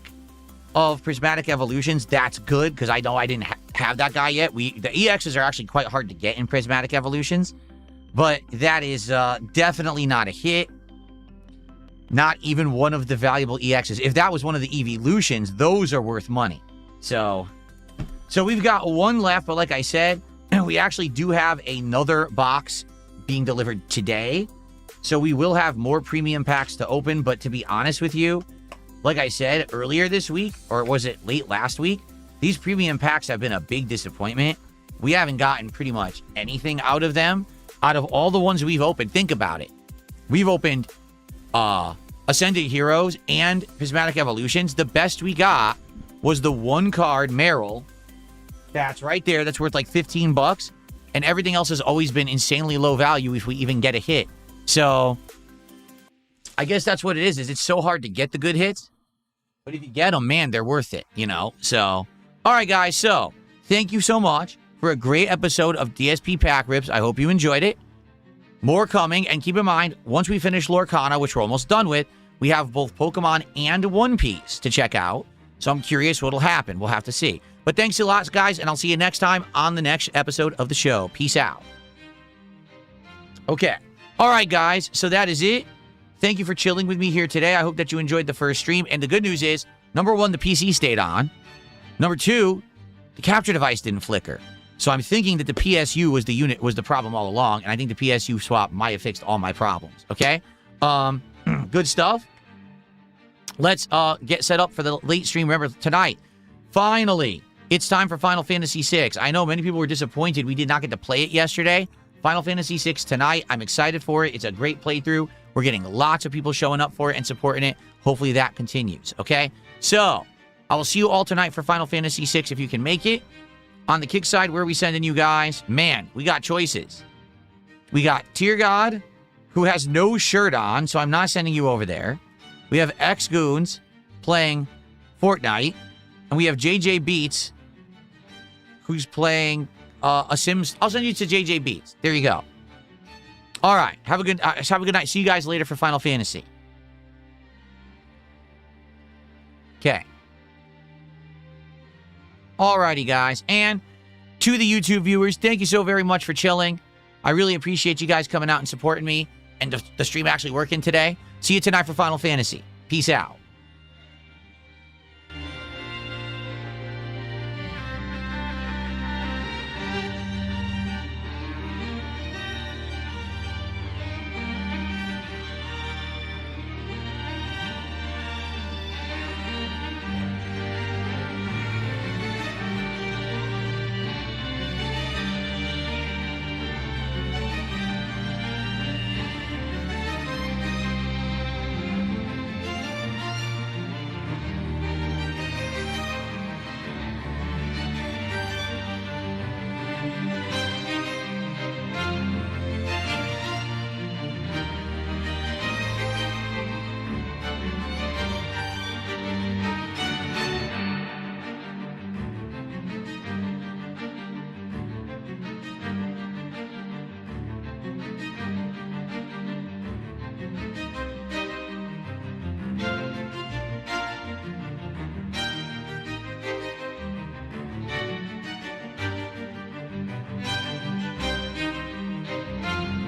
of Prismatic Evolutions, that's good because I know I didn't have that guy yet. The EXs are actually quite hard to get in Prismatic Evolutions, but that is definitely not a hit. Not even one of the valuable EXs. If that was one of the evolutions, those are worth money. So we've got one left, but like I said, we actually do have another box being delivered today. So we will have more premium packs to open, but to be honest with you, like I said earlier this week, or was it late last week, these premium packs have been a big disappointment. We haven't gotten pretty much anything out of them. Out of all the ones we've opened, think about it. We've opened Ascended Heroes and Prismatic Evolutions. The best we got was the one card Meryl. That's right there. That's worth like 15 bucks. And everything else has always been insanely low value if we even get a hit. So I guess that's what it is it's so hard to get the good hits. But if you get them, man, they're worth it, you know? So, all right, guys. So thank you so much for a great episode of DSP Pack Rips. I hope you enjoyed it. More coming. And keep in mind, once we finish Lorcana, which we're almost done with, we have both Pokemon and One Piece to check out. So I'm curious what'll happen. We'll have to see. But thanks a lot, guys, and I'll see you next time on the next episode of the show. Peace out. Okay. All right, guys. So that is it. Thank you for chilling with me here today. I hope that you enjoyed the first stream. And the good news is, number one, the PC stayed on. Number two, the capture device didn't flicker. So I'm thinking that the PSU was the problem all along, and I think the PSU swap might have fixed all my problems. Okay? Good stuff. Let's get set up for the late stream. Remember, tonight, finally, it's time for Final Fantasy VI. I know many people were disappointed we did not get to play it yesterday. Final Fantasy VI tonight. I'm excited for it. It's a great playthrough. We're getting lots of people showing up for it and supporting it. Hopefully that continues, okay? So, I will see you all tonight for Final Fantasy VI if you can make it. On the kick side, where are we sending you guys? Man, we got choices. We got Tear God, who has no shirt on, so I'm not sending you over there. We have X-Goons playing Fortnite. And we have JJ Beats, who's playing a Sims. I'll send you to JJB's. There you go. All right. Have a good night. See you guys later for Final Fantasy. Okay. Alrighty, guys. And to the YouTube viewers, thank you so very much for chilling. I really appreciate you guys coming out and supporting me and the stream actually working today. See you tonight for Final Fantasy. Peace out.